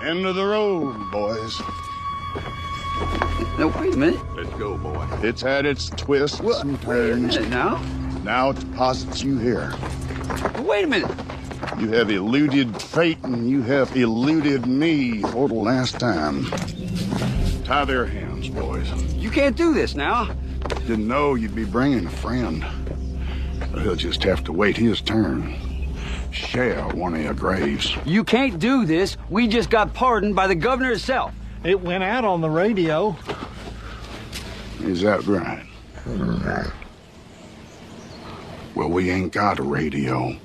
End of the road, boys. No, wait a minute. Let's go, boy. It's had its twists and turns. Wait a minute now. Now it deposits you here. Wait a minute. You have eluded fate and you have eluded me for the last time. Tie their hands, boys. You can't do this now. Didn't know you'd be bringing a friend. But he'll just have to wait his turn. Share one of your graves. You can't do this. We just got pardoned by the governor himself. It went out on the radio. Is that right? Well, we ain't got a radio.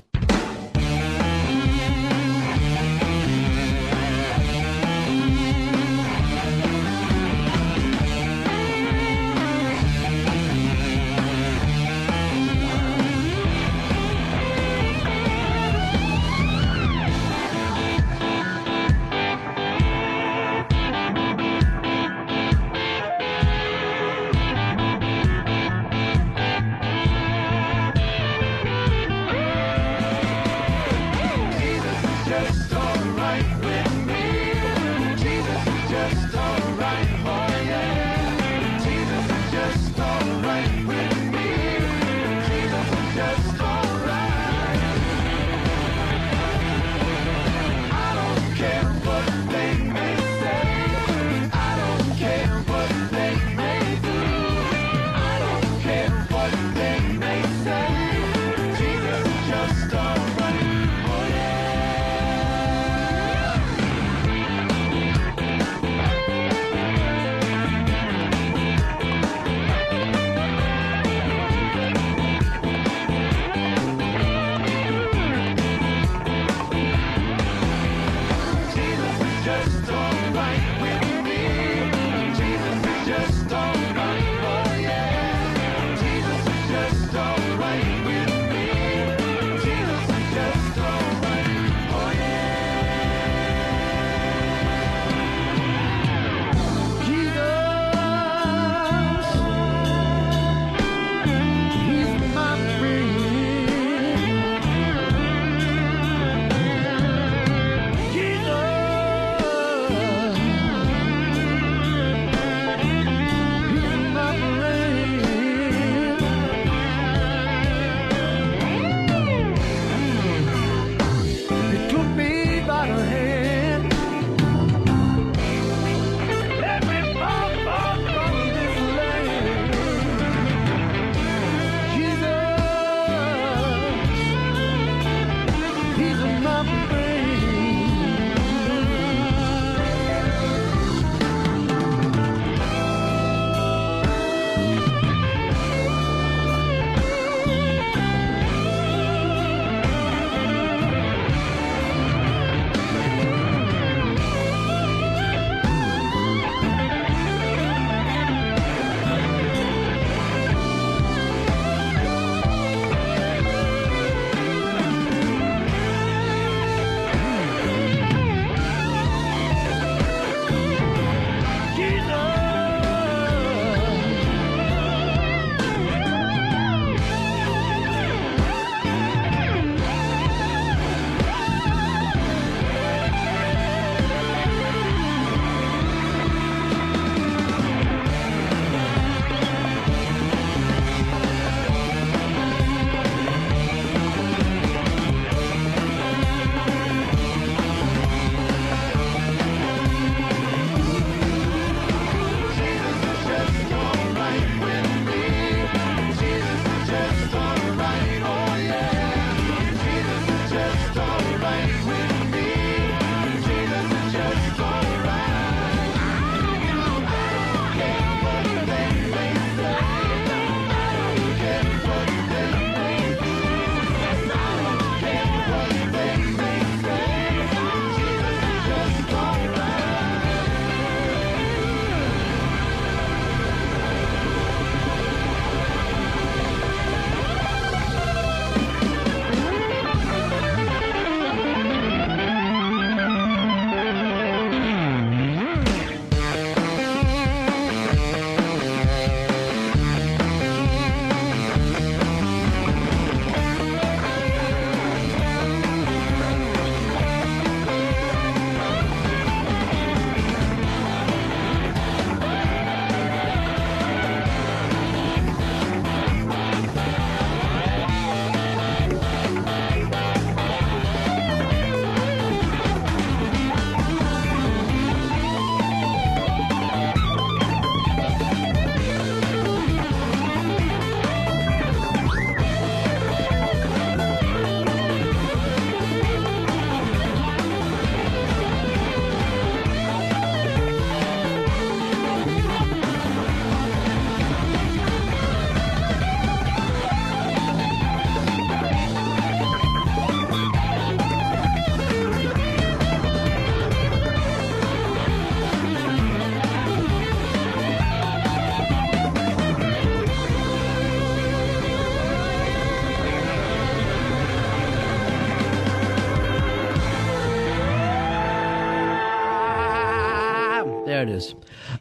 There it is.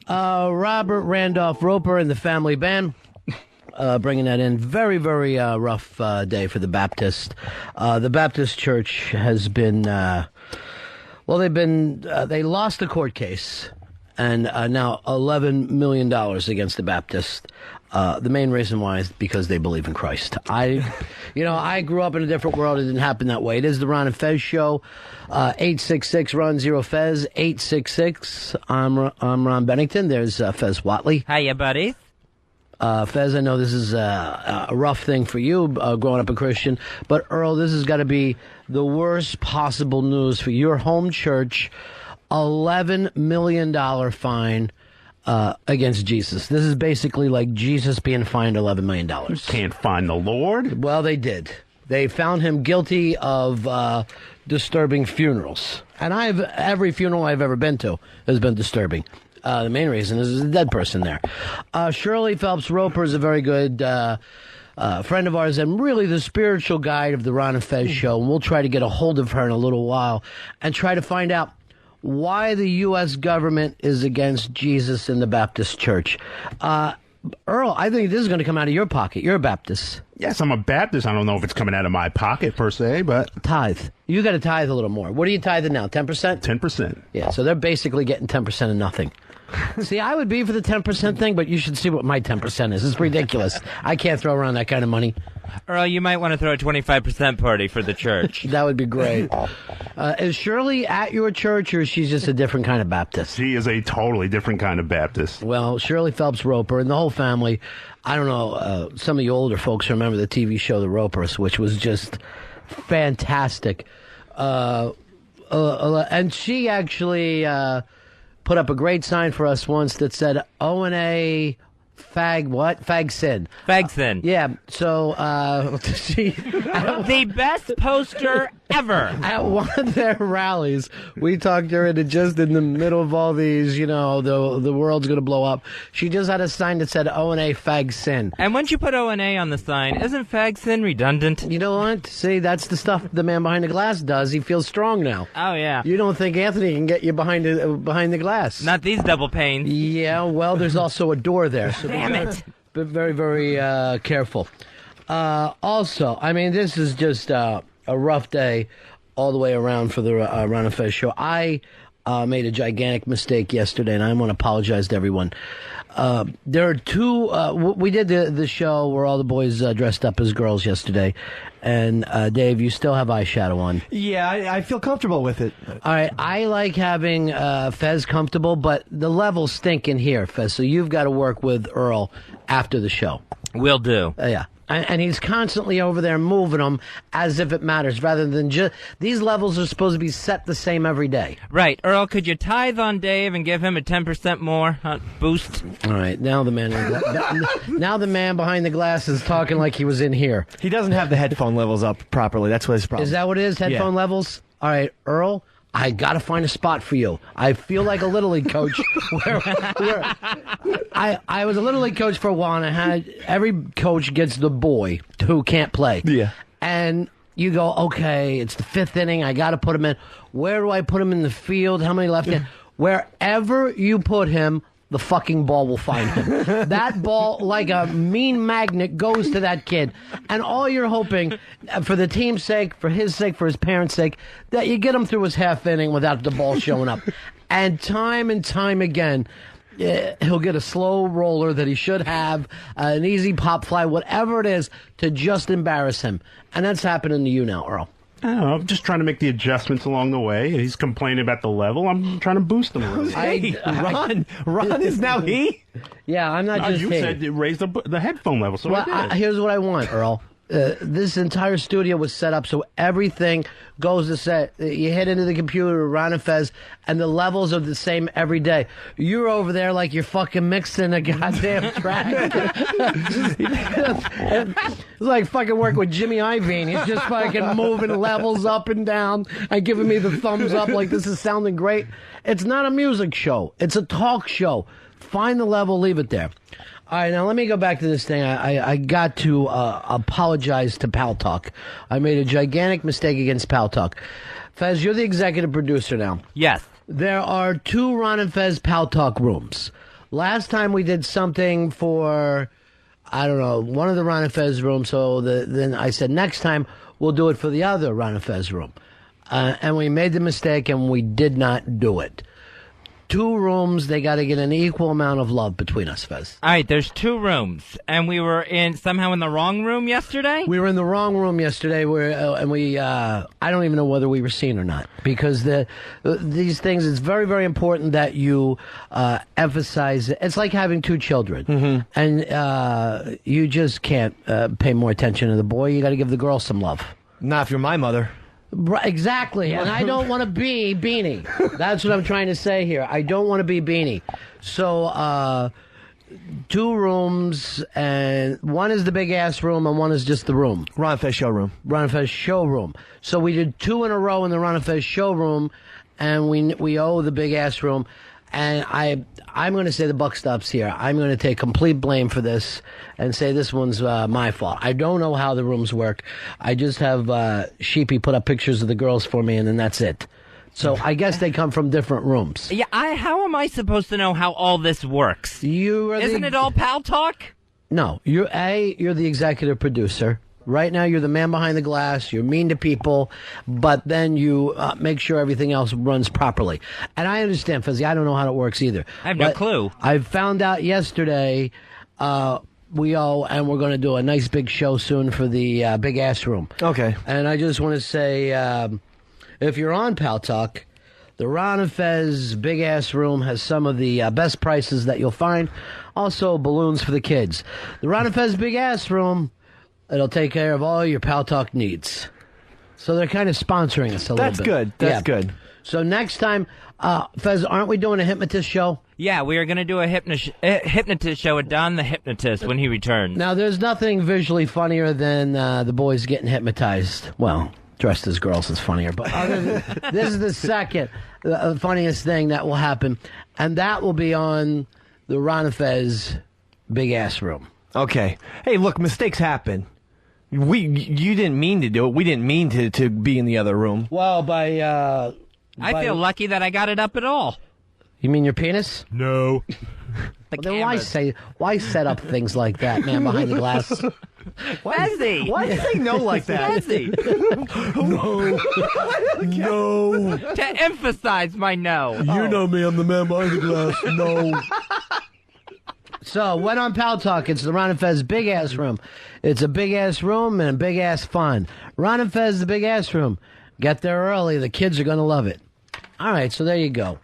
Robert Randolph Roper and the family band. Bringing that in. Very, very rough day for the Baptist. The Baptist Church has been, they lost the court case, and now $11 million against the Baptist. The main reason why is because they believe in Christ. I grew up in a different world. It didn't happen that way. It is the Ron and Fez show. 866-RON-0-FEZ. 866. I'm Ron Bennington. There's Fez Watley. Hiya, buddy. Fez, I know this is a rough thing for you growing up a Christian, but Earl, this has got to be the worst possible news for your home church. $11 million fine against Jesus. This is basically like Jesus being fined $11 million. Can't find the Lord? Well, they did. They found him guilty of disturbing funerals. And every funeral I've ever been to has been disturbing. The main reason is there's a dead person there. Shirley Phelps-Roper is a very good friend of ours and really the spiritual guide of the Ron and Fez show. And we'll try to get a hold of her in a little while and try to find out why the U.S. government is against Jesus in the Baptist Church. Earl, I think this is going to come out of your pocket. You're a Baptist. Yes, I'm a Baptist. I don't know if it's coming out of my pocket per se, but... Tithe. You got to tithe a little more. What are you tithing now, 10%? 10%. Yeah, so they're basically getting 10% of nothing. See, I would be for the 10% thing, but you should see what my 10% is. It's ridiculous. I can't throw around that kind of money. Earl, you might want to throw a 25% party for the church. That would be great. Is Shirley at your church, or is she just a different kind of Baptist? She is a totally different kind of Baptist. Well, Shirley Phelps-Roper and the whole family, I don't know, some of you older folks remember the TV show The Ropers, which was just fantastic. And she actually... put up a great sign for us once that said O&A fag what? Fag sin. Fag sin. Yeah, so the best poster ever. At one of their rallies, we talked her into just in the middle of all these, the world's going to blow up. She just had a sign that said O&A fag sin. And once you put O&A on the sign, isn't fag sin redundant? You know what? See, that's the stuff the man behind the glass does. He feels strong now. Oh, yeah. You don't think Anthony can get you behind the glass. Not these double panes. Yeah, well, there's also a door there. So damn it. But very, very careful. Also, I mean, this is just a rough day all the way around for the Ron and Fez show. I made a gigantic mistake yesterday, and I want to apologize to everyone. There are two... we did the show where all the boys dressed up as girls yesterday. And, Dave, you still have eyeshadow on. Yeah, I feel comfortable with it. All right, I like having Fez comfortable, but the levels stink in here, Fez, so you've got to work with Earl after the show. Will do. Yeah. And he's constantly over there moving them as if it matters, rather than just... These levels are supposed to be set the same every day. Right. Earl, could you tithe on Dave and give him a 10% more boost? All right. Now the man behind the glass is talking like he was in here. He doesn't have the headphone levels up properly. That's what his problem is. Is that what it is? Headphone levels? All right, Earl, I got to find a spot for you. I feel like a Little League coach. I was a Little League coach for a while, and I had every coach gets the boy who can't play. Yeah. And you go, okay, it's the fifth inning. I got to put him in. Where do I put him in the field? How many left in? Wherever you put him, the fucking ball will find him. That ball, like a mean magnet, goes to that kid. And all you're hoping, for the team's sake, for his sake, for his parents' sake, that you get him through his half inning without the ball showing up. And time again, he'll get a slow roller that he should have, an easy pop fly, whatever it is, to just embarrass him. And that's happening to you now, Earl. I don't know, I'm just trying to make the adjustments along the way. He's complaining about the level. I'm trying to boost him a little. Hey, Ron is now he? Yeah, I'm not just you he. said raise the headphone level, so well, I did. Here's what I want, Earl. This entire studio was set up so everything goes to set. You hit into the computer, Ron and Fez, and the levels are the same every day. You're over there like you're fucking mixing a goddamn track. It's like fucking work with Jimmy Iovine. He's just fucking moving levels up and down and giving me the thumbs up like this is sounding great. It's not a music show. It's a talk show. Find the level, leave it there. All right, now let me go back to this thing. I got to apologize to Pal Talk. I made a gigantic mistake against Pal Talk. Fez, you're the executive producer now. Yes. There are 2 Ron and Fez Pal Talk rooms. Last time we did something for, I don't know, one of the Ron and Fez rooms, so then I said next time we'll do it for the other Ron and Fez room. And we made the mistake and we did not do it. 2 rooms, they got to get an equal amount of love between us, Fez. All right, there's 2 rooms, and we were somehow in the wrong room yesterday? We were in the wrong room yesterday, I don't even know whether we were seen or not, because these things, it's very, very important that you emphasize. It's like having 2 children, and you just can't pay more attention to the boy. You got to give the girl some love. Not if you're my mother. Right, exactly, and I don't want to be Beanie. That's what I'm trying to say here. I don't want to be Beanie. So, 2 rooms, and one is the big-ass room, and one is just the room. Ron and Fez showroom. Ron and Fez showroom. So we did 2 in a row in the Ron and Fez showroom, and we owe the big-ass room. And I'm going to say the buck stops here. I'm going to take complete blame for this and say this one's my fault. I don't know how the rooms work. I just have Sheepy put up pictures of the girls for me, and then that's it. So I guess they come from different rooms. Yeah, how am I supposed to know how all this works? Isn't it all Pal Talk? No. You're the executive producer. Right now, you're the man behind the glass. You're mean to people, but then you make sure everything else runs properly. And I understand, Fuzzy. I don't know how it works either. I have no clue. I found out yesterday we owe, and we're going to do a nice big show soon for the big ass room. Okay. And I just want to say, if you're on Pal Talk, the Ron and Fez big ass room has some of the best prices that you'll find. Also, balloons for the kids. The Ron and Fez big ass room. It'll take care of all your Pal Talk needs. So they're kind of sponsoring us a little bit. That's good. That's good. So next time, Fez, aren't we doing a hypnotist show? Yeah, we are going to do a hypnotist show with Don the Hypnotist when he returns. Now, there's nothing visually funnier than the boys getting hypnotized. Well, dressed as girls is funnier, but this is the second funniest thing that will happen, and that will be on the Ron and Fez big ass room. Okay. Hey, look, mistakes happen. You didn't mean to do it. We didn't mean to be in the other room. Well, I feel lucky that I got it up at all. You mean your penis? No. The Then cameras. why set up things like that, man, behind the glass? Fezzy! Why do you say no like that? Fezzy! No. To emphasize my no. You know me. I'm the man behind the glass. No. So, when on Pal Talk, it's the Ron and Fez big ass room. It's a big ass room and big ass fun. Ron and Fez, the big ass room. Get there early. The kids are going to love it. All right, so there you go.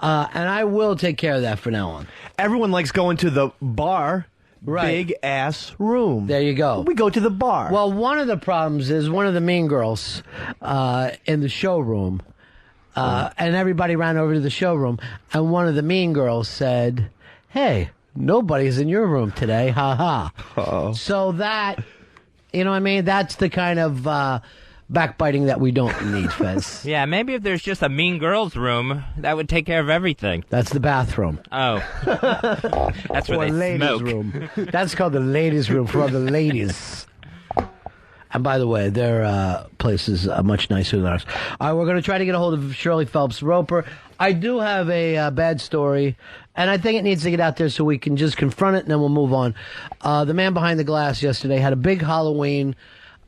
And I will take care of that from now on. Everyone likes going to the bar. Right. Big ass room. There you go. We go to the bar. Well, one of the problems is one of the mean girls in the showroom, and everybody ran over to the showroom, and one of the mean girls said, "Hey, nobody's in your room today, ha ha." Uh-oh. So that, you know what I mean? That's the kind of backbiting that we don't need, Fez. Yeah, maybe if there's just a mean girls room, that would take care of everything. That's the bathroom. Oh. That's where Or they ladies' smoke. room. That's called the ladies' room for all the ladies. And by the way, their place is much nicer than ours. All right, we're going to try to get a hold of Shirley Phelps-Roper. I do have a bad story, and I think it needs to get out there so we can just confront it, and then we'll move on. The man behind the glass yesterday had a big Halloween,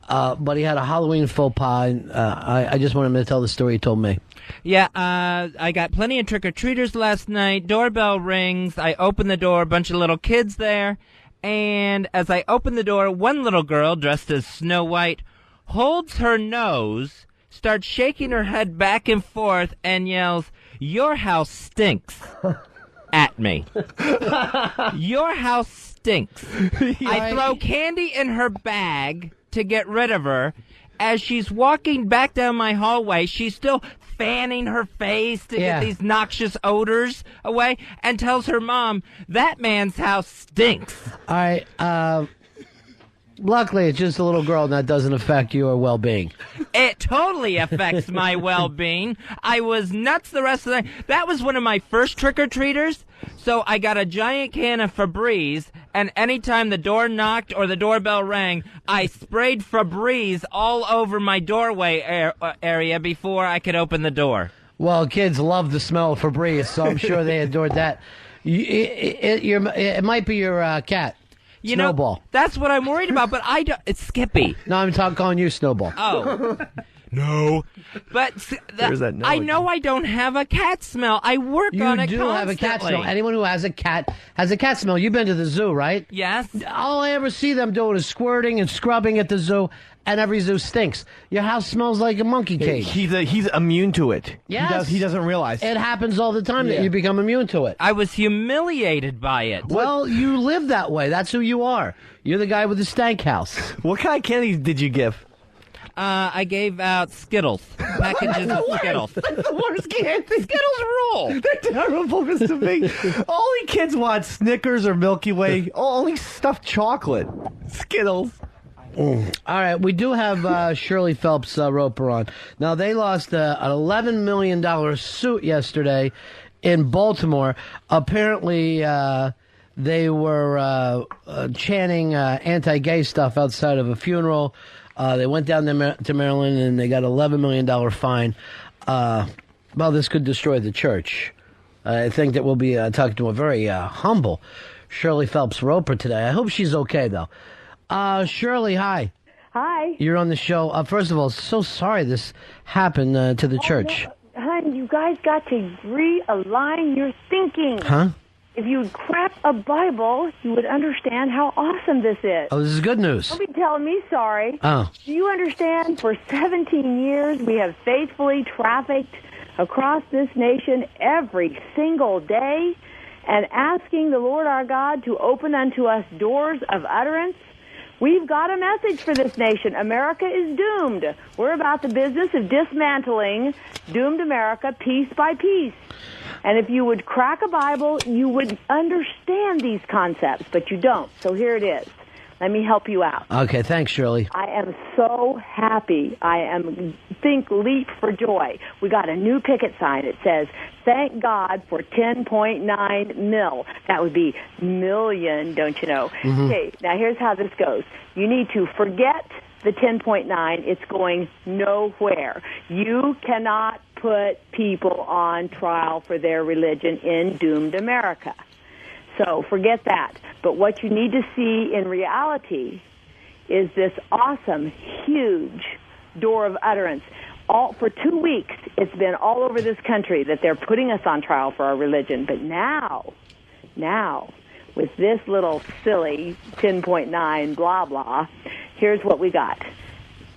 but he had a Halloween faux pas. And, I just want him to tell the story he told me. Yeah, I got plenty of trick-or-treaters last night. Doorbell rings. I open the door, a bunch of little kids there. And as I open the door, one little girl dressed as Snow White holds her nose, starts shaking her head back and forth, and yells, "Your house stinks," at me. Your house stinks. I throw candy in her bag to get rid of her. As she's walking back down my hallway, she's still fanning her face to get these noxious odors away, and tells her mom, "That man's house stinks." All right. Luckily, it's just a little girl, and that doesn't affect your well-being. It totally affects my well-being. I was nuts the rest of the night. That was one of my first trick-or-treaters, so I got a giant can of Febreze, and anytime the door knocked or the doorbell rang, I sprayed Febreze all over my doorway area before I could open the door. Well, kids love the smell of Febreze, so I'm sure they adored that. It might be your cat. Snowball. That's what I'm worried about, but I don't. It's Skippy. No, I'm calling you Snowball. Oh. No. But I know I don't have a cat smell. I work on it constantly. You do have a cat smell. Anyone who has a cat smell. You've been to the zoo, right? Yes. All I ever see them doing is squirting and scrubbing at the zoo, and every zoo stinks. Your house smells like a monkey cage. He's immune to it. Yes. He doesn't realize. It happens all the time that you become immune to it. I was humiliated by it. Well, you live that way. That's who you are. You're the guy with the stank house. What kind of candy did you give? I gave out Skittles. Packages of Skittles. That's the worst candy. Skittles rule. They're terrible, Mr. Big. Only kids want Snickers or Milky Way. Only stuffed chocolate. Skittles. All right, we do have Shirley Phelps-Roper on. Now, they lost an $11 million suit yesterday in Baltimore. Apparently, they were chanting anti-gay stuff outside of a funeral. They went down to Maryland, and they got an $11 million fine. Well, this could destroy the church. I think that we'll be talking to a very humble Shirley Phelps-Roper today. I hope she's okay, though. Shirley, hi. Hi. You're on the show. First of all, so sorry this happened to the church. No, hon, you guys got to realign your thinking. Huh? If you would crack a Bible, you would understand how awesome this is. Oh, this is good news. Don't be telling me sorry. Oh. Do you understand? For 17 years, we have faithfully trafficked across this nation every single day and asking the Lord our God to open unto us doors of utterance. We've got a message for this nation. America is doomed. We're about the business of dismantling doomed America piece by piece. And if you would crack a Bible, you would understand these concepts, but you don't. So here it is. Let me help you out. Okay, thanks, Shirley. I am so happy. Leap for joy. We got a new picket sign. It says, thank God for 10.9 mil. That would be million, don't you know? Mm-hmm. Okay, now here's how this goes. You need to forget the 10.9. It's going nowhere. You cannot put people on trial for their religion in doomed America. So forget that. But what you need to see in reality is this awesome, huge door of utterance. For 2 weeks, it's been all over this country that they're putting us on trial for our religion. But now, with this little silly 10.9 blah, blah, here's what we got.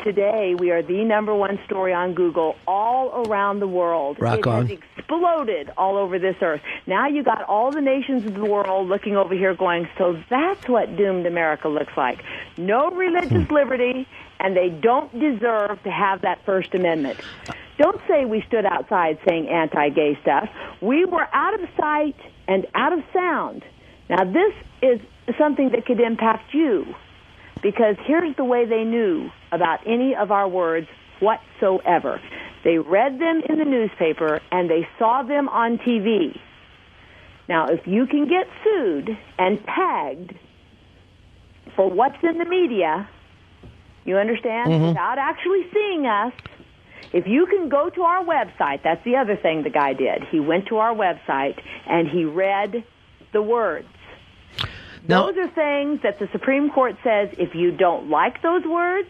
Today, we are the number one story on Google all around the world. Rock on. It has exploded all over this earth. Now you got all the nations of the world looking over here going, so that's what doomed America looks like. No religious liberty, and they don't deserve to have that First Amendment. Don't say we stood outside saying anti-gay stuff. We were out of sight and out of sound. Now, this is something that could impact you, because here's the way they knew about any of our words whatsoever. They read them in the newspaper, and they saw them on TV. Now, if you can get sued and tagged for what's in the media, you understand, without actually seeing us, if you can go to our website, that's the other thing the guy did. He went to our website, and he read the words. Those are things that the Supreme Court says, if you don't like those words,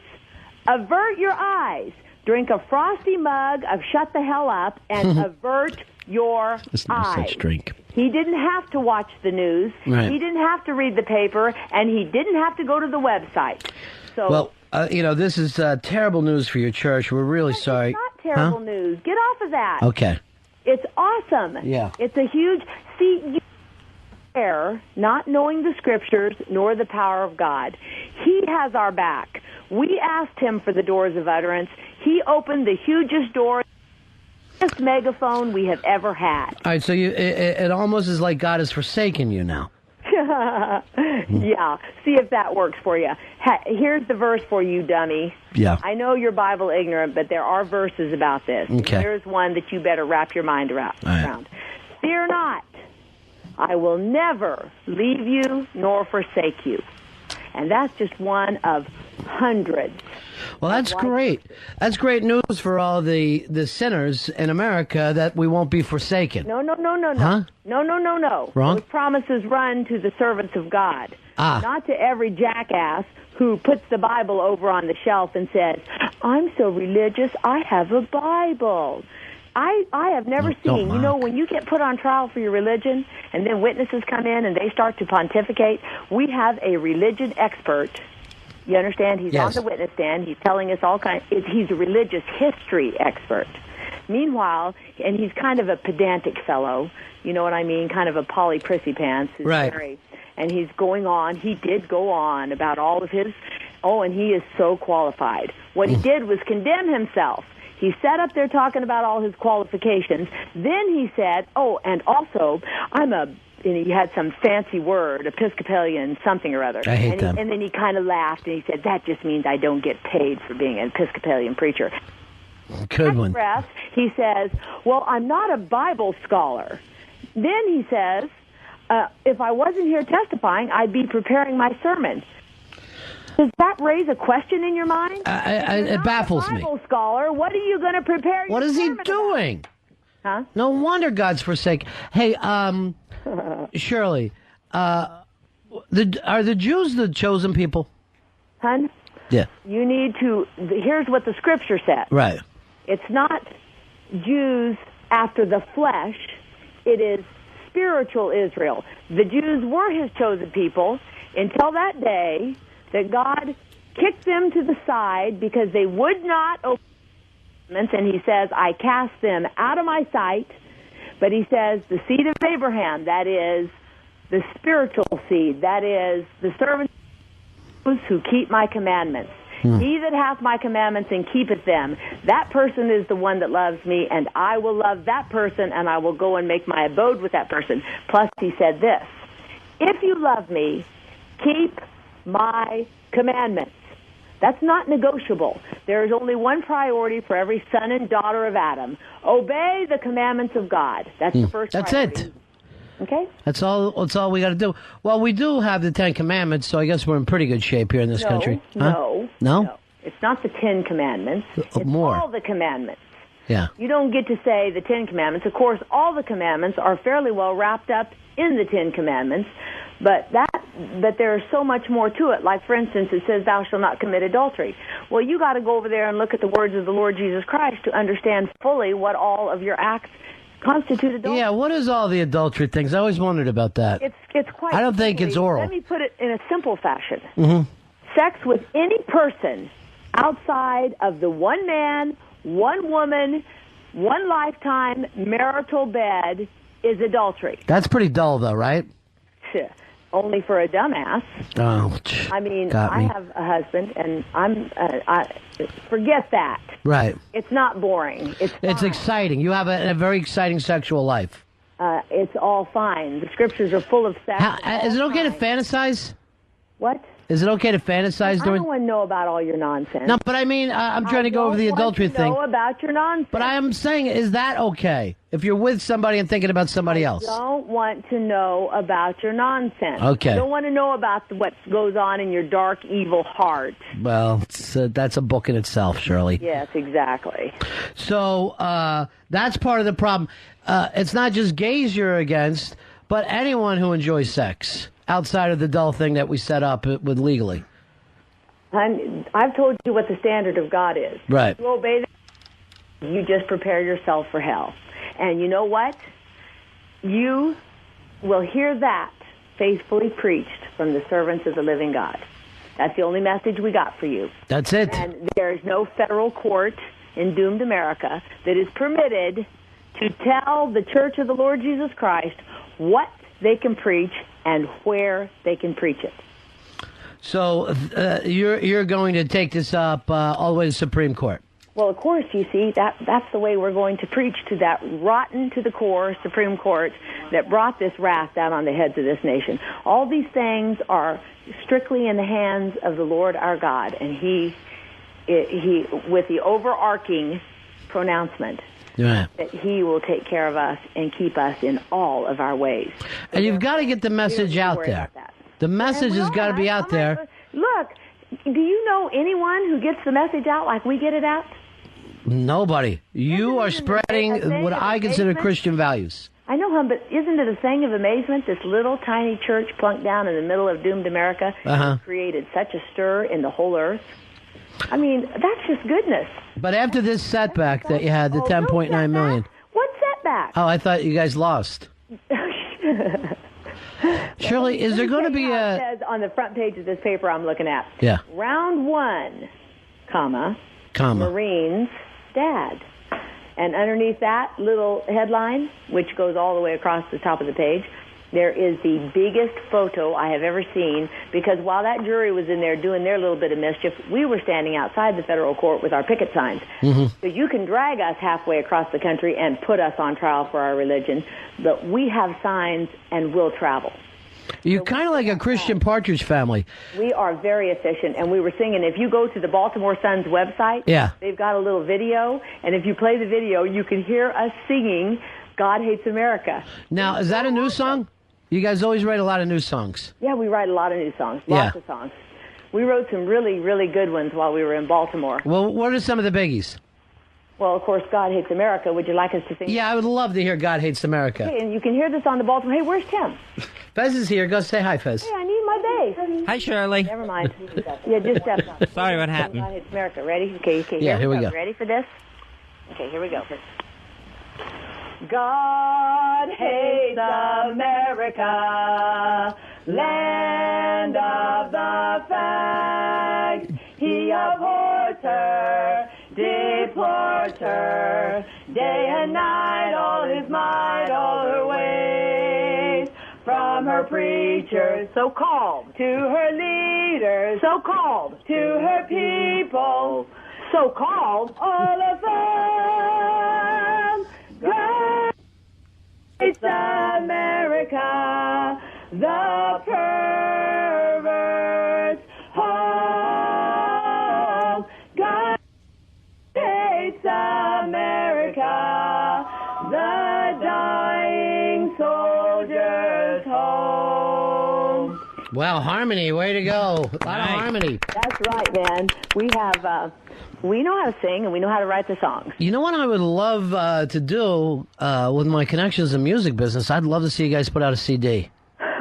avert your eyes. Drink a frosty mug of shut the hell up and avert your eyes. Such drink. He didn't have to watch the news. Right. He didn't have to read the paper, and he didn't have to go to the website. So, well, this is terrible news for your church. We're really sorry. It's not terrible news. Get off of that. Okay. It's awesome. Yeah. It's a huge... See, not knowing the scriptures nor the power of God. He has our back. We asked him for the doors of utterance. He opened the hugest door, biggest megaphone we have ever had. All right, so it almost is like God has forsaken you now. Yeah, see if that works for you. Here's the verse for you, dummy. Yeah. I know you're Bible ignorant, but there are verses about this. Okay. Here's one that you better wrap your mind around. Right. Fear not. I will never leave you nor forsake you. And that's just one of hundreds Well, that's great. That's great news for all the sinners in America that we won't be forsaken. No. Huh? No. Wrong? Those promises run to the servants of God. Ah. Not to every jackass who puts the Bible over on the shelf and says, I'm so religious, I have a Bible. I have never seen, you know, when you get put on trial for your religion and then witnesses come in and they start to pontificate, we have a religion expert. You understand? He's on the witness stand. He's telling us all kinds. He's a religious history expert. Meanwhile, and he's kind of a pedantic fellow, you know what I mean, kind of a Polly Prissy Pants. Right. And he's going on. He did go on about all of his. Oh, and he is so qualified. What he did was condemn himself. He sat up there talking about all his qualifications. Then he said, oh, and also, and he had some fancy word, Episcopalian something or other. I hate them. And then he kind of laughed, and he said, that just means I don't get paid for being an Episcopalian preacher. Good one. Breath, he says, well, I'm not a Bible scholar. Then he says, if I wasn't here testifying, I'd be preparing my sermon. Does that raise a question in your mind? It baffles me. Bible scholar, what are you going to prepare? What is he doing? Huh? No wonder God's forsaken. Hey, Shirley, are the Jews the chosen people? Hun? Yeah. You need to. Here's what the Scripture says. Right. It's not Jews after the flesh. It is spiritual Israel. The Jews were his chosen people until that day that God kicked them to the side because they would not obey commandments, and he says, I cast them out of my sight. But he says, the seed of Abraham, that is the spiritual seed, that is the servants who keep my commandments. He that hath my commandments and keepeth them, that person is the one that loves me, and I will love that person, and I will go and make my abode with that person. Plus, he said this, if you love me, keep my commandments. That's not negotiable. There is only one priority for every son and daughter of Adam. Obey the commandments of God. That's the first priority. That's it. Okay? That's all we got to do. Well, we do have the 10 Commandments, so I guess we're in pretty good shape here in this country. Huh? No. It's not the 10 Commandments. It's all the commandments. Yeah. You don't get to say the 10 Commandments. Of course, all the commandments are fairly well wrapped up in the 10 Commandments, but there's so much more to it. Like, for instance, it says, thou shalt not commit adultery. Well, you got to go over there and look at the words of the Lord Jesus Christ to understand fully what all of your acts constitute adultery. Yeah, what is all the adultery things? I always wondered about that. It's quite I don't think it's oral. Let me put it in a simple fashion. Sex with any person outside of the one man, one woman, one lifetime marital bed is adultery. That's pretty dull, though, right? Only for a dumbass. Oh, I mean, got me. I have a husband, and I forget that. Right. It's not boring. It's exciting. You have a very exciting sexual life. It's all fine. The scriptures are full of sex. Is it okay to fantasize? What? Is it okay to fantasize I during? don't want to know about all your nonsense. No, but I mean, I'm trying to go over the adultery thing. I don't about your nonsense. But I am saying, is that okay? If you're with somebody and thinking about somebody else. I don't want to know about your nonsense. Okay. I don't want to know about what goes on in your dark, evil heart. Well, that's a book in itself, Shirley. Yes, exactly. So that's part of the problem. It's not just gays you're against, but anyone who enjoys sex outside of the dull thing that we set up with legally. I've told you what the standard of God is. Right. You obey that, you just prepare yourself for hell. And you know what? You will hear that faithfully preached from the servants of the living God. That's the only message we got for you. That's it. And there is no federal court in doomed America that is permitted to tell the Church of the Lord Jesus Christ what they can preach and where they can preach it. So you're going to take this up all the way to the Supreme Court? Well, of course, you see, that's the way we're going to preach to that rotten to the core Supreme Court that brought this wrath down on the heads of this nation. All these things are strictly in the hands of the Lord our God, and he with the overarching pronouncement that he will take care of us and keep us in all of our ways. And you've got to get the message out there. The message has got to be out there. Look, Do you know anyone who gets the message out like we get it out? Nobody. You are spreading what I consider Christian values. I know, hon, but isn't it a thing of amazement? This little tiny church plunked down in the middle of doomed America created such a stir in the whole earth. I mean, that's just goodness. But after this setback that you had, the 10.9 million. What setback? Oh, I thought you guys lost. Shirley, is there going to be a... It says on the front page of this paper I'm looking at. Yeah. Round 1, comma. Marines, dad. And underneath that little headline, which goes all the way across the top of the page, there is the biggest photo I have ever seen, because while that jury was in there doing their little bit of mischief, we were standing outside the federal court with our picket signs. So you can drag us halfway across the country and put us on trial for our religion, but we have signs and we'll travel. You're kind of like a Christian Partridge Family. We are very efficient, and we were singing. If you go to the Baltimore Sun's website, they've got a little video, and if you play the video, you can hear us singing God Hates America. Now, is that a new song? You guys always write a lot of new songs. Yeah, we write a lot of new songs, lots of songs. We wrote some really, really good ones while we were in Baltimore. Well, what are some of the biggies? Well, of course, God Hates America. Would you like us to sing? Yeah, I would love to hear God Hates America. Okay, and you can hear this on the Baltimore. Hey, where's Tim? Fez is here. Go say hi, Fez. Hey, I need my bass. Hi, Shirley. Never mind. Yeah, just step on. Sorry, what happened? God Hates America. Ready? Okay, yeah, here we go. Ready for this? Okay, here we go. God hates America, land of the fags. He abhors her, deplores her, day and night, all his might, all her ways. From her preachers, so-called, to her leaders, so-called, to her people, so-called, all of them. God hates America, the perverse home. God hates America, the dying soldier's home. Wow, harmony, way to go. A lot of harmony. That's right, man. We have... we know how to sing, and we know how to write the songs. You know what I would love to do with my connections in music business? I'd love to see you guys put out a CD.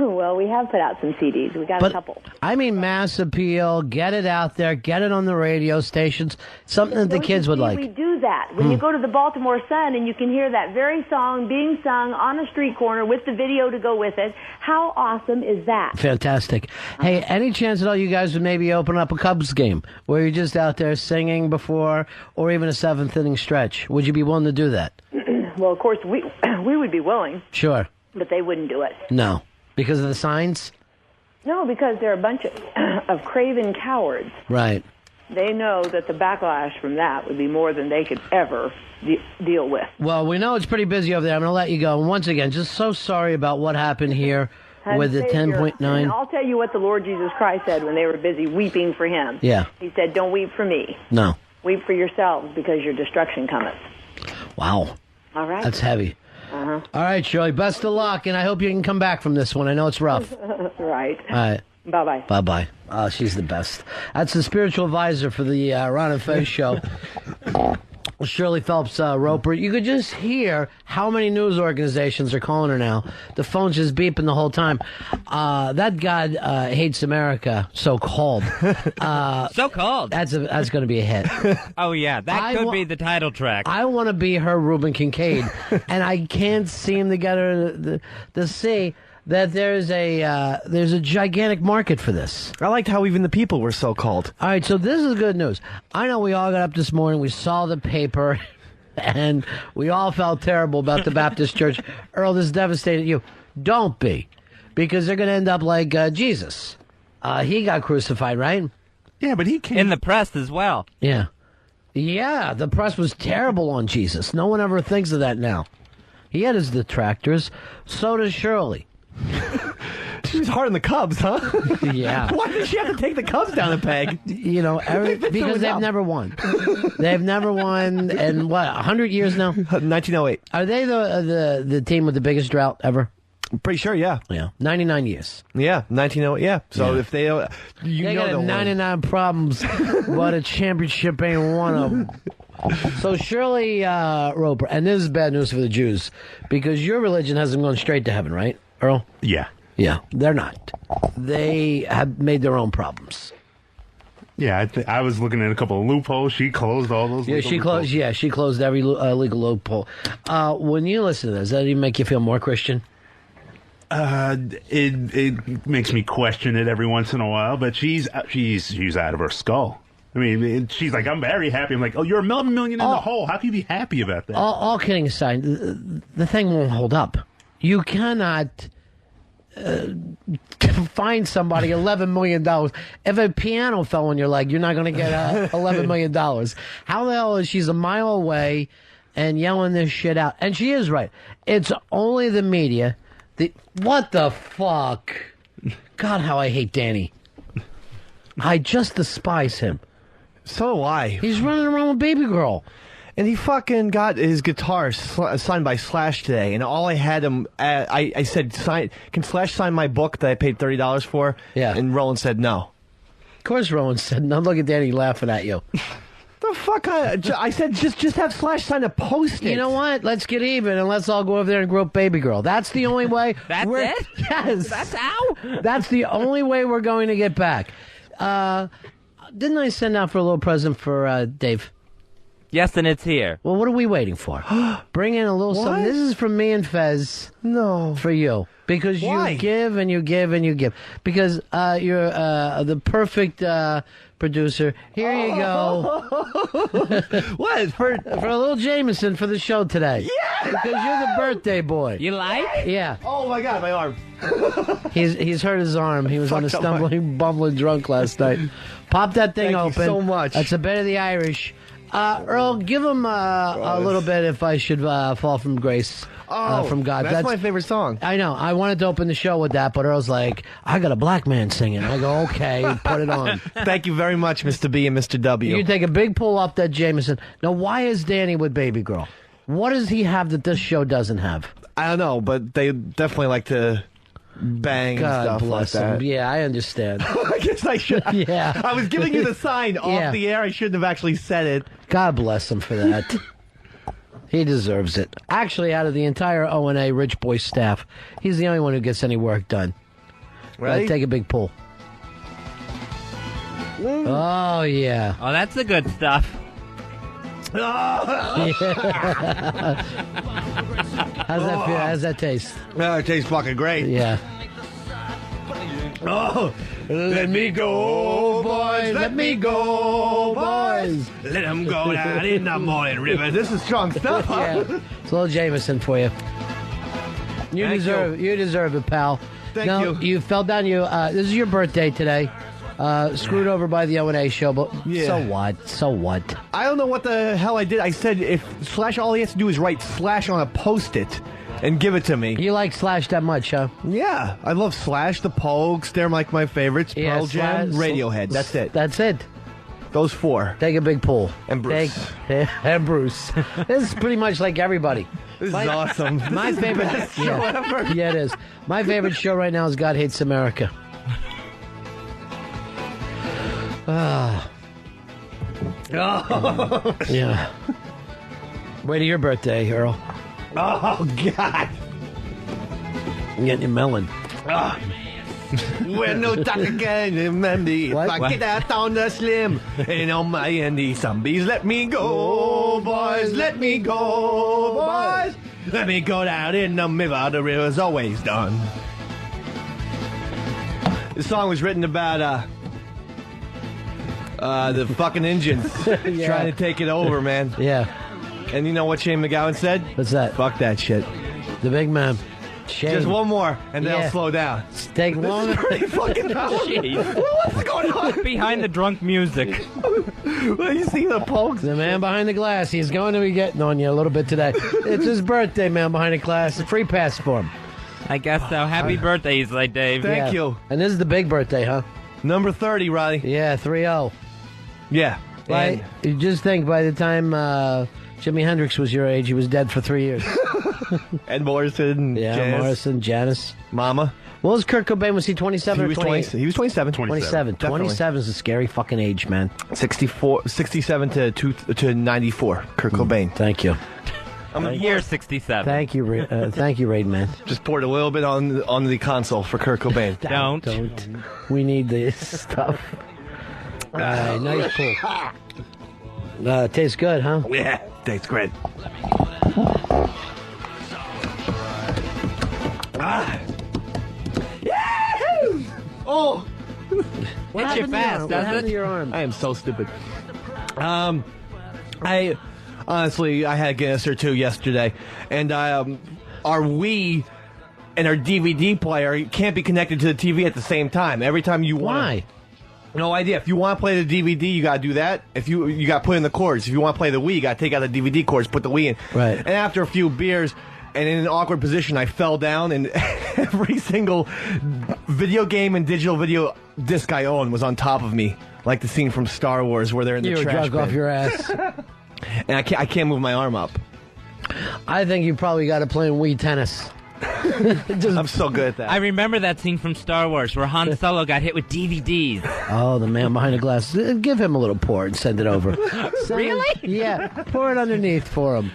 Well, we have put out some CDs. We got a couple. I mean, mass appeal, get it out there, get it on the radio stations, something that the kids would like. We do that. When you go to the Baltimore Sun and you can hear that very song being sung on a street corner with the video to go with it, how awesome is that? Fantastic. Hey, any chance at all you guys would maybe open up a Cubs game where you're just out there singing before, or even a seventh inning stretch? Would you be willing to do that? Well, of course, we would be willing. Sure. But they wouldn't do it. No. Because of the signs? No, because they're a bunch of craven cowards. Right. They know that the backlash from that would be more than they could ever deal with. Well, we know it's pretty busy over there. I'm going to let you go. And once again, just so sorry about what happened here with the 10.9. And I'll tell you what the Lord Jesus Christ said when they were busy weeping for him. Yeah. He said, don't weep for me. No. Weep for yourselves, because your destruction cometh. Wow. All right. That's heavy. All right, Shirley, best of luck, and I hope you can come back from this one. I know it's rough. Right. All right. Bye-bye. Bye-bye. Oh, she's the best. That's the spiritual advisor for the Ron and Fez show. Shirley Phelps-Roper. You could just hear how many news organizations are calling her now. The phone's just beeping the whole time. That God hates America, so-called. So-called. That's going to be a hit. Oh, yeah. That could be the title track. I want to be her Reuben Kincaid, and I can't seem to get her to see that there's a gigantic market for this. I liked how even the people were so called. All right, so this is good news. I know we all got up this morning, we saw the paper, and we all felt terrible about the Baptist Church. Earl, this devastated you. Don't be, because they're going to end up like Jesus. He got crucified, right? Yeah, but he came in the press as well. Yeah. Yeah, the press was terrible on Jesus. No one ever thinks of that now. He had his detractors. So does Shirley. She was hard on the Cubs, huh? Yeah. Why did she have to take the Cubs down a peg? You know, because they've never won. They've never won in, 100 years now? 1908. Are they the team with the biggest drought ever? Pretty sure, yeah. Yeah, 99 years. Yeah, 1908, yeah. So if they don't... They got 99 problems, but a championship ain't one of them. So Shirley Roper, and this is bad news for the Jews, because your religion hasn't gone straight to heaven, right, Earl? Yeah. Yeah, they're not. They have made their own problems. Yeah, I was looking at a couple of loopholes. She closed all those. Yeah, she closed. Yeah, she closed every legal loophole. When you listen to this, does that even make you feel more Christian? It makes me question it every once in a while, but she's out of her skull. I mean, she's like, I'm very happy. I'm like, oh, you're $1 million in the hole. How can you be happy about that? All kidding aside, the thing won't hold up. You cannot find somebody $11 million. If a piano fell on your leg, you're not going to get $11 million. How the hell is she's a mile away and yelling this shit out? And she is right. It's only the media. What the fuck? God, how I hate Danny. I just despise him. So do I. He's running around with Baby Girl. And he fucking got his guitar signed by Slash today. And all I had him, I said, can Slash sign my book that I paid $30 for? Yeah. And Roland said no. Of course Rowan said no. Look at Danny laughing at you. The fuck? I said, just have Slash sign a Post-it. You know what? Let's get even and let's all go over there and grope Baby Girl. That's the only way. That's it? Yes. That's how? That's the only way we're going to get back. Didn't I send out for a little present for Dave? Yes, and it's here. Well, what are we waiting for? Bring in a little something. This is from me and Fez. No. For you. Because Why? you give and you give and you give. Because you're the perfect producer. Here you go. What? For a little Jameson for the show today. Yeah! Because you're the birthday boy. You like? Yeah. Oh my God, my arm. He's hurt his arm. He was on a Fucked up stumbling, bumbling drunk last night. Pop that thing Thank open. you so much. That's a bit of the Irish. Earl, give him a little bit if I should fall from grace from God. That's my favorite song. I know. I wanted to open the show with that, but Earl's like, I got a black man singing. I go, okay, put it on. Thank you very much, Mr. B and Mr. W. You take a big pull off that Jameson. Now, why is Danny with Baby Girl? What does he have that this show doesn't have? I don't know, but they definitely like to bang and God stuff bless like him. that. Yeah, I understand. I guess I should. Yeah. I was giving you the sign off the air. I shouldn't have actually said it. God bless him for that. He deserves it. Actually, out of the entire O&A Rich Boy staff, he's the only one who gets any work done. Right? Take a big pull. Oh, yeah. Oh, that's the good stuff. How's that feel? How's that taste? It tastes fucking great. Yeah. Oh, let me go, boys. Let me go, boys. Let them go down in the morning river. This is strong stuff. Huh? Yeah. It's a little Jameson for you. You deserve it, pal. Thank you. You fell down. This is your birthday today. Screwed over by the O&A show, but so what? So what? I don't know what the hell I did. I said if Slash, all he has to do is write Slash on a Post-it and give it to me. You like Slash that much, huh? Yeah, I love Slash, the Pogues. They're like my favorites. Pearl Jam, Radiohead. That's it. That's it. Those four. Take a big pull. And Bruce. And Bruce. This is pretty much like everybody. This is awesome. My favorite show ever. Yeah, it is. My favorite show right now is God Hates America. Yeah. Wait till your birthday, Earl. Oh, God. I'm getting you melon. When no talk again, Mandy. If What? I get out on the slim and on my Andy, zombies, let me go, boys. Let me go, boys. Let me go down in the river. The river's always done. This song was written about the fucking Indians trying to take it over, man. Yeah. And you know what Shane McGowan said? What's that? Fuck that shit. The big man. Shane. Just one more, and Yeah. they'll slow down. Take one. Fucking what's going on? Behind the drunk music. Well, you see the Pogues? The man behind the glass. He's going to be getting on you a little bit today. It's his birthday, man behind the glass. A free pass for him. I guess so. Happy birthday, Easily Dave. Thank you. And this is the big birthday, huh? Number 30, Roddy. Yeah, 3-0. Yeah. Right? You just think by the time Jimi Hendrix was your age, he was dead for 3 years. Ed Morrison. Yeah, Janice. Morrison, Janice. Mama. What was Kurt Cobain? Was he 27 or 28? He was 27. 27. 27 is a scary fucking age, man. 67 to 94. Kurt Cobain. Thank you. I'm a year 67. Thank you, Raid Man. Just poured a little bit on the console for Kurt Cobain. Don't. We need this stuff. All right, nice pull. Tastes good, huh? Yeah, tastes great. Oh! What Hit you happened fast, what doesn't happened it? to your arm? I am so stupid. I honestly, I had a Guinness or two yesterday, and our Wii and our DVD player can't be connected to the TV at the same time. Every time you want. Why? No idea. If you want to play the DVD, you gotta do that. If you got to put in the cords. If you want to play the Wii, you gotta take out the DVD cords, put the Wii in. Right. And after a few beers, and in an awkward position, I fell down, and every single video game and digital video disc I own was on top of me, like the scene from Star Wars where they're in the You were trash drunk bin. off your ass. And I can't move my arm up. I think you probably got to play Wii tennis. I'm so good at that. I remember that scene from Star Wars where Han Solo got hit with DVDs. Oh, the man behind the glass. Give him a little pour and send it over. Really? Yeah. Pour it underneath for him.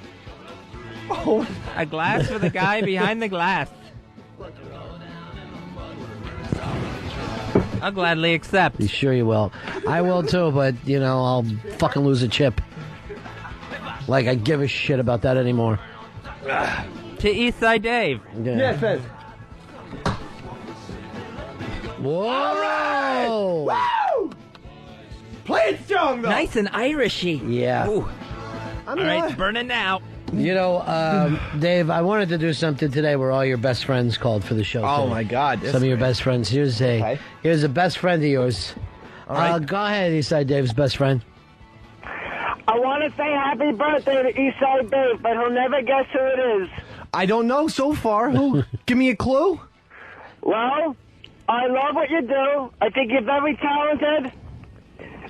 A glass for the guy behind the glass. I'll gladly accept. You sure you will? I will too, but, I'll fucking lose a chip. Like I give a shit about that anymore. To Eastside Dave. Yeah, Fez. Whoa! All right. Woo! Play it strong, though. Nice and Irishy. Yeah. Ooh. All right, it's burning now. Dave, I wanted to do something today where all your best friends called for the show. Oh, today. my God. Some of your best friends. Here's a best friend of yours. All right. Go ahead, Eastside Dave's best friend. I want to say happy birthday to Eastside Dave, but he'll never guess who it is. I don't know so far. Who? Give me a clue. Well, I love what you do. I think you're very talented.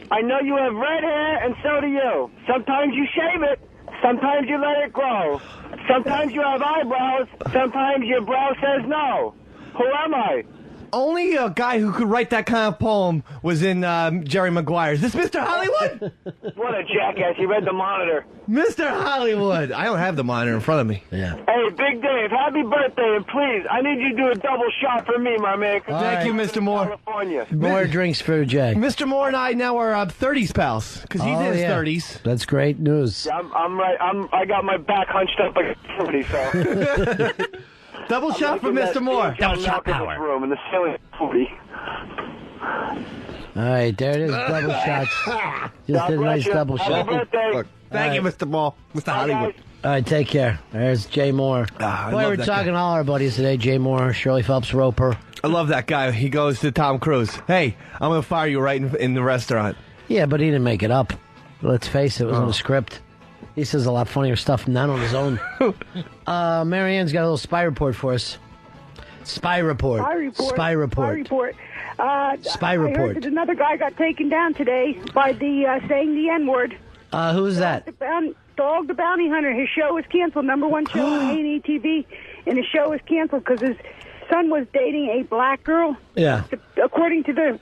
I know you have red hair, and so do you. Sometimes you shave it. Sometimes you let it grow. Sometimes you have eyebrows. Sometimes your brow says no. Who am I? Only a guy who could write that kind of poem was in Jerry Maguire. Is this Mr. Hollywood? What a jackass. He read the monitor. Mr. Hollywood. I don't have the monitor in front of me. Yeah. Hey, Big Dave, happy birthday, and please, I need you to do a double shot for me, my man. Thank you, Mr. Moore. California. More drinks for Jay. Mr. Moore and I now are 30s pals, because he's in his 30s. That's great news. I'm right. I got my back hunched up like a 40, so. Double shot for Mr. Moore. Double shot power. Room in the ceiling 40. All right, there it is. Double shots. Just did a nice double Happy shot. birthday. Look, thank you, Mr. Moore. Mr. Hollywood. All right, take care. There's Jay Moore. I Boy, love we're that talking to all our buddies today. Jay Moore, Shirley Phelps-Roper. I love that guy. He goes to Tom Cruise. Hey, I'm going to fire you right in the restaurant. Yeah, but he didn't make it up. Let's face it, it was in the script. He says a lot funnier stuff than that on his own. Marianne's got a little spy report for us. Spy report. Spy report. Spy report. Spy report. Spy I report. heard that another guy got taken down today by the saying the N-word. Who's that? Dog the Bounty Hunter. His show was canceled. #1 show on A&E TV, and his show was canceled because his son was dating a black girl. Yeah. According to the,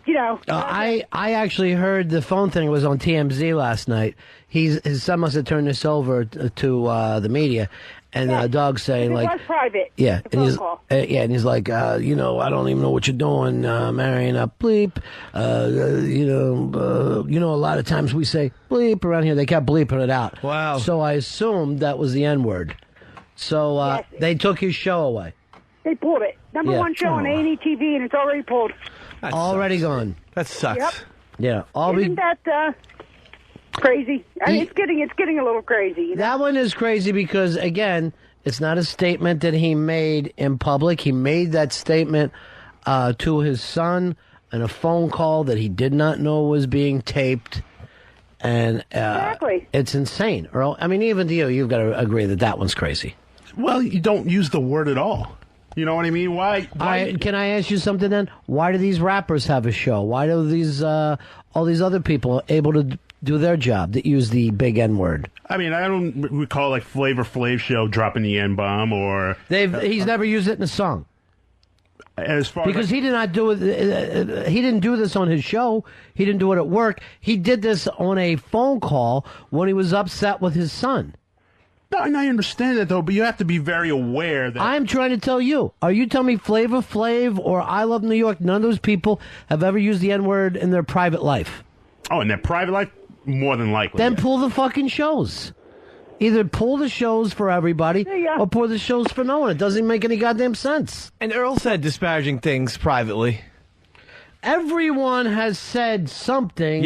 I actually heard the phone thing was on TMZ last night. His son must have turned this over to the media, and Dog saying it like, was private. yeah, the phone call. And he's like, I don't even know what you're doing, marrying a bleep. A lot of times we say bleep around here. They kept bleeping it out. Wow. So I assumed that was the N-word. So Yes. they took his show away. They pulled it. #1 show on A&E TV, and it's already pulled. That Already sucks. gone. That sucks. Yep. Yeah. Isn't that crazy? I mean, it's getting a little crazy. That one is crazy because, again, it's not a statement that he made in public. He made that statement to his son in a phone call that he did not know was being taped. And Exactly. It's insane, Earl. I mean, even to you, you've got to agree that that one's crazy. Well, you don't use the word at all. You know what I mean? Why? Can I ask you something then? Why do these rappers have a show? Why do these all these other people able to do their job that use the big N word. I mean, I don't recall like Flavor Flav show dropping the N-bomb or... He's never used it in a song. As far because he did not do it. He didn't do this on his show. He didn't do it at work. He did this on a phone call when he was upset with his son. No, and I understand that, though, but you have to be very aware that... I'm trying to tell you. Are you telling me Flavor Flav or I Love New York, none of those people have ever used the N-word in their private life? Oh, in their private life? More than likely. Then pull the fucking shows. Either pull the shows for everybody or pull the shows for no one. It doesn't make any goddamn sense. And Earl said disparaging things privately. Everyone has said something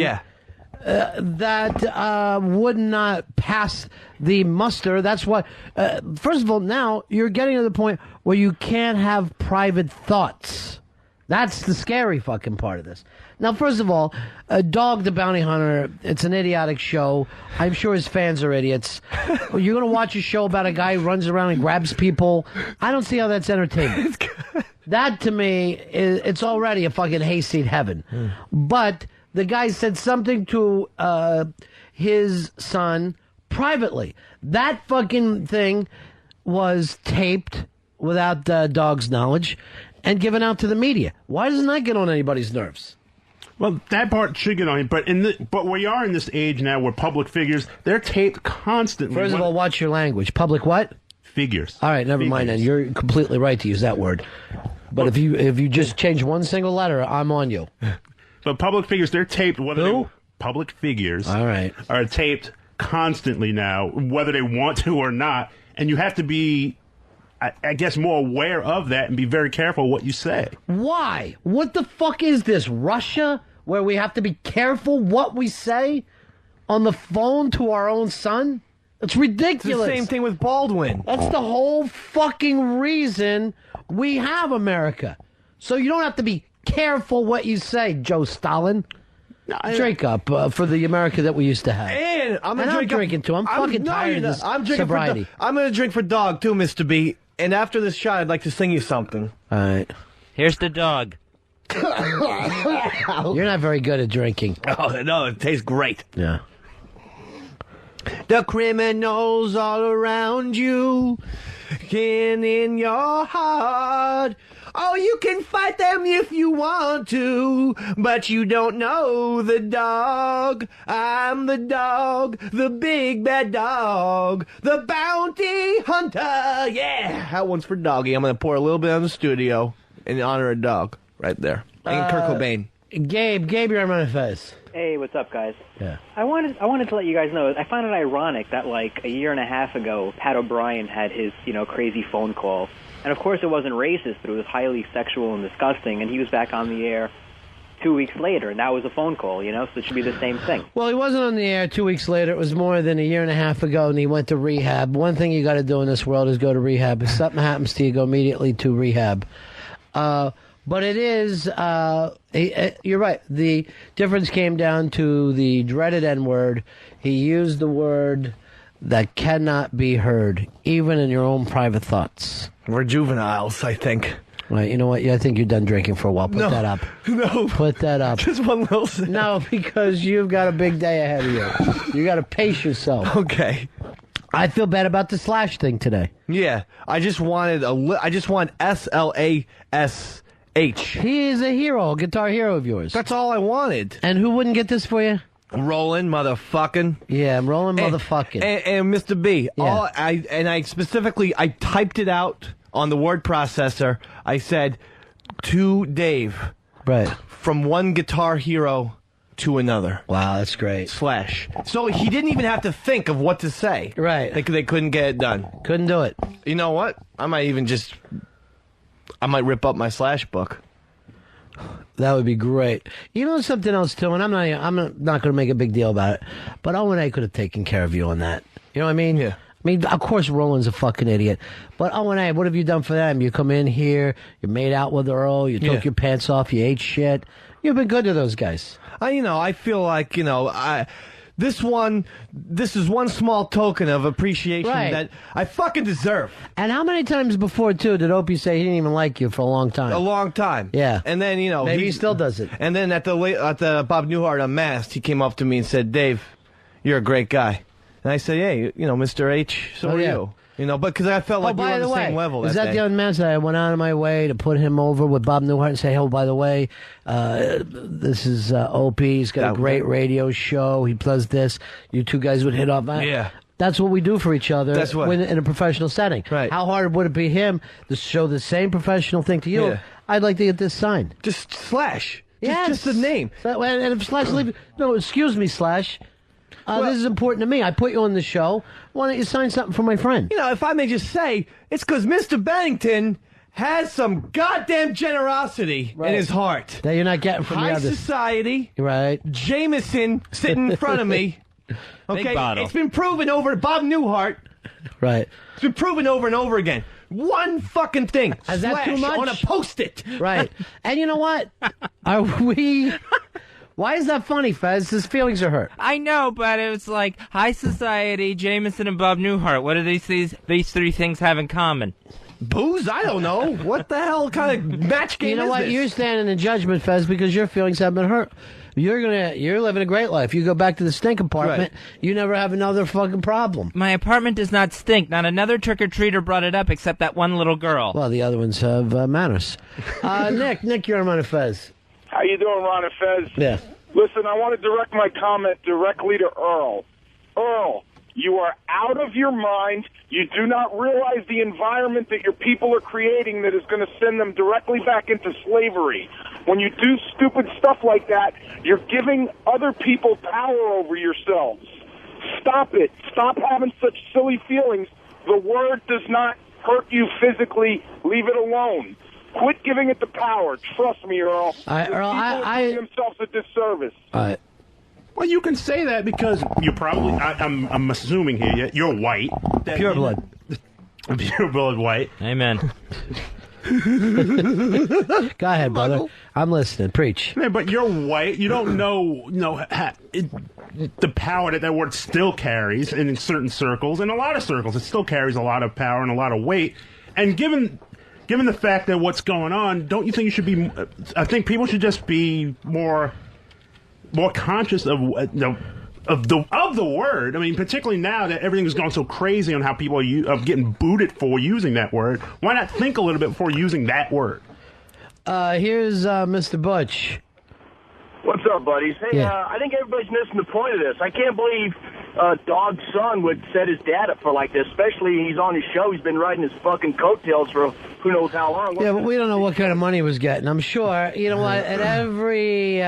that would not pass the muster. That's why, first of all, now you're getting to the point where you can't have private thoughts. That's the scary fucking part of this. Now, first of all, Dog the Bounty Hunter, it's an idiotic show. I'm sure his fans are idiots. You're going to watch a show about a guy who runs around and grabs people. I don't see how that's entertainment. That, to me, it's already a fucking hayseed heaven. But the guy said something to his son privately. That fucking thing was taped without Dog's knowledge and given out to the media. Why doesn't that get on anybody's nerves? Well, that part should get on it, but we are in this age now where public figures, they're taped constantly. First of all, watch your language. Public what? Figures. All right, never mind then. You're completely right to use that word. But if you just change one single letter, I'm on you. But public figures, they're taped. Public figures are taped constantly now, whether they want to or not. And you have to be, I guess, more aware of that and be very careful what you say. Why? What the fuck is this? Russia? Where we have to be careful what we say on the phone to our own son? It's ridiculous. It's the same thing with Baldwin. That's the whole fucking reason we have America. So you don't have to be careful what you say, Joe Stalin. Drink up for the America that we used to have. And I'm drinking too. I'm fucking tired of this sobriety. I'm going to drink for Dog too, Mr. B. And after this shot, I'd like to sing you something. All right. Here's the dog. You're not very good at drinking. Oh, no, it tastes great. Yeah. The criminals all around you, in your heart. Oh, you can fight them if you want to, but you don't know the dog. I'm the dog, the big bad dog, the bounty hunter. Yeah, that one's for Doggy. I'm going to pour a little bit on the studio in honor of Dog right there. And Kurt Cobain. Gabe, you're on Ron and Fez. Hey, what's up, guys? Yeah. I wanted to let you guys know, I found it ironic that, like, a year and a half ago, Pat O'Brien had his, crazy phone call. And, of course, it wasn't racist, but it was highly sexual and disgusting, and he was back on the air 2 weeks later, and that was a phone call, so it should be the same thing. Well, he wasn't on the air 2 weeks later. It was more than a year and a half ago, and he went to rehab. One thing you got to do in this world is go to rehab. If something happens to you, go immediately to rehab. But it is, you're right, the difference came down to the dreaded N-word. He used the word that cannot be heard, even in your own private thoughts. We're juveniles, I think. Right, you know what? I think you're done drinking for a while. Put that up. No. Put that up. Just one little sip. No, because you've got a big day ahead of you. You got to pace yourself. Okay. I feel bad about the Slash thing today. Yeah, I just want SLASH. He is a hero, a guitar hero of yours. That's all I wanted. And who wouldn't get this for you? Rolling motherfucking. Yeah, rolling motherfucking. And Mr. B, yeah. I typed it out on the word processor. I said, to Dave. Right. From one guitar hero to another. Wow, that's great. Slash. So he didn't even have to think of what to say. Right. They couldn't get it done. Couldn't do it. You know what? I might rip up my Slash book. That would be great. You know something else too, and I'm not going to make a big deal about it, but O&A could have taken care of you on that. You know what I mean? Yeah. I mean, of course, Roland's a fucking idiot, but O&A, what have you done for them? You come in here, you made out with Earl, you took your pants off, you ate shit. You've been good to those guys. I feel like, this is one small token of appreciation that I fucking deserve. And how many times before, too, did Opie say he didn't even like you for a long time? A long time. Yeah. And then, maybe he still does it. And then at the Bob Newhart Unmasked, he came up to me and said, Dave, you're a great guy. And I said, hey, Mr. H, so are you. But because I felt like we were on the same level that day. Is that the Unmasked? I went out of my way to put him over with Bob Newhart and say, oh, by the way, this is Opie. He's got a great radio show. He does this. You two guys would hit off. Yeah. That's what we do for each other That's what. in a professional setting. Right. How hard would it be him to show the same professional thing to you? Yeah. I'd like to get this signed. Just Slash. Yes. Just the name. And if Slash leaves... No, excuse me, Slash. This is important to me. I put you on the show. Why don't you sign something for my friend? If I may just say, it's because Mr. Bennington has some goddamn generosity in his heart. That you're not getting from the High others. society. Right. Jameson sitting in front of me. Okay, Big bottle. It's been proven over to Bob Newhart. Right. It's been proven over and over again. One fucking thing. Is that too much? On a Post-it. Right. And you know what? Are we... Why is that funny, Fez? His feelings are hurt. I know, but it was like high society, Jameson, and Bob Newhart. What do these three things have in common? Booze? I don't know. What the hell kind of match game is this? You know what? You're standing in judgment, Fez, because your feelings have been hurt. You're living a great life. You go back to the stink apartment, you never have another fucking problem. My apartment does not stink. Not another trick-or-treater brought it up except that one little girl. Well, the other ones have manners. Nick, you're on Ron and Fez. How you doing, Ron and Fez? Yeah. Listen, I want to direct my comment directly to Earl. Earl, you are out of your mind. You do not realize the environment that your people are creating that is going to send them directly back into slavery. When you do stupid stuff like that, you're giving other people power over yourselves. Stop it. Stop having such silly feelings. The word does not hurt you physically. Leave it alone. Quit giving it the power. Trust me, Earl. Earl, are doing themselves a disservice. Well, you can say that because you're probably, I'm assuming here, you're white. Pure blood. Pure blood white. Amen. Go ahead, brother. I'm listening. Preach. Yeah, but you're white. You don't know the power that word still carries in certain circles. In a lot of circles, it still carries a lot of power and a lot of weight. And given the fact that what's going on, don't you think you should be? I think people should just be more conscious of the word. I mean, particularly now that everything is going so crazy on how people are getting booted for using that word. Why not think a little bit before using that word? Here's Mr. Butch. What's up, buddies? Hey, I think everybody's missing the point of this. I can't believe Dog's son would set his dad up for like this, especially he's on his show. He's been riding his fucking coattails for who knows how long. Yeah, but we don't know what kind of money he was getting. I'm sure, you know what, at every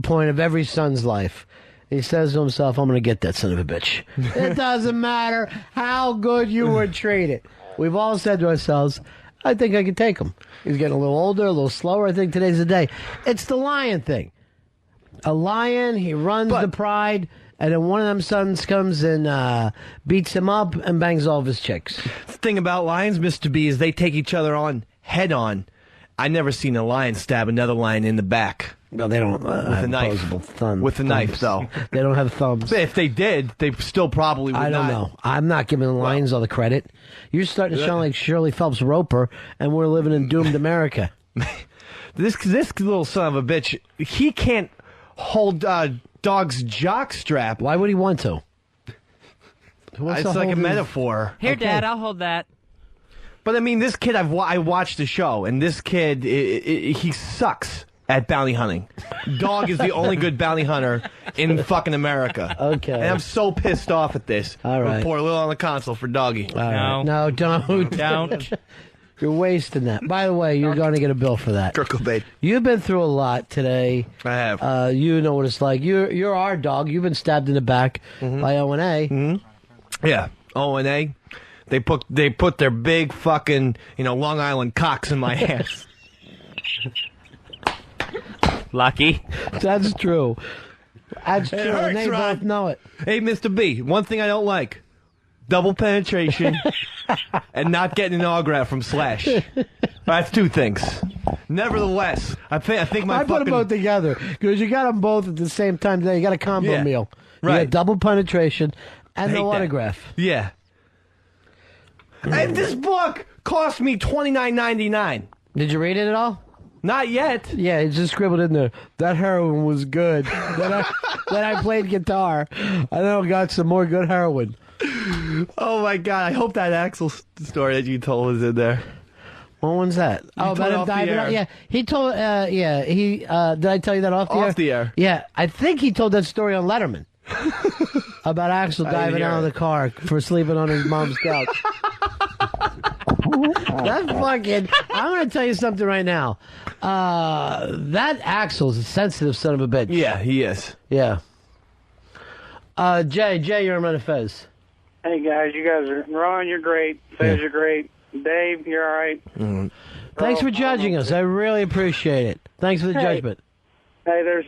point of every son's life, he says to himself, I'm going to get that son of a bitch. It doesn't matter how good you were treated. We've all said to ourselves, I think I can take him. He's getting a little older, a little slower. I think today's the day. It's the lion thing. A lion, he runs the pride, and then one of them sons comes and beats him up and bangs all of his chicks. The thing about lions, Mr. B, is they take each other on head on. I never seen a lion stab another lion in the back. No, they don't. With a knife. With a knife, though. They don't have thumbs. If they did, they still probably would not. I don't know. I'm not giving the lions all the credit. You're starting to sound like Shirley Phelps-Roper, and we're living in doomed America. This little son of a bitch, he can't hold Dog's jock strap. Why would he want to? It's like a metaphor. Here, okay. Dad, I'll hold that. But I mean, this kid, I watched the show, and this kid, he sucks at bounty hunting. Dog is the only good bounty hunter in fucking America. Okay. And I'm so pissed off at this. All right. Pour a little on the console for Doggy. No, don't. Don't. You're wasting that. By the way, you're going to get a bill for that. Kurt Cobain. You've been through a lot today. I have. You know what it's like. You're our dog. You've been stabbed in the back by O&A. Mm-hmm. Yeah, O&A. They put their big fucking Long Island cocks in my ass. Lucky. That's true. That's true. Hurts, and they Ron. both know it. Hey, Mr. B, one thing I don't like. Double penetration and not getting an autograph from Slash. That's two things. Nevertheless, I think my I put them both together because you got them both at the same time today. You got a combo meal. Right. You got double penetration and I no hate that. autograph. Yeah. And this book cost me $29.99. Did you read it at all? Not yet. Yeah, he just scribbled in there. That heroin was good. then I played guitar. I then I got some more good heroin. Oh my God! I hope that Axel story that you told was in there. What one's that? Oh, about him diving. Yeah, he told. He. Did I tell you that off the air? Off the air. Yeah, I think he told that story on Letterman about Axel diving out of the car for sleeping on his mom's couch. That fucking. I'm going to tell you something right now. That Axel's a sensitive son of a bitch. Yeah, he is. Yeah. Jay, you're Ron and Fez. Hey guys, you guys are Ron. You're great. Fez, you're great. Dave, you're all right. Thanks for judging us. I really appreciate it. Thanks for the judgment. Hey, there's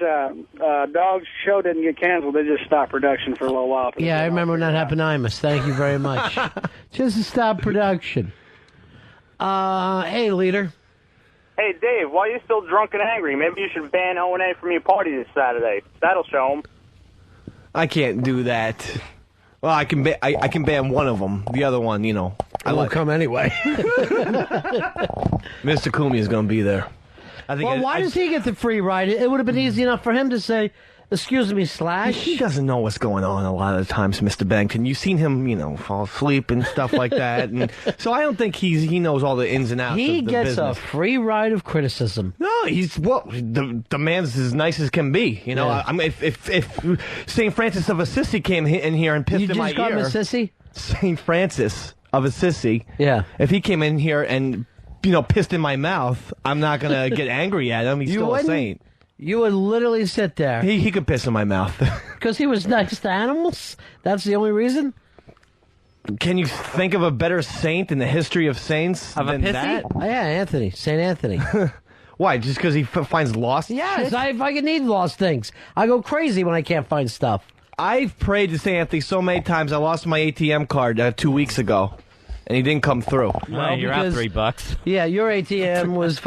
Dog's show didn't get canceled. They just stopped production for a little while. Yeah, I remember when that happened to Imus. Thank you very much. Just to stop production. Hey, leader. Hey, Dave, why are you still drunk and angry? Maybe you should ban O&A from your party this Saturday. That'll show them. I can't do that. Well, I can I can ban one of them. The other one, I won't come anyway. Mr. Kumi is going to be there. Why does he get the free ride? It would have been easy enough for him to say, "Excuse me, Slash." He doesn't know what's going on a lot of the times, Mr. Bennington. You've seen him, fall asleep and stuff like that. And so I don't think he knows all the ins and outs He of the gets business. a free ride of criticism. No, the man's as nice as can be. Yeah. I mean, if St. Francis of Assisi came in here and pissed in my ear. You just call him a sissy? St. Francis of Assisi. Yeah. If he came in here and, pissed in my mouth, I'm not going to get angry at him. He's still a saint. You would literally sit there. He could piss in my mouth. Because he was nice to animals? That's the only reason? Can you think of a better saint in the history of saints than that? Oh, yeah, Anthony. St. Anthony. Why? Just because he finds lost Yes, shit? I fucking need lost things. I go crazy when I can't find stuff. I've prayed to St. Anthony so many times. I lost my ATM card 2 weeks ago, and he didn't come through. Well, you're out $3. Yeah, your ATM was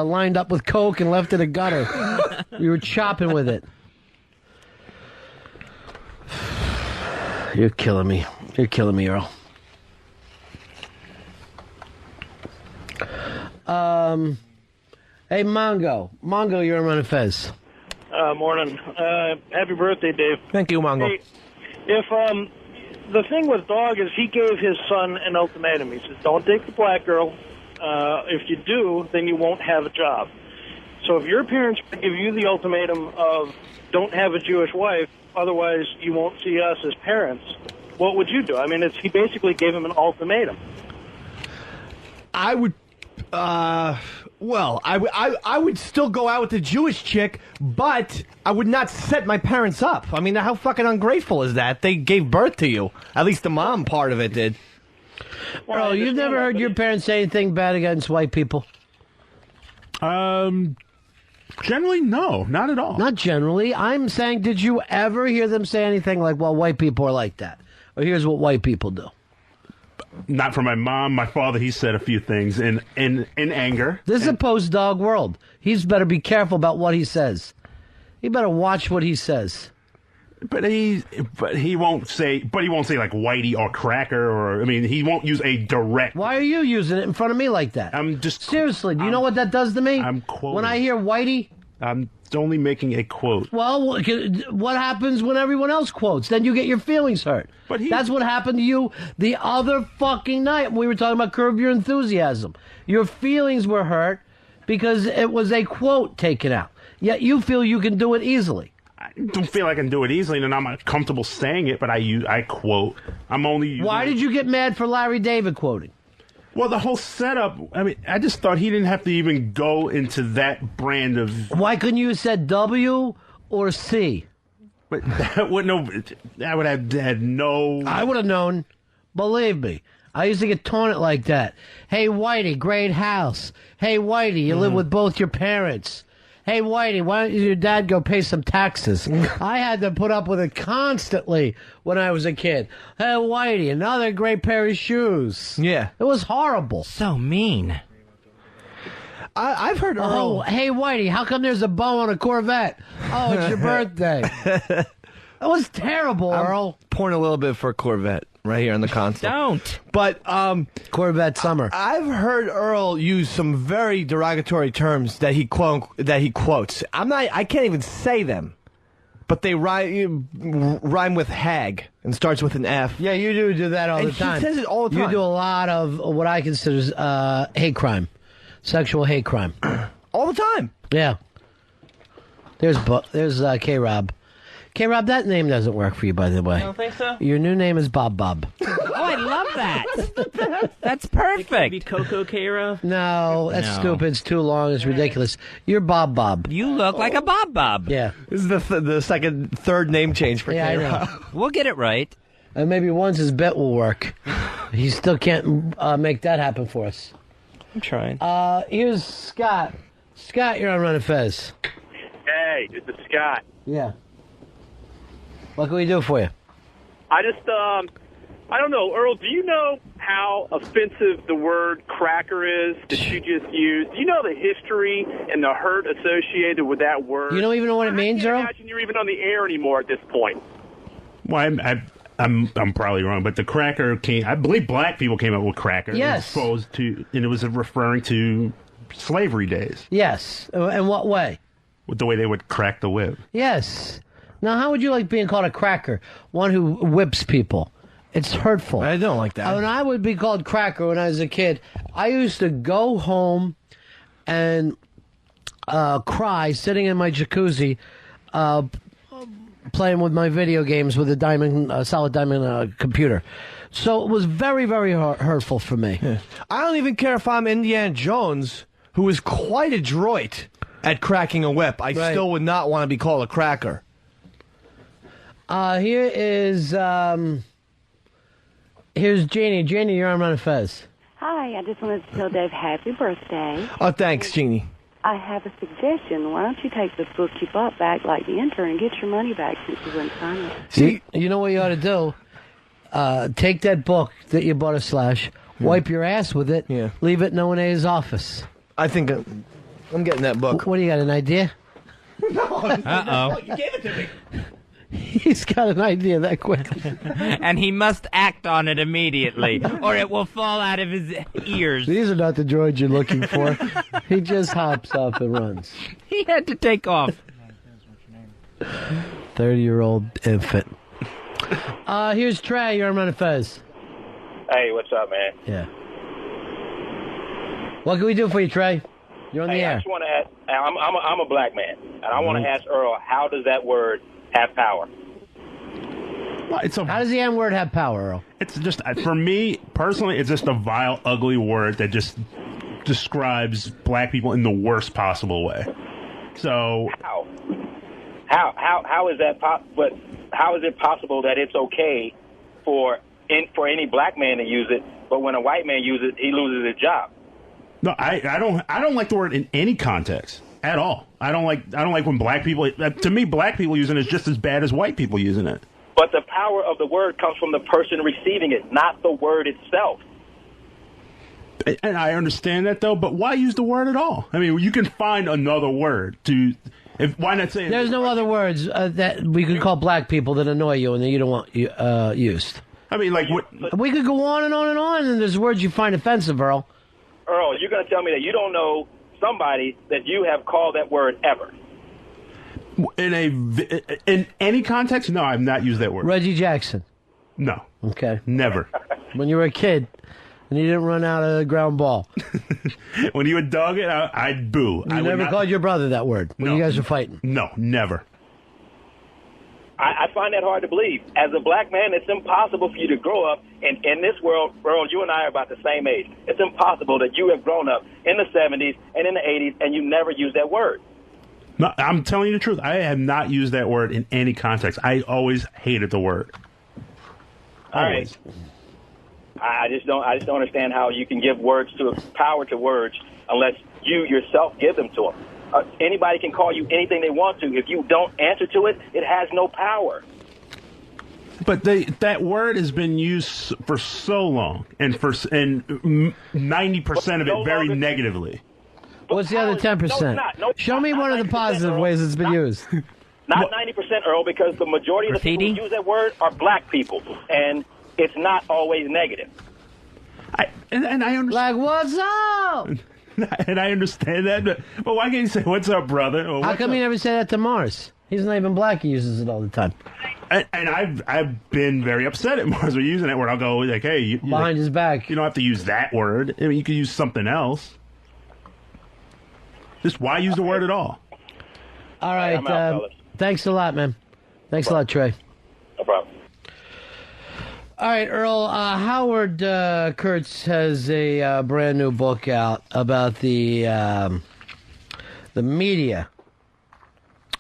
lined up with coke and left in a gutter. You were chopping with it. You're killing me. You're killing me, Earl. Hey, Mongo, you're on Ron and Fez. Morning. Happy birthday, Dave. Thank you, Mongo. Hey, if the thing with Dog is he gave his son an ultimatum. He says, don't take the black girl. If you do, then you won't have a job. So if your parents give you the ultimatum of don't have a Jewish wife, otherwise you won't see us as parents, what would you do? I mean, he basically gave him an ultimatum. I would, I would still go out with the Jewish chick, but I would not set my parents up. I mean, how fucking ungrateful is that? They gave birth to you. At least the mom part of it did. Earl, you've never heard your parents say anything bad against white people? Generally, no. Not at all. Not generally. I'm saying, did you ever hear them say anything like, well, white people are like that? Or here's what white people do? Not from my mom. My father, he said a few things in anger. This is a post-dog world. He's better be careful about what he says. He better watch what he says. But he won't say like whitey or cracker or, I mean, he won't use a direct. Why are you using it in front of me like that? I'm just. Seriously, do you know what that does to me? I'm quoting. When I hear whitey. I'm only making a quote. Well, what happens when everyone else quotes? Then you get your feelings hurt. That's what happened to you the other fucking night when we were talking about Curb Your Enthusiasm. Your feelings were hurt because it was a quote taken out. Yet you feel you can do it easily. I don't feel I can do it easily, and I'm not comfortable saying it, but I quote. I'm only using. Why did you get mad for Larry David quoting? Well, the whole setup, I mean, I just thought he didn't have to even go into that brand of... Why couldn't you have said W or C? But that would have had no... I would have known. Believe me. I used to get taunted like that. Hey, Whitey, great house. Hey, Whitey, you live with both your parents. Hey, Whitey, why don't your dad go pay some taxes? I had to put up with it constantly when I was a kid. Hey, Whitey, another great pair of shoes. Yeah. It was horrible. So mean. I've heard Earl. Oh, hey, Whitey, how come there's a bow on a Corvette? Oh, it's your birthday. That was terrible, Earl. Pouring a little bit for Corvette right here on the console. Don't. But Corvette Summer. I've heard Earl use some very derogatory terms that he quotes. I can't even say them. But they rhyme with hag and starts with an F. Yeah, you do that all the time. He says it all the time. You do a lot of what I consider hate crime, sexual hate crime, all the time. Yeah. There's K-Rob. K-Rob, that name doesn't work for you, by the way. You don't think so? Your new name is Bob Bob. Oh, I love that. That's perfect. Maybe Coco K-Rob? No, that's stupid. It's too long. It's ridiculous. You're Bob Bob. You look like a Bob Bob. Yeah. This is the third name change for K-Rob. I know. We'll get it right. And maybe once his bet will work. He still can't make that happen for us. I'm trying. Here's Scott. Scott, you're on Ron and Fez. Hey, this is Scott. Yeah. What can we do for you? I just, I don't know, Earl, do you know how offensive the word cracker is that you just used? Do you know the history and the hurt associated with that word? You don't even know what it means, Earl? I can't imagine you're even on the air anymore at this point. Well, I'm probably wrong, but the cracker I believe black people came up with cracker. Yes. And it was referring to slavery days. Yes. In what way? With the way they would crack the whip. Yes. Now, how would you like being called a cracker? One who whips people. It's hurtful. I don't like that. When I would be called cracker when I was a kid, I used to go home and cry sitting in my jacuzzi playing with my video games with a solid diamond computer. So it was very, very hurtful for me. Yeah. I don't even care if I'm Indiana Jones, who is quite adroit at cracking a whip. I still would not want to be called a cracker. Here is here's Jeannie. Jeannie, you're on Ron and Fez. Hi, I just wanted to tell Dave happy birthday. Oh, thanks, Jeannie. I have a suggestion. Why don't you take the book you bought back like the intern and get your money back since you wouldn't sign it? See, you know what you ought to do? Take that book that you bought wipe your ass with it, leave it in O&A's office. I think I'm getting that book. What do you got, an idea? No. Uh-oh. You gave it to me. He's got an idea that quick. And he must act on it immediately, or it will fall out of his ears. These are not the droids you're looking for. He just hops up and runs. He had to take off. 30-year-old infant. Here's Trey. You're on Ron and Fez. Hey, what's up, man? Yeah. What can we do for you, Trey? You're on the air. I just want to ask, I'm a black man, and I want to ask Earl, how does that word have power? How does the N-word have power, Earl? It's just, for me, personally, it's just a vile, ugly word that just describes black people in the worst possible way. So... How is that but how is it possible that it's okay for any black man to use it, but when a white man uses it, he loses his job? No, I don't like the word in any context at all. I don't like when black people. To me, black people using it is just as bad as white people using it. But the power of the word comes from the person receiving it, not the word itself. And I understand that though, but why use the word at all? I mean, you can find another word to. Why not say? There's no other words that we could call black people that annoy you and that you don't want used. I mean, like what? We could go on and on and on, and there's words you find offensive, Earl. Earl, you're going to tell me that you don't know somebody that you have called that word ever? In any context, no, I've not used that word. Reggie Jackson. No. Okay. Never. When you were a kid and you didn't run out of the ground ball. When you would dog it, I'd boo. You never called your brother that word when you guys were fighting? No, never. I find that hard to believe. As a black man, it's impossible for you to grow up in this world. Earl, you and I are about the same age. It's impossible that you have grown up in the 70s and in the 80s and you never used that word. No, I'm telling you the truth. I have not used that word in any context. I always hated the word. Always. All right. I just don't understand how you can give power to words unless you yourself give them to them. Anybody can call you anything they want to. If you don't answer to it, it has no power. But that word has been used for so long, and 90% of it very negatively. What's the other 10%? Show me one of the positive ways it's been used. Not 90%, Earl, because the majority of the people who use that word are black people, and it's not always negative. And I understand. Like, what's up? And I understand that, but why can't you say, what's up, brother? Or, How come you never say that to Mars? He's not even black. He uses it all the time. And I've been very upset at Mars for using that word. I'll go like, hey, behind his back. You don't have to use that word. I mean, you could use something else. Just why use the word at all? All right. I'm out, fellas. Thanks a lot, man. Thanks a lot, Trey. No problem. All right, Earl. Howard Kurtz has a brand new book out about the media.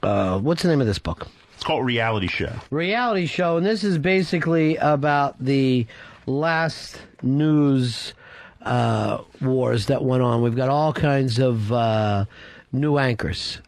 What's the name of this book? It's called Reality Show. Reality Show, and this is basically about the last news wars that went on. We've got all kinds of new anchors.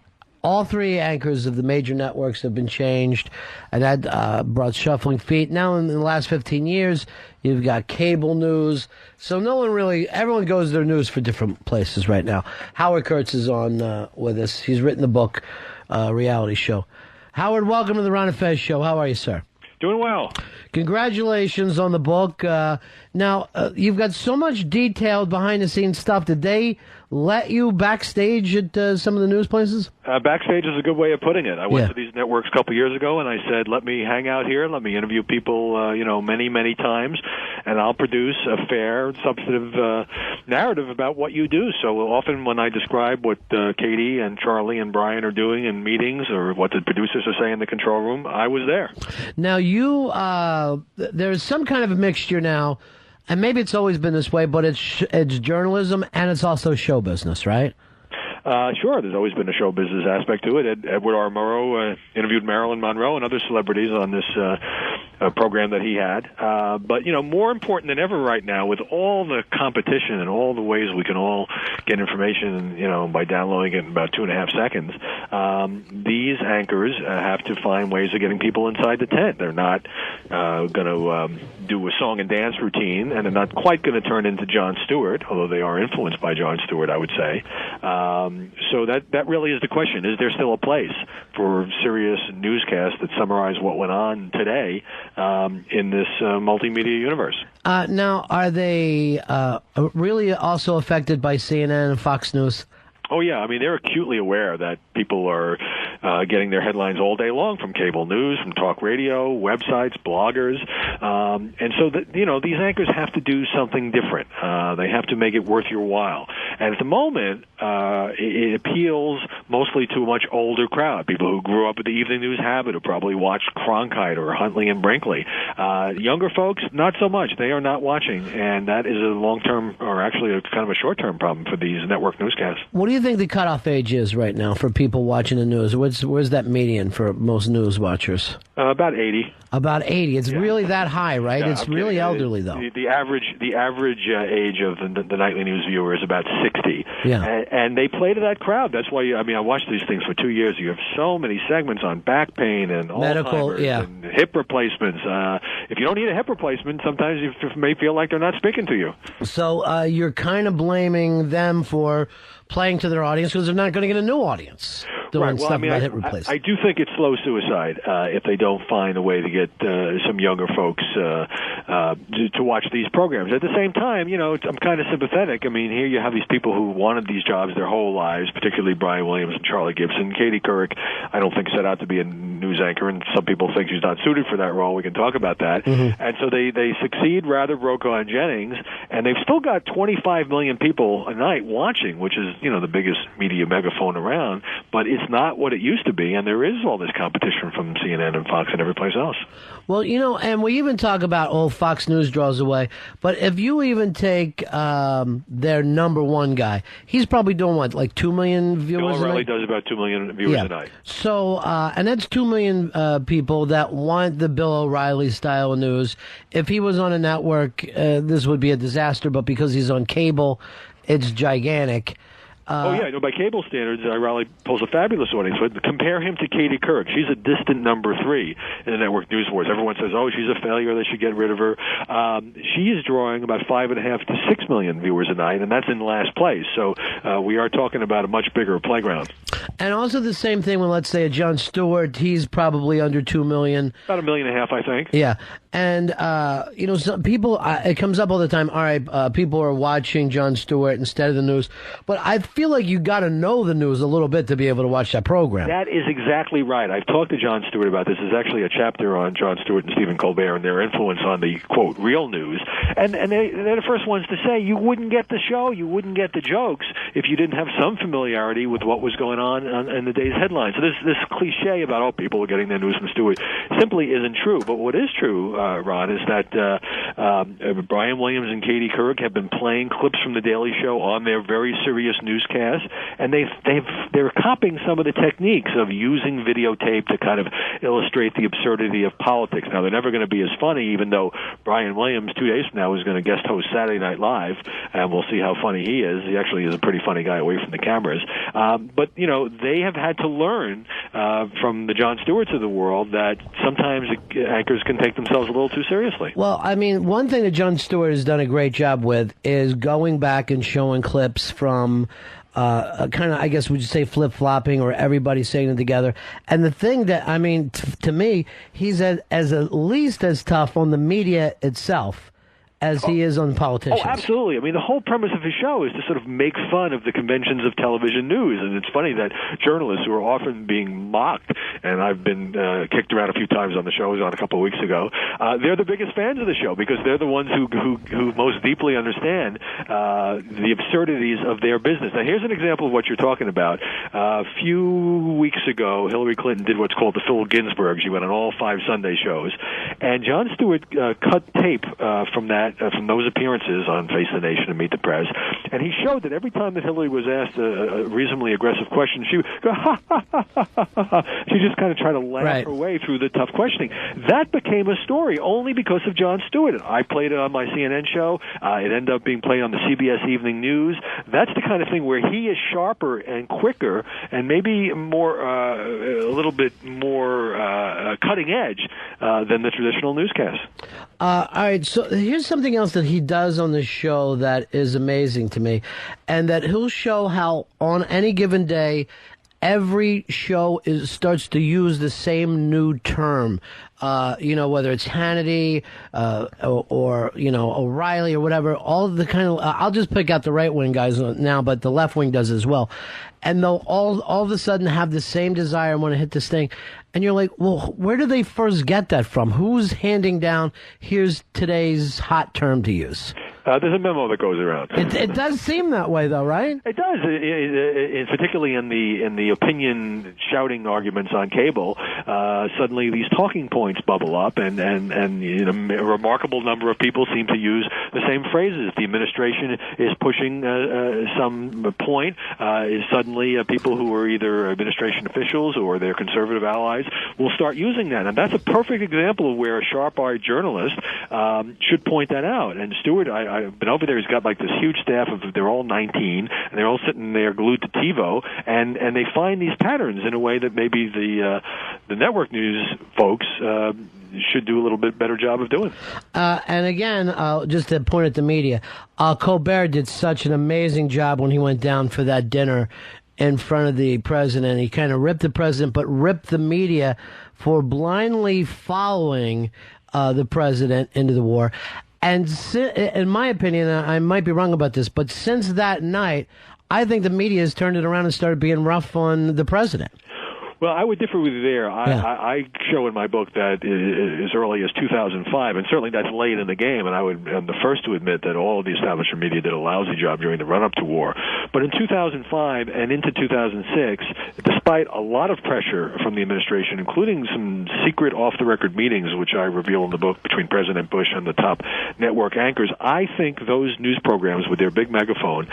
All three anchors of the major networks have been changed, and that brought shuffling feet. Now, in the last 15 years, you've got cable news. So everyone goes to their news for different places right now. Howard Kurtz is on with us. He's written the book, Reality Show. Howard, welcome to the Ron and Fez Show. How are you, sir? Doing well. Congratulations on the book. Now, you've got so much detailed behind-the-scenes stuff. Did they let you backstage at some of the news places? Backstage is a good way of putting it. I went to these networks a couple years ago, and I said, let me hang out here, let me interview people, many, many times, and I'll produce a fair, substantive narrative about what you do. So often when I describe what Katie and Charlie and Brian are doing in meetings or what the producers are saying in the control room, I was there. Now, there's some kind of a mixture now, and maybe it's always been this way, but it's journalism and it's also show business, right? Sure, there's always been a show business aspect to it. Edward R. Murrow interviewed Marilyn Monroe and other celebrities on this program that he had. But, more important than ever right now, with all the competition and all the ways we can all get information, by downloading it in about 2.5 seconds, these anchors have to find ways of getting people inside the tent. They're not going to do a song and dance routine, and they're not quite going to turn into Jon Stewart, although they are influenced by Jon Stewart, I would say. So that really is the question. Is there still a place for serious newscasts that summarize what went on today in this multimedia universe? Now, are they really also affected by CNN and Fox News? Oh, yeah. I mean, they're acutely aware that people are getting their headlines all day long from cable news, from talk radio, websites, bloggers. And so, these anchors have to do something different. They have to make it worth your while. And at the moment, it appeals mostly to a much older crowd, people who grew up with the evening news habit, who probably watched Cronkite or Huntley and Brinkley. Younger folks, not so much. They are not watching. And that is a long-term, or actually a kind of a short-term problem for these network newscasts. What do you think the cutoff age is right now for people watching the news? Where's that median for most news watchers? About 80. About 80. It's really that high, right? Yeah, it's really elderly, though. The average age of the nightly news viewer is about 60. Yeah. And they play to that crowd. That's why, I watched these things for 2 years. You have so many segments on back pain and medical, Alzheimer's and hip replacements. If you don't need a hip replacement, sometimes you may feel like they're not speaking to you. So you're kind of blaming them for playing to their audience because they're not going to get a new audience doing stuff about hip replacement. I do think it's slow suicide if they don't find a way to get some younger folks to watch these programs. At the same time, I'm kind of sympathetic. I mean, here you have these people who wanted these jobs their whole lives, particularly Brian Williams and Charlie Gibson. Katie Couric, I don't think set out to be a news anchor, and some people think she's not suited for that role. We can talk about that. Mm-hmm. And so they succeed rather Brokaw and Jennings, and they've still got 25 million people a night watching, which is, the biggest media megaphone around, but it's not what it used to be, and there is all this competition from CNN and Fox and every place else. Well, and we even talk about, Fox News draws away, but if you even take their number one guy, he's probably doing what, like 2 million viewers Bill a O'Reilly night? does about 2 million viewers a night. So, and that's 2 million people that want the Bill O'Reilly style of news. If he was on a network, this would be a disaster, but because he's on cable, it's gigantic. By cable standards, Riley pulls a fabulous audience. But compare him to Katie Couric. She's a distant number 3 in the network news wars. Everyone says, "Oh, she's a failure. They should get rid of her." She is drawing about 5.5 to 6 million viewers a night, and that's in last place. So we are talking about a much bigger playground. And also the same thing when, let's say, a Jon Stewart. He's probably under 2 million. About 1.5 million, I think. Yeah. And, some people, it comes up all the time, all right, people are watching Jon Stewart instead of the news. But I feel like you got to know the news a little bit to be able to watch that program. That is exactly right. I've talked to Jon Stewart about this. There's actually a chapter on Jon Stewart and Stephen Colbert and their influence on the, quote, real news. And they're the first ones to say you wouldn't get the show, you wouldn't get the jokes if you didn't have some familiarity with what was going on in the day's headlines. So this cliche about, people are getting their news from Stewart simply isn't true. But what is true, Ron, is that Brian Williams and Katie Couric have been playing clips from The Daily Show on their very serious newscast, and they're copying some of the techniques of using videotape to kind of illustrate the absurdity of politics. Now, they're never going to be as funny, even though Brian Williams 2 days from now is going to guest host Saturday Night Live, and we'll see how funny he is. He actually is a pretty funny guy away from the cameras. But they have had to learn from the Jon Stewarts of the world that sometimes anchors can take themselves a little too seriously. Well, I mean, one thing that Jon Stewart has done a great job with is going back and showing clips from kind of, I guess, would you say flip-flopping or everybody saying it together. And the thing that, I mean, to me, he's as at least as tough on the media itself as he is on politicians. Oh, absolutely. I mean, the whole premise of his show is to sort of make fun of the conventions of television news. And it's funny that journalists who are often being mocked, and I've been kicked around a few times on the show, I was on a couple of weeks ago, they're the biggest fans of the show because they're the ones who most deeply understand the absurdities of their business. Now, here's an example of what you're talking about. A few weeks ago, Hillary Clinton did what's called the Phil Ginsburg. She went on all 5 Sunday shows. And Jon Stewart cut tape from those appearances on Face the Nation and Meet the Press, and he showed that every time that Hillary was asked a reasonably aggressive question, she would go, ha, ha, ha, ha, ha, ha. She just kind of tried to laugh her way through the tough questioning. That became a story only because of Jon Stewart. I played it on my CNN show. It ended up being played on the CBS Evening News. That's the kind of thing where he is sharper and quicker and maybe more, a little bit more cutting edge than the traditional newscast. All right, so here's something else that he does on the show that is amazing to me, and that he'll show how on any given day, every show starts to use the same new term. Whether it's Hannity or O'Reilly or whatever, all of the kind of, I'll just pick out the right wing guys now, but the left wing does as well. And they'll all of a sudden have the same desire and want to hit this thing. And you're like, well, where do they first get that from? Who's handing down, here's today's hot term to use? There's a memo that goes around. It does seem that way, though, right? It does, particularly in the opinion shouting arguments on cable. Suddenly, these talking points bubble up, and a remarkable number of people seem to use the same phrases. The administration is pushing some point. Is suddenly people who are either administration officials or their conservative allies will start using that, and that's a perfect example of where a sharp-eyed journalist should point that out. And Stewart, I've been over there. He's got like this huge staff of, they're all 19, and they're all sitting there glued to TiVo, and they find these patterns in a way that maybe the network news folks should do a little bit better job of doing. And again, just to point at the media, Colbert did such an amazing job when he went down for that dinner in front of the president. He kind of ripped the president, but ripped the media for blindly following the president into the war. And in my opinion, I might be wrong about this, but since that night, I think the media has turned it around and started being rough on the president. Well, I would differ with you there. I show in my book that as early as 2005, and certainly that's late in the game, and I'm the first to admit that all of the establishment media did a lousy job during the run-up to war. But in 2005 and into 2006, despite a lot of pressure from the administration, including some secret off-the-record meetings, which I reveal in the book between President Bush and the top network anchors, I think those news programs with their big megaphone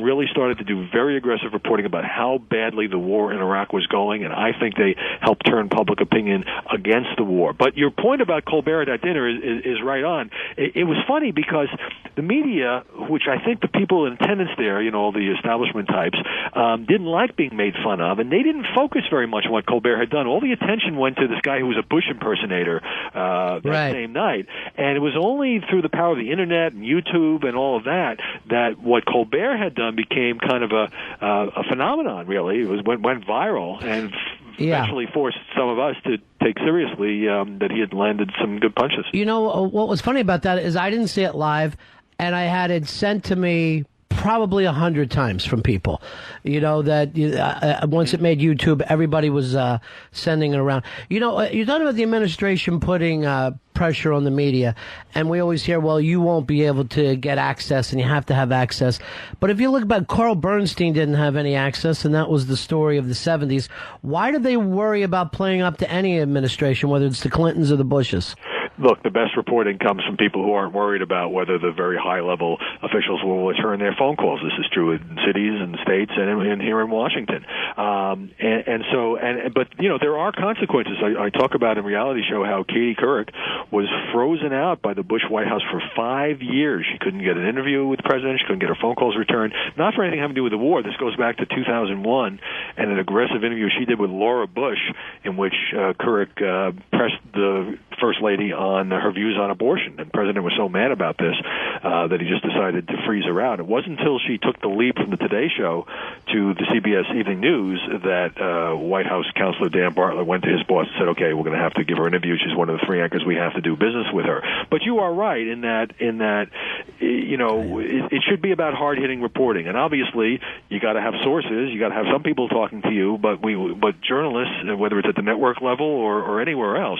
really started to do very aggressive reporting about how badly the war in Iraq was going, and I think they helped turn public opinion against the war. But your point about Colbert at that dinner is right on. It was funny because the media, which I think the people in attendance there, all the establishment types, didn't like being made fun of, and they didn't focus very much on what Colbert had done. All the attention went to this guy who was a Bush impersonator that same night, and it was only through the power of the internet and YouTube and all of that what Colbert had done became kind of a phenomenon. Really, it went viral and eventually forced some of us to take seriously that he had landed some good punches. What was funny about that is I didn't see it live, and I had it sent to me probably 100 times from people. That once it made YouTube, everybody was sending it around. You're talking about the administration putting pressure on the media, and we always hear, well, you won't be able to get access, and you have to have access. But if you look back, Carl Bernstein didn't have any access, and that was the story of the 70s. Why did they worry about playing up to any administration, whether it's the Clintons or the Bushes? Look, the best reporting comes from people who aren't worried about whether the very high-level officials will return their phone calls. This is true in cities and states and here in Washington. But there are consequences. I talk about in reality show how Katie Couric was frozen out by the Bush White House for 5 years. She couldn't get an interview with the president. She couldn't get her phone calls returned. Not for anything having to do with the war. This goes back to 2001 and an aggressive interview she did with Laura Bush, in which Couric pressed the First Lady on her views on abortion. And the president was so mad about this that he just decided to freeze her out. It wasn't until she took the leap from the Today Show to the CBS Evening News that White House Counselor Dan Bartlett went to his boss and said, okay, we're going to have to give her an interview. She's one of the 3 anchors. We have to do business with her. But you are right in that it should be about hard-hitting reporting. And obviously, you got to have sources. You got to have some people talking to you. But journalists, whether it's at the network level or anywhere else,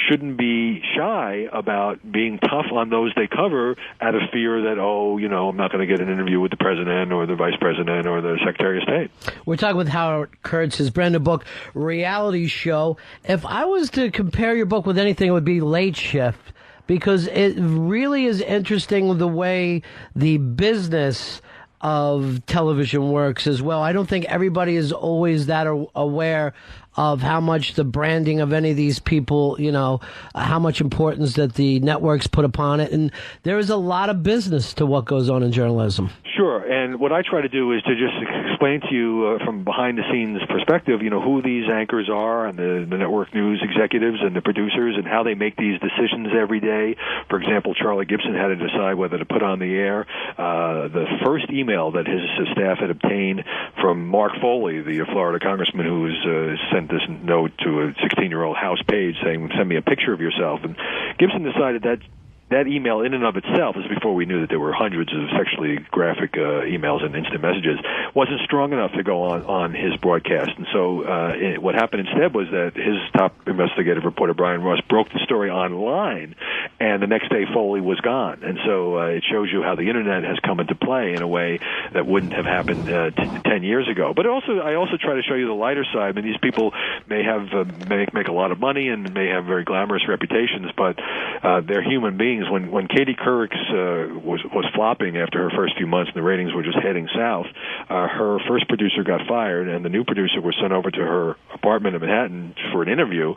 shouldn't be shy about being tough on those they cover out of fear that, I'm not going to get an interview with the president or the vice president or the secretary of state. We're talking with Howard Kurtz, his brand new book, Reality Show. If I was to compare your book with anything, it would be Late Shift, because it really is interesting the way the business of television works as well. I don't think everybody is always that aware of how much the branding of any of these people, how much importance that the networks put upon it. And there is a lot of business to what goes on in journalism. Sure. And what I try to do is to just explain to you from behind-the-scenes perspective, who these anchors are and the network news executives and the producers and how they make these decisions every day. For example, Charlie Gibson had to decide whether to put on the air the first email that his staff had obtained from Mark Foley, the Florida congressman who was sent this note to a 16-year-old house page saying, send me a picture of yourself. And Gibson decided that email in and of itself, this is before we knew that there were hundreds of sexually graphic emails and instant messages, wasn't strong enough to go on his broadcast. And so what happened instead was that his top investigative reporter, Brian Ross, broke the story online, and the next day Foley was gone. And so it shows you how the Internet has come into play in a way that wouldn't have happened 10 years ago. But I also try to show you the lighter side. I mean, these people may have make a lot of money and may have very glamorous reputations, but they're human beings. When Katie Couric was flopping after her first few months and the ratings were just heading south, her first producer got fired, and the new producer was sent over to her apartment in Manhattan for an interview.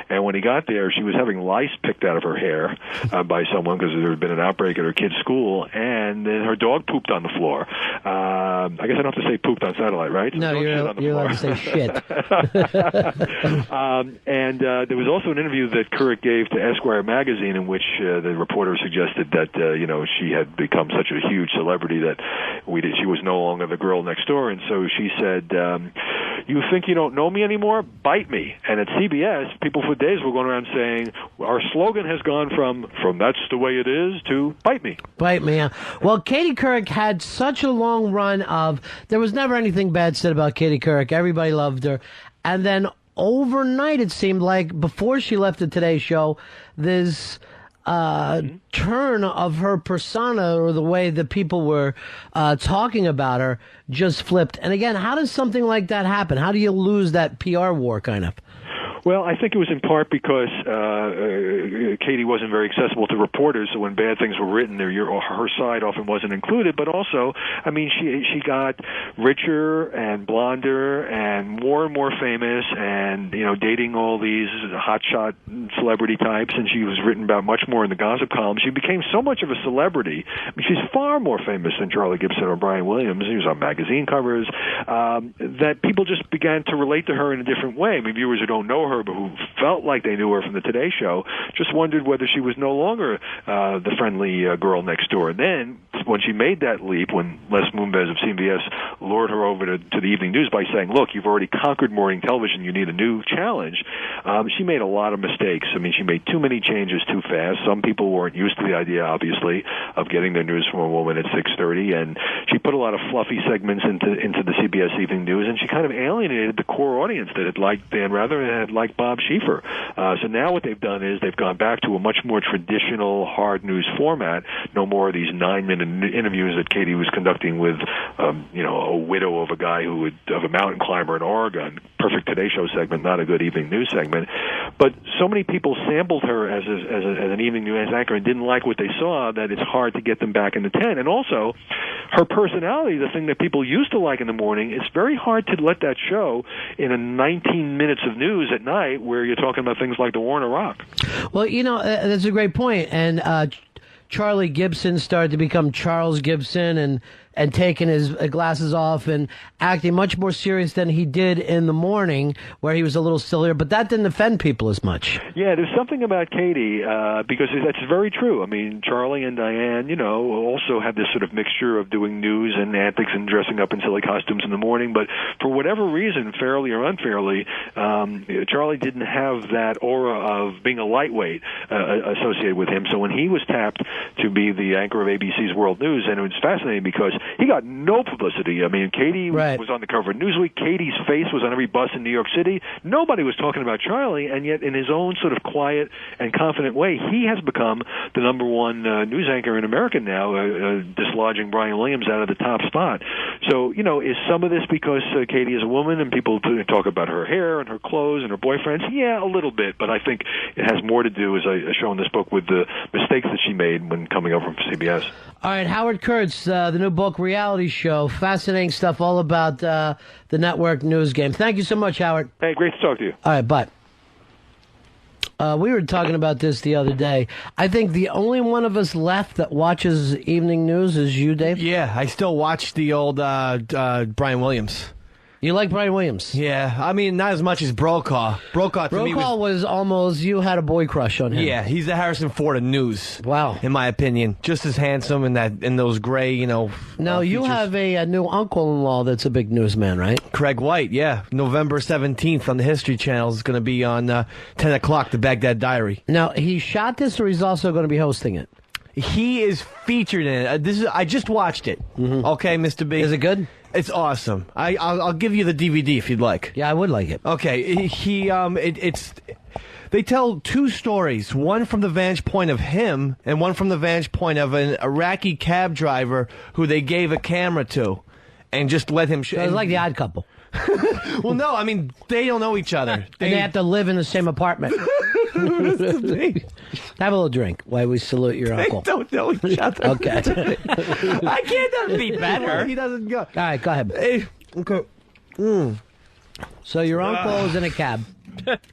And when he got there, she was having lice picked out of her hair by someone because there had been an outbreak at her kid's school, and then her dog pooped on the floor. I guess I don't have to say pooped on satellite, right? No, you're allowed to say shit. And there was also an interview that Couric gave to Esquire magazine in which the reporter suggested that she had become such a huge celebrity that she was no longer the girl next door, and so she said, "You think you don't know me anymore? Bite me." And at CBS, people for days were going around saying, "Our slogan has gone from that's the way it is to bite me." Bite me. Well, Katie Couric had such a long run of there was never anything bad said about Katie Couric. Everybody loved her, and then overnight it seemed like before she left the Today Show, this turn of her persona or the way that people were talking about her just flipped. And again, how does something like that happen? How do you lose that PR war kind of? Well, I think it was in part because Katie wasn't very accessible to reporters, so when bad things were written, her side often wasn't included. But also, I mean, she got richer and blonder and more famous, and dating all these hotshot celebrity types, and she was written about much more in the gossip column. She became so much of a celebrity. I mean, she's far more famous than Charlie Gibson or Brian Williams. He was on magazine covers. That people just began to relate to her in a different way. I mean, viewers who don't know her but who felt like they knew her from the Today Show just wondered whether she was no longer the friendly girl next door. And then when she made that leap, when Les Moonves of CBS lured her over to the evening news by saying, look, you've already conquered morning television, you need a new challenge, she made a lot of mistakes. I mean, she made too many changes too fast. Some people weren't used to the idea, obviously, of getting their news from a woman at 6:30, and she put a lot of fluffy segments into the CBS Evening News, and she kind of alienated the core audience that had liked Dan Rather and had liked Bob Schieffer. So now what they've done is they've gone back to a much more traditional hard news format. No more of these 9-minute interviews that Katie was conducting with, a widow of a guy of a mountain climber in Oregon. Perfect Today Show segment, not a good evening news segment. But so many people sampled her as an evening news anchor and didn't like what they saw that it's hard to get them back in the 10. And also, her personality, the thing that people used to like in the morning, it's very hard to let that show in a 19 minutes of news at night where you're talking about things like the war in Iraq. Well, that's a great point. And Charlie Gibson started to become Charles Gibson and taking his glasses off and acting much more serious than he did in the morning, where he was a little sillier. But that didn't offend people as much. Yeah, there's something about Katie, because that's very true. I mean, Charlie and Diane, also had this sort of mixture of doing news and antics and dressing up in silly costumes in the morning. But for whatever reason, fairly or unfairly, Charlie didn't have that aura of being a lightweight associated with him. So when he was tapped to be the anchor of ABC's World News, and it was fascinating because he got no publicity. I mean, Katie was on the cover of Newsweek. Katie's face was on every bus in New York City. Nobody was talking about Charlie, and yet in his own sort of quiet and confident way, he has become the number one news anchor in America now, dislodging Brian Williams out of the top spot. So, is some of this because Katie is a woman and people talk about her hair and her clothes and her boyfriends? Yeah, a little bit, but I think it has more to do, as I show in this book, with the mistakes that she made when coming over from CBS. All right, Howard Kurtz, the new book, Reality Show. Fascinating stuff all about the network news game. Thank you so much, Howard. Hey, great to talk to you. All right, bye. We were talking about this the other day. I think the only one of us left that watches evening news is you, Dave. Yeah, I still watch the old Brian Williams. You like Brian Williams? Yeah, I mean, not as much as Brokaw. Brokaw to me was almost, you had a boy crush on him. Yeah, he's the Harrison Ford of news. Wow. In my opinion. Just as handsome in those gray, Now, you features. have a new uncle-in-law that's a big newsman, right? Craig White, yeah. November 17th on the History Channel is going to be on 10 o'clock, the Baghdad Diary. Now, he shot this, or he's also going to be hosting it? He is featured in it. I just watched it. Mm-hmm. Okay, Mr. B. Is it good? It's awesome. I'll give you the DVD if you'd like. Yeah, I would like it. Okay, they tell two stories, one from the vantage point of him and one from the vantage point of an Iraqi cab driver who they gave a camera to and just let him... So it's like The Odd Couple. Well, no, I mean, they don't know each other. And they have to live in the same apartment. Have a little drink while we salute your uncle. They don't know each other. Okay. I can't be better. He doesn't go. All right, go ahead. Hey, okay. So your uncle is in a cab.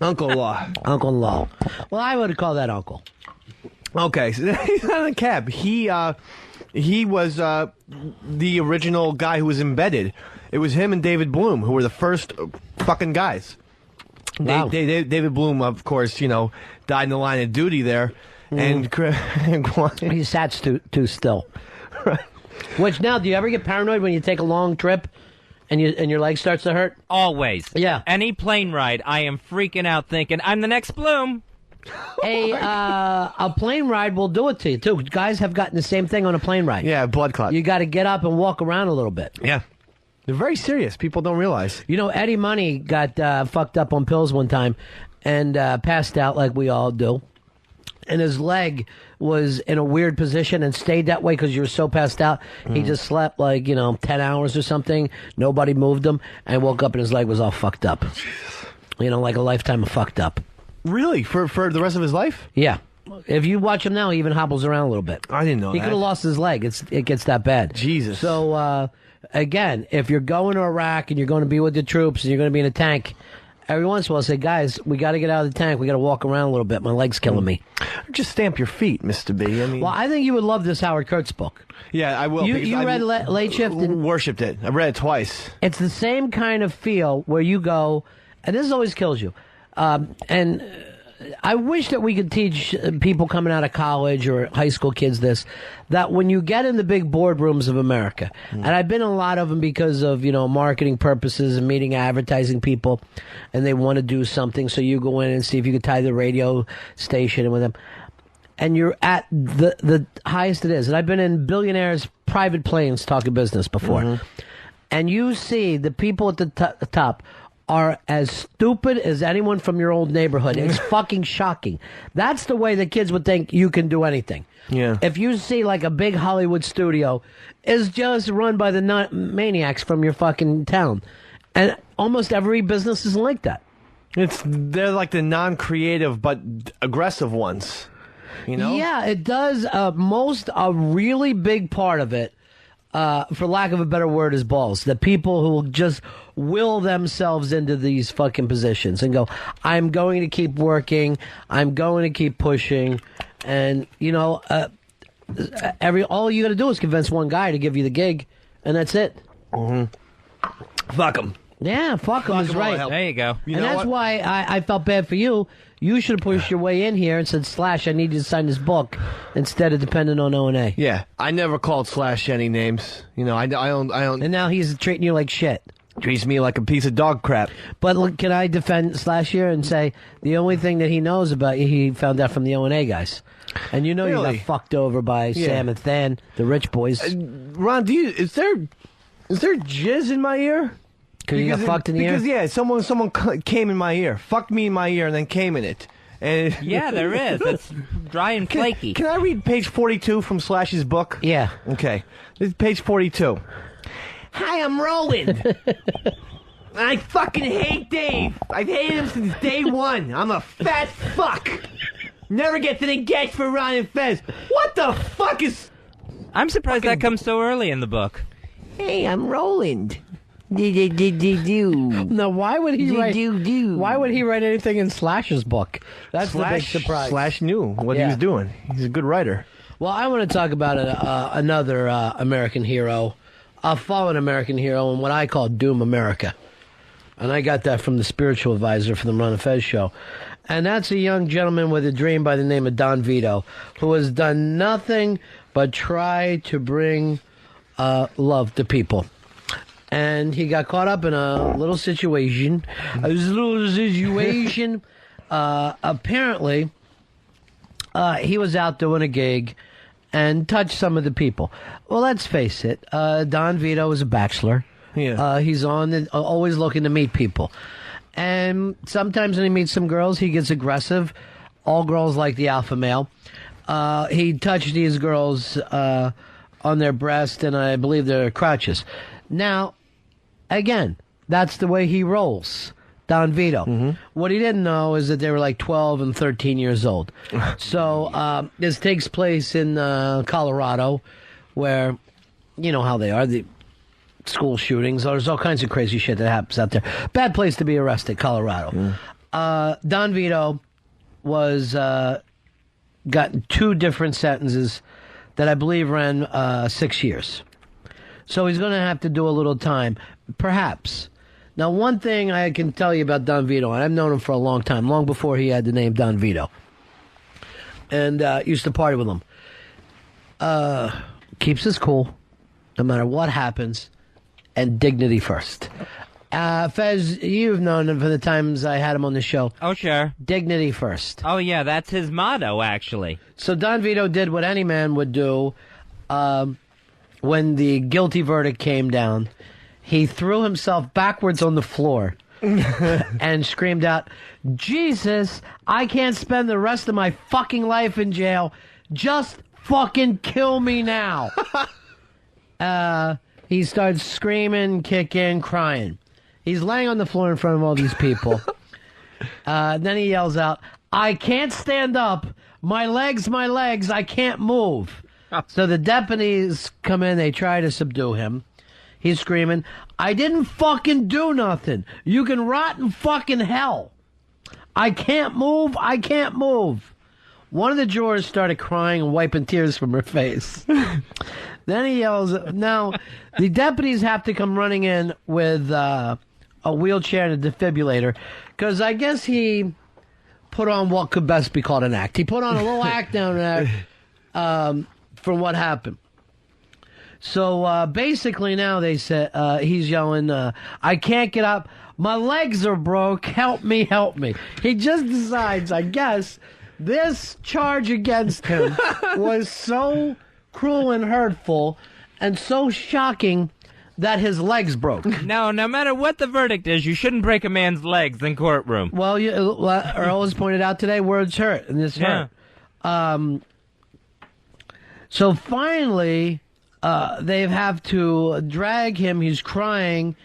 Uncle-in-law. Uncle-in-law. Well, I would call that uncle. Okay, so he's not in a cab. He was the original guy who was embedded. It was him and David Bloom who were the first fucking guys. Wow. David Bloom, of course, died in the line of duty there. And he sat too still. Right. Which now, do you ever get paranoid when you take a long trip and your leg starts to hurt? Always. Yeah. Any plane ride, I am freaking out thinking, I'm the next Bloom. A plane ride will do it to you, too. Guys have gotten the same thing on a plane ride. Yeah, blood clot. You got to get up and walk around a little bit. Yeah. They're very serious. People don't realize. Eddie Money got fucked up on pills one time and passed out like we all do. And his leg was in a weird position and stayed that way because you were so passed out. He just slept 10 hours or something. Nobody moved him and woke up and his leg was all fucked up. Like a lifetime of fucked up. Really? For the rest of his life? Yeah. If you watch him now, he even hobbles around a little bit. I didn't know He that. could have lost his leg. It gets that bad. Jesus. So, again, if you're going to Iraq and you're going to be with the troops and you're going to be in a tank, every once in a while say, guys, we got to get out of the tank. We got to walk around a little bit. My leg's killing me. Just stamp your feet, Mr. B. I mean, Well, I think you would love this Howard Kurtz book. yeah, I will. because You I read Late Shift? worshipped it. I read it twice. It's the same kind of feel where you go, and this always kills you. And I wish that we could teach people coming out of college or high school kids this, that when you get in the big boardrooms of America, and I've been in a lot of them because of, marketing purposes and meeting advertising people, and they want to do something, so you go in and see if you can tie the radio station in with them. And you're at the highest it is. And I've been in billionaires' private planes talking business before. And you see the people at the top are as stupid as anyone from your old neighborhood. It's fucking shocking. That's the way the kids would think you can do anything. Yeah. If you see like a big Hollywood studio is just run by the maniacs from your fucking town. And almost every business is like that. They're like the non-creative but aggressive ones. Yeah, it does. A really big part of it, for lack of a better word, is balls. The people who will just will themselves into these fucking positions and go, I'm going to keep working, I'm going to keep pushing, and all you got to do is convince one guy to give you the gig, and that's it. Fuck him. Yeah, fuck him is right. There you go. And that's why I felt bad for you. You should have pushed your way in here and said, Slash, I need you to sign this book instead of depending on O&A. Yeah, I never called Slash any names. I don't. And now he's treating you like shit. Treats me like a piece of dog crap. But look, can I defend Slash here and say the only thing that he knows about you, he found out from the O&A guys. And you Really? got fucked over by Sam and Than, the rich boys. Ron, is there jizz in my ear? Because you got fucked in the ear? Because someone came in my ear, fucked me in my ear, and then came in it. And Yeah, there is. It's dry and flaky. Can I read page 42 from Slash's book? Yeah. Okay. This is page 42. Hi, I'm Roland. I fucking hate Dave. I've hated him since day one. I'm a fat fuck. Never get to the guest for Ron and Fez. What the fuck is... I'm surprised that comes so early in the book. Hey, I'm Roland. Now, why would he write? Why would he write anything in Slash's book? That's the big surprise. Slash knew what he was doing. He's a good writer. Well, I want to talk about another American hero, a fallen American hero, and what I call Doom America. And I got that from the spiritual advisor for the Ron and Fez show. And that's a young gentleman with a dream by the name of Don Vito, who has done nothing but try to bring love to people. And he got caught up in a little situation. Apparently, he was out doing a gig and touched some of the people. Well, let's face it. Don Vito is a bachelor. Yeah. He's always looking to meet people. And sometimes when he meets some girls, he gets aggressive. All girls like the alpha male. He touched these girls on their breast and I believe their crotches. Now, again, that's the way he rolls, Don Vito. What he didn't know is that they were like 12 and 13 years old. So this takes place in Colorado, where, you know how they are, the school shootings. There's all kinds of crazy shit that happens out there. Bad place to be arrested, Colorado. Don Vito was got 2 different sentences that I believe ran 6 years. So he's going to have to do a little time, perhaps. Now, one thing I can tell you about Don Vito, and I've known him for a long time, long before he had the name Don Vito, and used to party with him. Keeps his cool, no matter what happens, and dignity first. Fez, you've known him from the times I had him on the show. Oh, sure. Dignity first. Oh, yeah, that's his motto, actually. So Don Vito did what any man would do when the guilty verdict came down. He threw himself backwards on the floor and screamed out, Jesus, I can't spend the rest of my fucking life in jail. Just fucking kill me now. He starts screaming, kicking, crying. He's laying on the floor in front of all these people. Then he yells out, "I can't stand up. My legs, I can't move." So the deputies come in, they try to subdue him. He's screaming, "I didn't fucking do nothing. You can rot in fucking hell. I can't move. One of the jurors started crying and wiping tears from her face. Then he yells, now, the deputies have to come running in with a wheelchair and a defibrillator, because I guess he put on what could best be called an act. He put on a little act down there for what happened. So basically now they said, he's yelling, "I can't get up. My legs are broke. Help me, help me." He just decides, I guess, this charge against him was so cruel and hurtful and so shocking that his legs broke. No matter what the verdict is, you shouldn't break a man's legs in courtroom. Well, Earl has pointed out today, words hurt, and this hurt. So finally, they have to drag him, he's crying,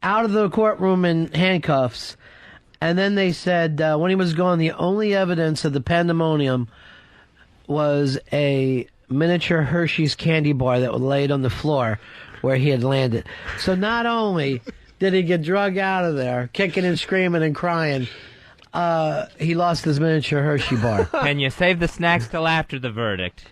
out of the courtroom in handcuffs. And then they said when he was gone, the only evidence of the pandemonium was a miniature Hershey's candy bar that was laid on the floor where he had landed. So not only did he get drug out of there, kicking and screaming and crying, he lost his miniature Hershey bar. And you save the snacks till after the verdict.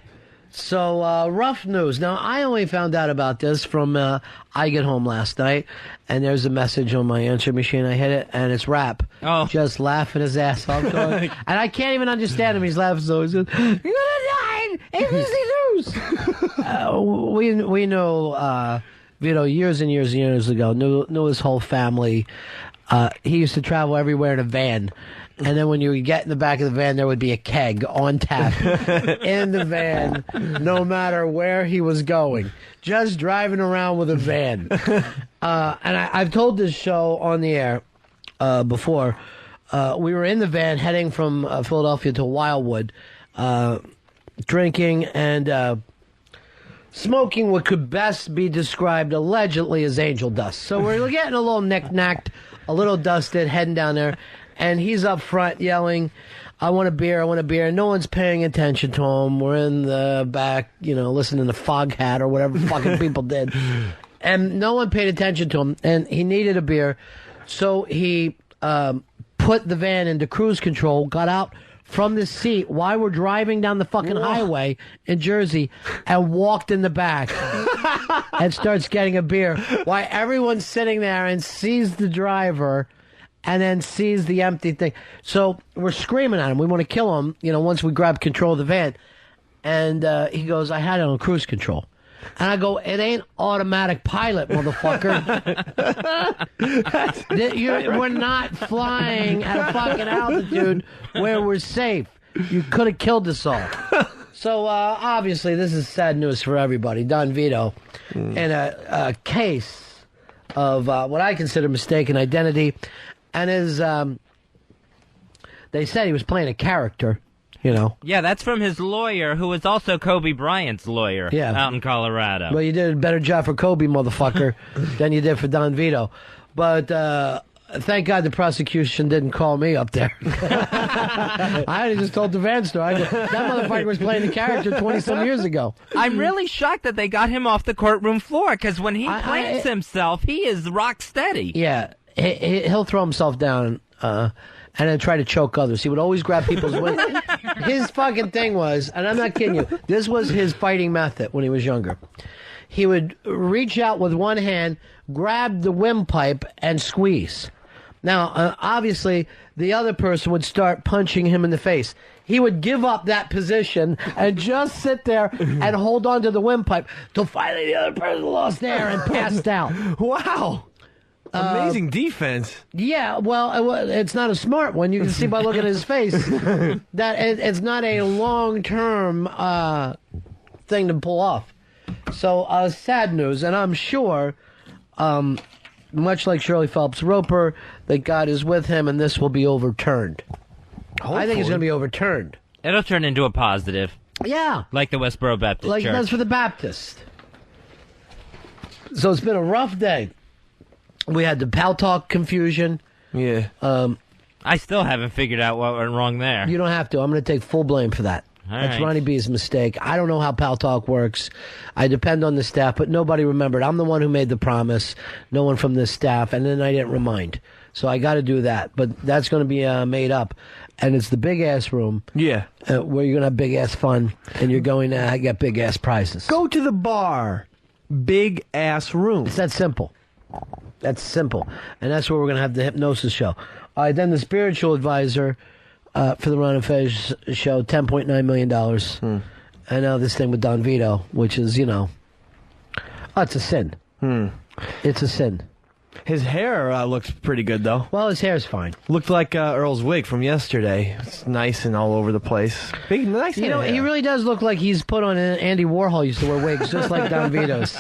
So, rough news. Now, I only found out about this from, I get home last night, and there's a message on my answer machine. I hit it, and it's Rap. Oh. Just laughing his ass off. And I can't even understand him. He's laughing so he says, "You're gonna die if we know, Vito, years and years and years ago, knew his whole family. He used to travel everywhere in a van. And then when you would get in the back of the van, there would be a keg on tap in the van, no matter where he was going. Just driving around with a van. And I've told this show on the air before. We were in the van heading from Philadelphia to Wildwood, drinking and smoking what could best be described allegedly as angel dust. So we're getting a little knick-knacked, a little dusted, heading down there. And he's up front yelling, "I want a beer, I want a beer." No one's paying attention to him. We're in the back, listening to Foghat or whatever fucking people did. And no one paid attention to him. And he needed a beer. So he put the van into cruise control, got out from the seat while we're driving down the fucking highway in Jersey, and walked in the back and starts getting a beer while everyone's sitting there and sees the driver and then sees the empty thing. So we're screaming at him. We want to kill him, once we grab control of the van. And he goes, "I had it on cruise control." And I go, "It ain't automatic pilot, motherfucker." We're not flying at a fucking altitude where we're safe. You could have killed us all. So obviously this is sad news for everybody. Don Vito in a case of what I consider mistaken identity. And they said he was playing a character, Yeah, that's from his lawyer, who was also Kobe Bryant's lawyer out in Colorado. Well, you did a better job for Kobe, motherfucker, than you did for Don Vito. But thank God the prosecution didn't call me up there. I just told the van story. That motherfucker was playing the character 20-some years ago. I'm really shocked that they got him off the courtroom floor, because when he plays himself, he is rock steady. Yeah. He'll throw himself down and then try to choke others. He would always grab people's wings. His fucking thing was, and I'm not kidding you, this was his fighting method when he was younger. He would reach out with one hand, grab the windpipe, and squeeze. Now, obviously, the other person would start punching him in the face. He would give up that position and just sit there and hold on to the windpipe till finally the other person lost air and passed out. Wow. Amazing defense. Yeah, well, it's not a smart one. You can see by looking at his face that it's not a long-term thing to pull off. So, sad news, and I'm sure, much like Shirley Phelps-Roper, that God is with him, and this will be overturned. Hopefully. I think it's going to be overturned. It'll turn into a positive. Yeah. Like the Westboro Baptist Church. Like that's for the Baptist. So it's been a rough day. We had the Pal Talk confusion. Yeah. I still haven't figured out what went wrong there. You don't have to. I'm going to take full blame for that. All That's right. Ronnie B's mistake. I don't know how Pal Talk works. I depend on the staff, but nobody remembered. I'm the one who made the promise. No one from this staff, and then I didn't remind. So I got to do that. But that's going to be made up, and it's the big ass room. Yeah, where you're going to have big ass fun, and you're going to get big ass prizes. Go to the bar, big ass room. It's that simple. That's simple, and that's where we're going to have the hypnosis show. All right, then the spiritual advisor. For the Ron and Fez show, $10.9 million. I know this thing with Don Vito, which is, it's a sin. It's a sin. His hair looks pretty good, though. Well, his hair's fine. Looked like Earl's wig from yesterday. It's nice and all over the place. Big, nice hair. He really does look like he's put on Andy Warhol used to wear wigs, just like Don Vito's.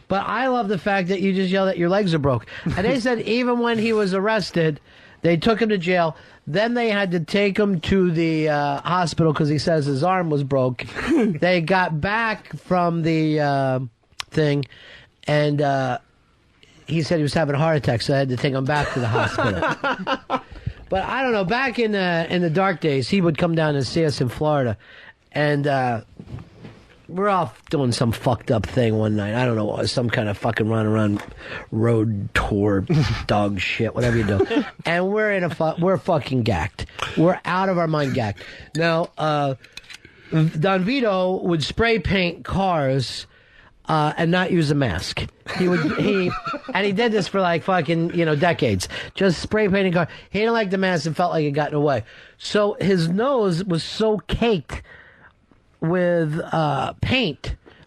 But I love the fact that you just yelled that your legs are broke. And they said even when he was arrested, they took him to jail. Then they had to take him to the hospital because he says his arm was broke. They got back from the thing, and he said he was having a heart attack, so I had to take him back to the hospital. But I don't know. Back in the dark days, he would come down and see us in Florida, and we're off doing some fucked up thing one night. I don't know what it was, some kind of fucking run around road tour dog shit, whatever you do. And we're fucking gacked. We're out of our mind gacked. Now, Don Vito would spray paint cars and not use a mask. And he did this for like fucking, decades. Just spray painting cars. He didn't like the mask and felt like it got in the way. So his nose was so caked with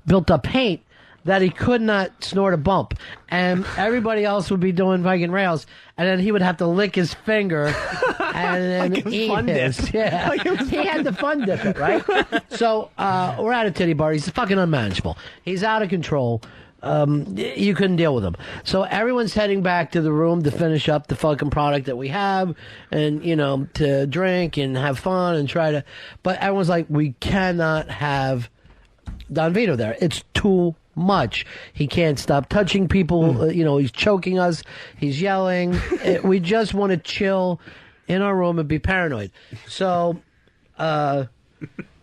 built up paint, that he could not snort a bump. And everybody else would be doing fucking rails, and then he would have to lick his finger and then eat his. Yeah. He had to fun dip it, right? So we're at a titty bar. He's fucking unmanageable. He's out of control. You couldn't deal with him. So everyone's heading back to the room to finish up the fucking product that we have and, to drink and have fun and try to... But everyone's like, we cannot have Don Vito there. It's too much. He can't stop touching people. He's choking us. He's yelling. We just want to chill in our room and be paranoid. So...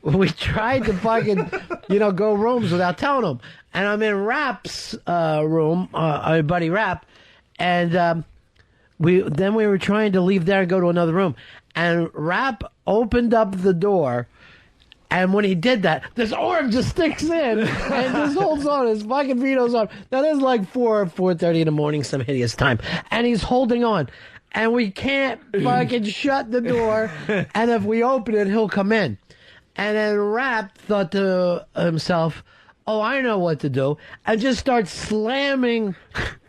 we tried to fucking, go rooms without telling him. And I'm in Rap's room, our buddy Rap, and we were trying to leave there and go to another room. And Rap opened up the door, and when he did that, this arm just sticks in and just holds on. His fucking Vito's arm. Now, this is like 4:30 in the morning, some hideous time. And he's holding on. And we can't fucking shut the door. And if we open it, he'll come in. And then Rap thought to himself, oh, I know what to do, and just starts slamming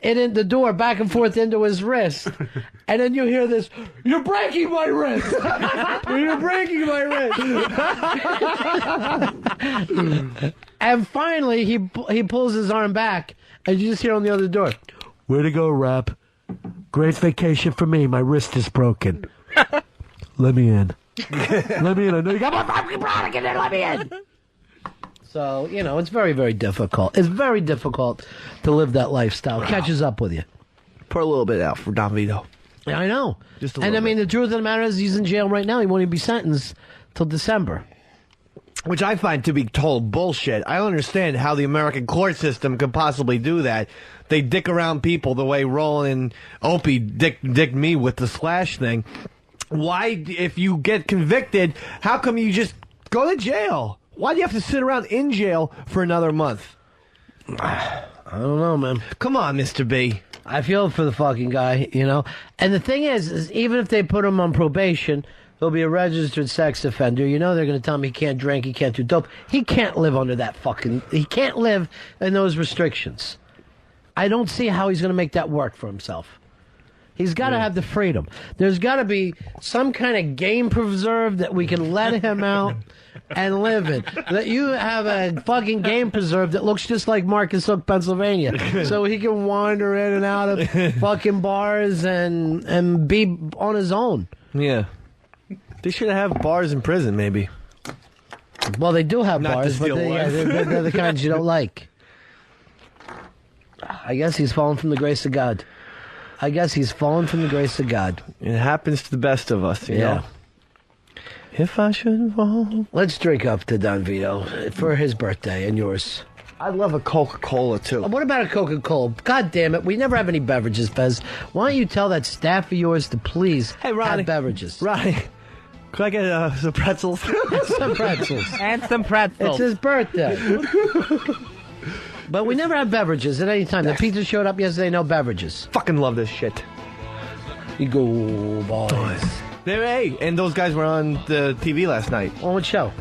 it in the door back and forth into his wrist. And then you hear this, you're breaking my wrist! You're breaking my wrist! And finally, he pulls his arm back, and you just hear on the other door, way to go, Rap. Great vacation for me. My wrist is broken. Let me in. Let me in. I know you got my fucking product in there. Let me in. So, it's very, very difficult. It's very difficult to live that lifestyle. It catches up with you. Pour a little bit out for Don Vito. Yeah, I know. Just a little bit. The truth of the matter is he's in jail right now. He won't even be sentenced till December. Which I find to be total bullshit. I don't understand how the American court system could possibly do that. They dick around people the way Roland and Opie dicked me with the Slash thing. Why, if you get convicted, how come you just go to jail? Why do you have to sit around in jail for another month? I don't know, man. Come on, Mr. B. I feel for the fucking guy, And the thing is even if they put him on probation, he'll be a registered sex offender. They're going to tell him he can't drink, he can't do dope. He can't live under that he can't live in those restrictions. I don't see how he's going to make that work for himself. He's got to have the freedom. There's got to be some kind of game preserve that we can let him out and live in. That you have a fucking game preserve that looks just like Marcus Hook, Pennsylvania. So he can wander in and out of fucking bars and be on his own. Yeah. They should have bars in prison, maybe. Well, they do have Not bars, but they're the kinds you don't like. I guess he's fallen from the grace of God. I guess he's fallen from the grace of God. It happens to the best of us, you know? If I should fall. Let's drink up to Don Vito for his birthday and yours. I'd love a Coca-Cola, too. What about a Coca-Cola? God damn it, we never have any beverages, Fez. Why don't you tell that staff of yours to please have beverages? Ronnie, could I get some pretzels? Some pretzels. And some pretzels. It's his birthday. But we never have beverages at any time. The pizza showed up yesterday, no beverages. Fucking love this shit. You go, boys. Hey, and those guys were on the TV last night. On what show?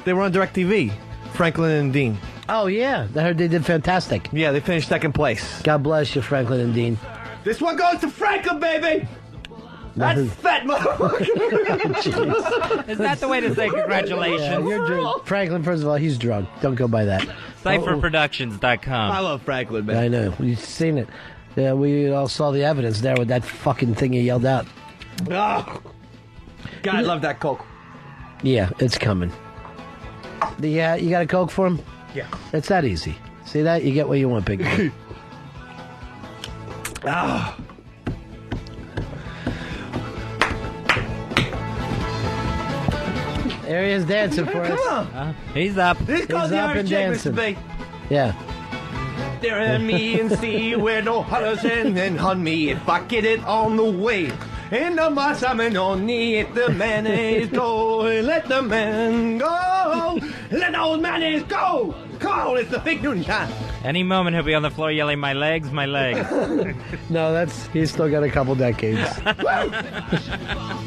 They were on DirecTV. Franklin and Dean. Oh, yeah. I heard they did fantastic. Yeah, they finished second place. God bless you, Franklin and Dean. This one goes to Franklin, baby! That's fat motherfucker! Is that the way to say congratulations? Yeah, you're drunk. Franklin, first of all, he's drunk. Don't go by that. CypherProductions.com. I love Franklin, man. I know. We've seen it. Yeah, we all saw the evidence there with that fucking thing he yelled out. Oh. God, I love that Coke. Yeah, it's coming. You got a Coke for him? Yeah. It's that easy. See that? You get what you want, big boy. Ah. There he is dancing for us. Come on. He's up. This He's calls the up Irish and Jig, dancing. Mr. B. Yeah. There and me and see where no hunters and hunt me if I get it on the way. And the my salmon on it, the mayonnaise go, let the man go, let those mayonnaise go. Call, it's the big noon time. Any moment he'll be on the floor yelling, "My legs, my legs." No, he's still got a couple decades.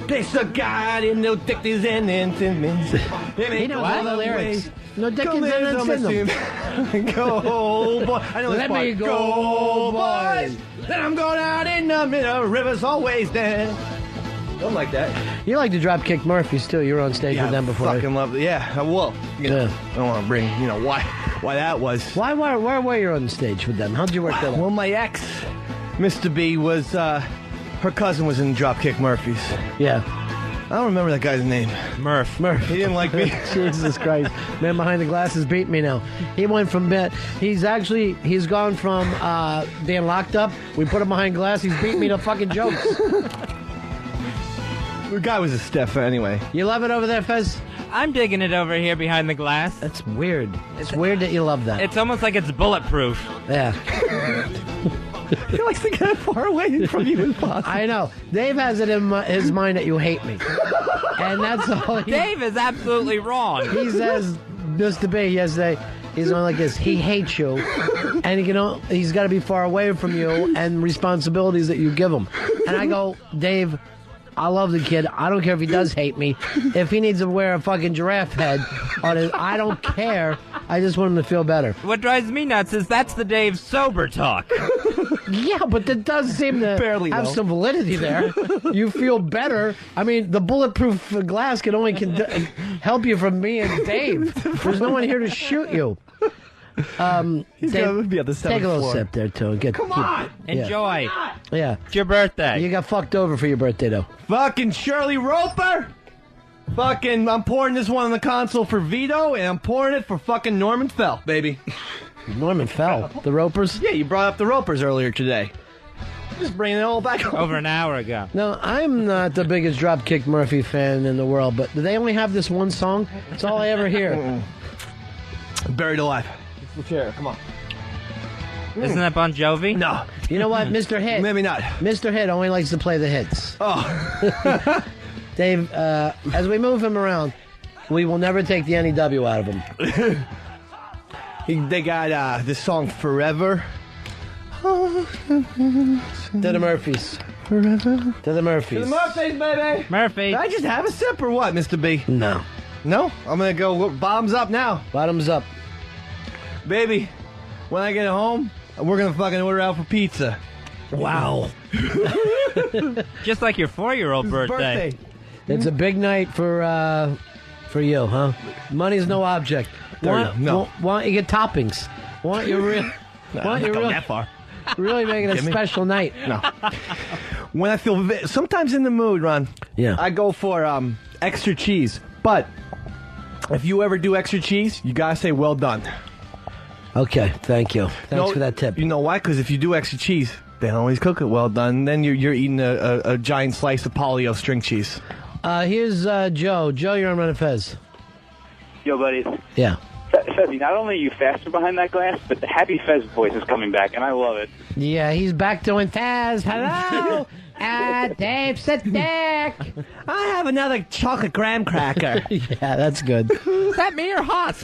There's a guy in no Dickens and instruments. He knows all the lyrics. No Dickens and instruments. Go, boy. I know this Let part. me go, boys. Then I'm going out in the middle, river's always there. Something like that. You like to drop kick Murphys too. You were on stage with them before. Fucking love it. Yeah, I will. You know, I don't want to bring, why that was. Why were you on stage with them? How'd you work that out? Well, my ex, Mr. B, was, her cousin was in Dropkick Murphys. Yeah. I don't remember that guy's name. Murph. He didn't like me. Jesus Christ. Man behind the glasses beat me now. He went from he's gone from being locked up. We put him behind glass. He's beat me to fucking jokes. The guy was a stiff anyway. You love it over there, Fez? I'm digging it over here behind the glass. That's weird. It's weird that you love that. It's almost like it's bulletproof. Yeah. He likes to get as far away from you as possible. I know. Dave has it in his mind that you hate me. And that's all Dave is absolutely wrong. He says, Mr. B, yesterday, he's on like this. He hates you. And he's got to be far away from you and responsibilities that you give him. And I go, Dave, I love the kid. I don't care if he does hate me. If he needs to wear a fucking giraffe head on his, I don't care. I just want him to feel better. What drives me nuts is that's the Dave sober talk. Yeah, but that does seem to have some validity there. You feel better. I mean, the bulletproof glass can only help you from me and Dave. There's no one here to shoot you. He's Dave, gonna be on the take a little floor. sip there, too. Come on! Enjoy. Yeah. It's your birthday. You got fucked over for your birthday, though. Fucking Shirley Roper! Fucking, I'm pouring this one on the console for Vito, and I'm pouring it for fucking Norman Fell, baby. Norman Fell? The Ropers? Yeah, you brought up the Ropers earlier today. Just bringing it all back over an hour ago. No, I'm not the biggest Dropkick Murphy fan in the world, but do they only have this one song? It's all I ever hear. Buried Alive. The chair, come on. Isn't that Bon Jovi? No. You know what, Mr. Hit? Maybe not. Mr. Hit only likes to play the hits. Oh. Dave, as we move him around, we will never take the NEW out of him. They got this song Forever. To the Murphys. Forever. To the Murphys. To the Murphys, baby. Murphy. Did I just have a sip or what, Mr. B? No. No? I'm going to go bottoms up now. Bottoms up. Baby, when I get home, we're going to fucking order out for pizza. Wow. Just like your 4-year-old birthday. It's a big night for you, huh? Money's no object. Why don't you get toppings? Why don't you really? No, I'm not going that far. Really making a special night? No. When I feel sometimes in the mood, Ron. Yeah. I go for extra cheese. But if you ever do extra cheese, you gotta say well done. Okay, thank you. Thanks for that tip. You know why? Because if you do extra cheese, They don't always cook it well done. Then you're eating a giant slice of polio string cheese. Here's Joe. Joe, you're on Ron and Fez. Yo, buddies. Yeah. Fezzy, not only are you faster behind that glass, but the Happy Fez voice is coming back, and I love it. Yeah, he's back doing Fez. Hello. Dave Sidick. I have another chocolate graham cracker. Yeah, that's good. Is that me or Haas?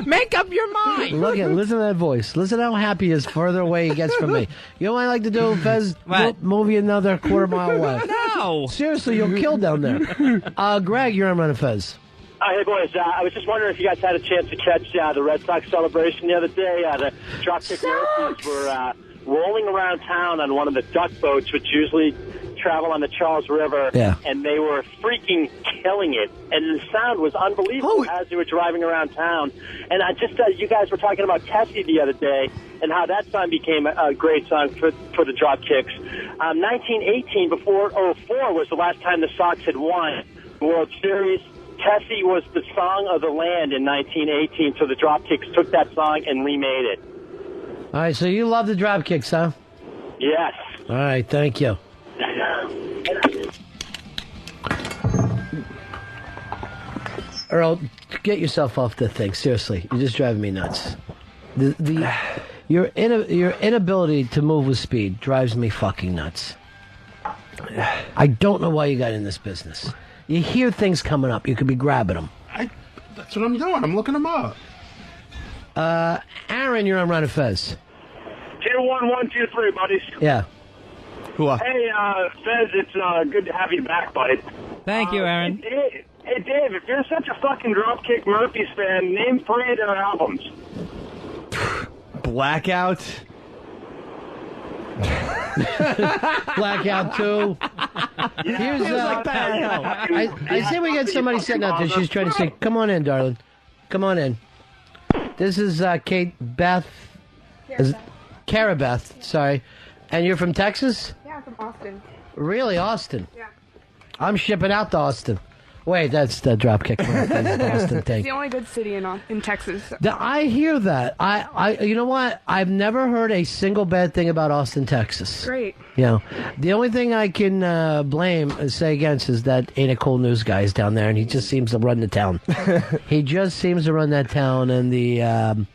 Make up your mind. Listen to that voice. Listen how happy he is further away he gets from me. You know what I like to do, Fez? Move you another quarter mile away. No. Seriously, you'll kill down there. Greg, you're on Ron and Fez. Hey, boys, I was just wondering if you guys had a chance to catch the Red Sox celebration the other day. The Dropkick Murphys were rolling around town on one of the duck boats, which usually travel on the Charles River, and they were freaking killing it. And the sound was unbelievable as they were driving around town. And I just, you guys were talking about Tessie the other day and how that song became a great song for the Dropkicks. 1918, before 04, was the last time the Sox had won the World Series. Tessie was the song of the land in 1918, so the Dropkicks took that song and remade it. All right, so you love the Dropkicks, huh? Yes. All right, thank you. Earl, get yourself off the thing. Seriously, you're just driving me nuts. Your inability to move with speed drives me fucking nuts. I don't know why you got in this business. You hear things coming up, you could be grabbing them. That's what I'm doing. I'm looking them up. Aaron, you're on Ron and Fez. Tier 1, 1, 2, 3, buddies. Yeah. Hey, Fez, it's good to have you back, buddy. Thank you, Aaron. Hey, Dave, if you're such a fucking Dropkick Murphys fan, name 3 of their albums. Blackout. Blackout 2. Here's I say we got somebody sitting out there. She's trying to say, "Come on in, darling. Come on in." This is Kate Beth. Cara Beth, sorry. And you're from Texas? Yeah, I'm from Austin. Really, Austin? Yeah. I'm shipping out to Austin. Wait, that's the Dropkick Austin thing. It's the only good city in Texas. So. I hear that. You know what? I've never heard a single bad thing about Austin, Texas. Great. You know, the only thing I can say against is that Ain't It Cool News guy is down there, and he just seems to run the town. He just seems to run that town, and the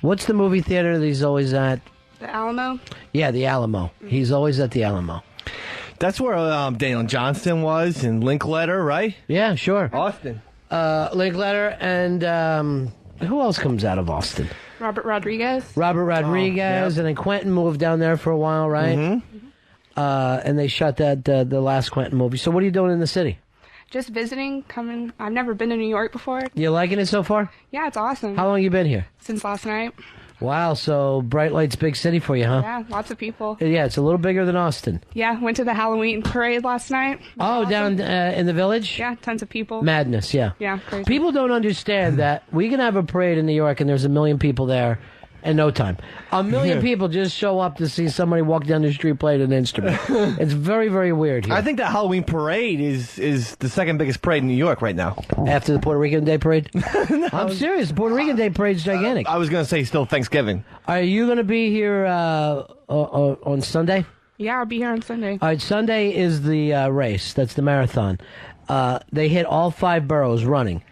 what's the movie theater that he's always at? The Alamo? Yeah, the Alamo. He's always at the Alamo. That's where Daniel Johnston was in Linkletter, right? Yeah, sure. Austin. Linkletter, and who else comes out of Austin? Robert Rodriguez. And then Quentin moved down there for a while, right? Mm-hmm. And they shot the last Quentin movie. So what are you doing in the city? Just visiting, coming. I've never been to New York before. You liking it so far? Yeah, it's awesome. How long you been here? Since last night. Wow, so Bright Light's big city for you, huh? Yeah, lots of people. Yeah, it's a little bigger than Austin. Yeah, went to the Halloween parade last night. Awesome. Down in the village? Yeah, tons of people. Madness, yeah. Yeah, crazy. People don't understand that we can have a parade in New York and there's 1 million people there in no time. 1 million people just show up to see somebody walk down the street playing an instrument. It's very, very weird here. I think the Halloween parade is the second biggest parade in New York right now. After the Puerto Rican Day Parade? No. I'm serious. The Puerto Rican Day Parade's gigantic. I was going to say still Thanksgiving. Are you going to be here on Sunday? Yeah, I'll be here on Sunday. All right, Sunday is the race. That's the marathon. They hit all 5 boroughs running,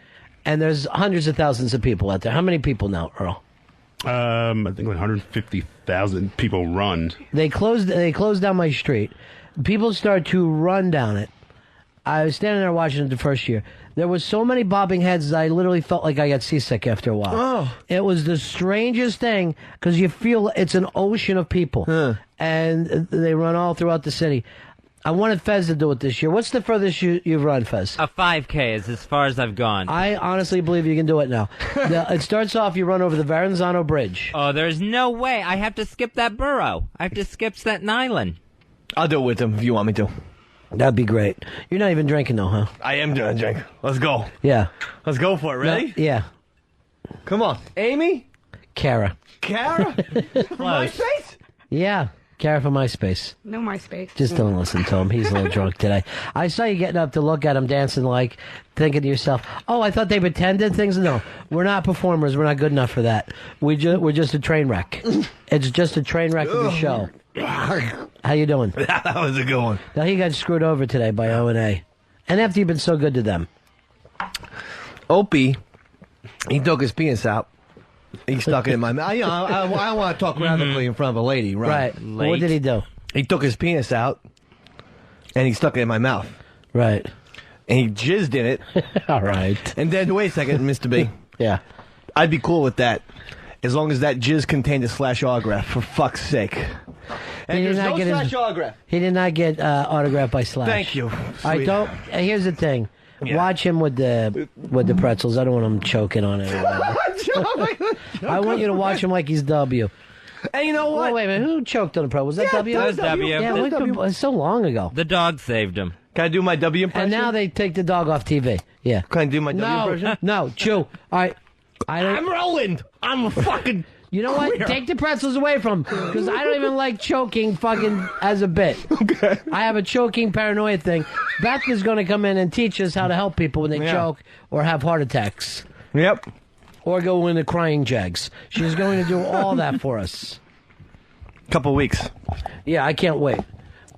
and there's hundreds of thousands of people out there. How many people now, Earl? I think like 150,000 people run. They closed down my street. People started to run down it. I was standing there watching it the first year. There was so many bobbing heads that I literally felt like I got seasick after a while. Oh. It was the strangest thing because you feel it's an ocean of people. And they run all throughout the city. I wanted Fez to do it this year. What's the furthest you've run, Fez? A 5K is as far as I've gone. I honestly believe you can do it now. It starts off, you run over the Verrazano Bridge. Oh, there's no way. I have to skip that borough. I have to skip Staten Island. I'll do it with him if you want me to. That'd be great. You're not even drinking, though, huh? I am doing a drink. Let's go. Yeah. Let's go for it. Ready? No, yeah. Come on. Amy? Cara. Cara? My face? Yeah. Kara from MySpace. No MySpace. Just don't listen to him. He's a little drunk today. I saw you getting up to look at him dancing, like thinking to yourself, "Oh, I thought they pretended things." No, we're not performers. We're not good enough for that. We're just a train wreck. It's just a train wreck of a show. How you doing? That was a good one. Now he got screwed over today by O&A, and after you've been so good to them. Opie, he took his penis out. He stuck it in my mouth. I don't want to talk radically in front of a lady, right? Right. Well, what did he do? He took his penis out, and he stuck it in my mouth. Right. And he jizzed in it. All right. And then, wait a second, Mr. B. Yeah. I'd be cool with that, as long as that jizz contained a slash autograph, for fuck's sake. And there's no slash autograph. He did not get autographed by Slash. Thank you. I don't. Here's the thing. Yeah. Watch him with the pretzels. I don't want him choking on it. I want you to watch him like he's W. And you know what? Wait a minute. Who choked on the pretzels? Was that W? That was W. Yeah, it's so long ago. The dog saved him. Can I do my W impression? And now they take the dog off TV. Yeah. Can I do my W impression? No, chew. All right. I'm Roland. I'm a fucking... You know what? Take the pretzels away from him, because I don't even like choking fucking as a bit. Okay. I have a choking paranoia thing. Beth is going to come in and teach us how to help people when they choke or have heart attacks. Yep. Or go into crying jags. She's going to do all that for us. Couple weeks. Yeah, I can't wait.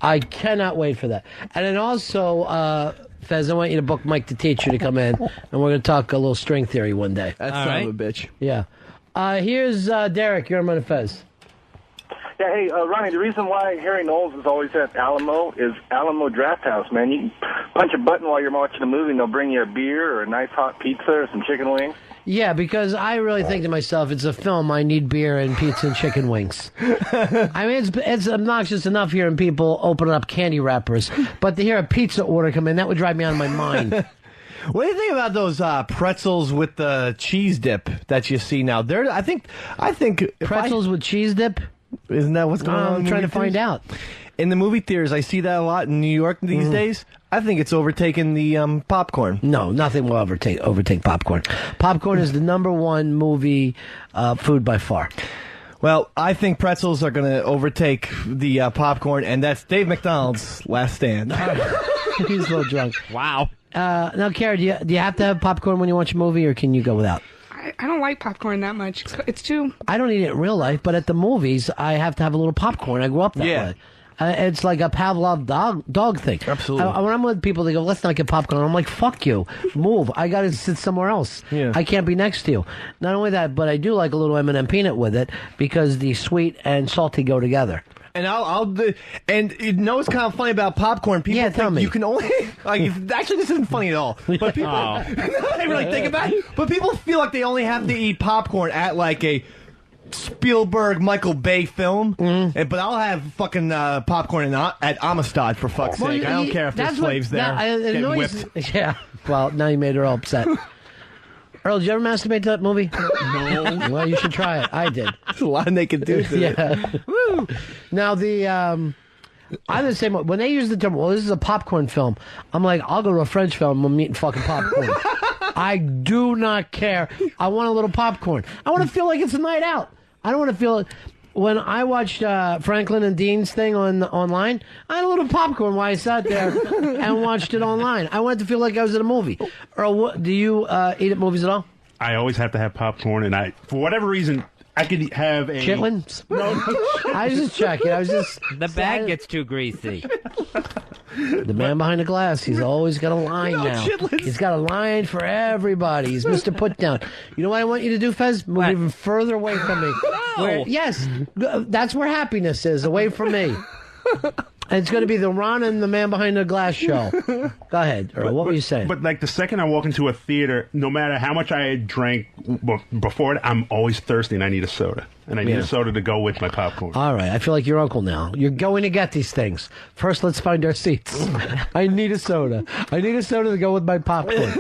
I cannot wait for that. And then also, Fez, I want you to book Mike the teacher to come in, and we're going to talk a little string theory one day. That son of a bitch. Yeah. Here's Derek. You're on Ron and Fez. Yeah, hey, Ronnie, the reason why Harry Knowles is always at Alamo is Alamo Draft House, man. You can punch a button while you're watching a movie, and they'll bring you a beer or a nice hot pizza or some chicken wings. Yeah, because I really think to myself, it's a film. I need beer and pizza and chicken wings. I mean, it's obnoxious enough hearing people opening up candy wrappers, but to hear a pizza order come in, that would drive me out of my mind. What do you think about those pretzels with the cheese dip that you see now? I think pretzels with cheese dip. Isn't that what's going on? I'm trying to find out. In the movie theaters, I see that a lot in New York these days. I think it's overtaken the popcorn. No, nothing will overtake popcorn. Popcorn is the #1 movie food by far. Well, I think pretzels are going to overtake the popcorn, and that's Dave McDonald's last stand. He's a little drunk. Wow. Now, Kara, do you have to have popcorn when you watch a movie, or can you go without? I don't like popcorn that much. It's too... I don't eat it in real life, but at the movies, I have to have a little popcorn. I grew up that way. It's like a Pavlov dog thing. Absolutely. When I'm with people, they go, let's not get popcorn. I'm like, fuck you. Move. I got to sit somewhere else. Yeah. I can't be next to you. Not only that, but I do like a little M&M peanut with it because the sweet and salty go together. And and you know what's kind of funny about popcorn? People tell me. You can only actually this isn't funny at all. But people they really think about it. But people feel like they only have to eat popcorn at like a Spielberg, Michael Bay film. But I'll have fucking popcorn at Amistad for fuck's sake. I don't care if there's slaves there getting whipped. Yeah. Well, now you made her all upset. Earl, did you ever masturbate to that movie? No. Well, you should try it. I did. There's a lot of naked dudes in it. Woo. Now, I'm the same way. When they use the term, well, this is a popcorn film, I'm like, I'll go to a French film and I'm eating fucking popcorn. I do not care. I want a little popcorn. I want to feel like it's a night out. I don't want to feel... When I watched Franklin and Dean's thing online, I had a little popcorn while I sat there and watched it online. I wanted to feel like I was in a movie. Earl, do you eat at movies at all? I always have to have popcorn, and for whatever reason, I could have a... Chitlins? No. I was just checking. The bag gets too greasy. The man behind the glass, he's always got a line now. Chitlins. He's got a line for everybody. He's Mr. Putdown. You know what I want you to do, Fez? Move even further away from me. Yes, that's where happiness is, away from me. And it's going to be the Ron and the man behind the glass show. Go ahead, Earl. What were you saying? But like the second I walk into a theater, no matter how much I drank before it, I'm always thirsty and I need a soda. And I need a soda to go with my popcorn. All right, I feel like your uncle now. You're going to get these things. First, let's find our seats. I need a soda. I need a soda to go with my popcorn.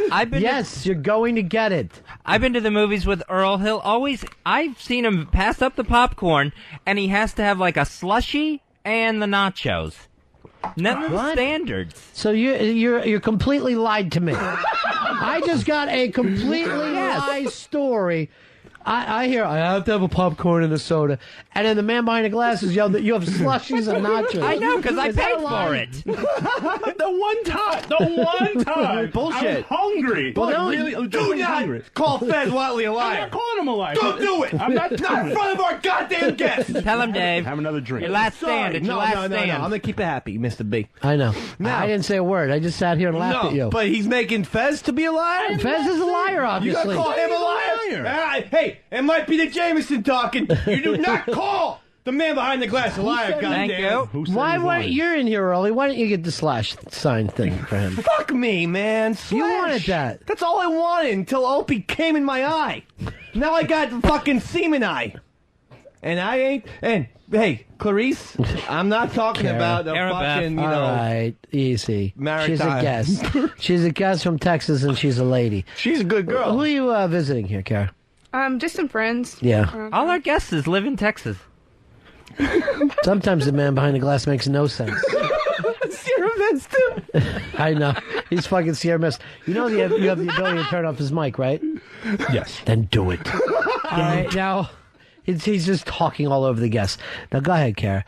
You're going to get it. I've been to the movies with Earl. I've seen him pass up the popcorn, and he has to have like a slushie and the nachos. None of the standards. So you're completely lied to me. I just got a completely lie story. I hear I have to have a popcorn and a soda, and then the man behind the glasses yelled that you have slushies and nachos. I know, because I Is that paid a lie? for it. The one time. Bullshit. I'm hungry. Well, Really, do not hungry. call Fez Watley a I'm liar. not calling him a liar. Don't do it. I'm not in doing it. front of our goddamn guests. Tell him, Dave. Have another drink. Your last stand. It's your last stand. I'm gonna keep it happy, Mr. B. I know. Now- I didn't say a word. I just sat here and laughed No, at you. but he's making Fez to be a liar. Fez is a liar, You obviously. gotta call him a liar. Hey, it might be the Jameson talking. You do not call the man behind the glass a liar. Thank goddamn. you. Why weren't you in here early? Why didn't you get the slash sign thing for him? Fuck me, man. You Slash. wanted that. That's all I wanted until Opie came in my eye. Now I got fucking semen eye. And I ain't. And hey, Clarice, I'm not talking Kara. about the Kara Beth. fucking, All right, easy. Maritime. She's a guest. She's a guest from Texas, and she's a lady. She's a good girl. Who are you visiting here, Kara? Just some friends. Yeah. All our guests live in Texas. Sometimes the man behind the glass makes no sense. Sierra Mist, too. I know. He's fucking Sierra Mist. You know you have the ability to turn off his mic, right? Yes. Then do it. All right, now, he's just talking all over the guests. Now, go ahead, Kara.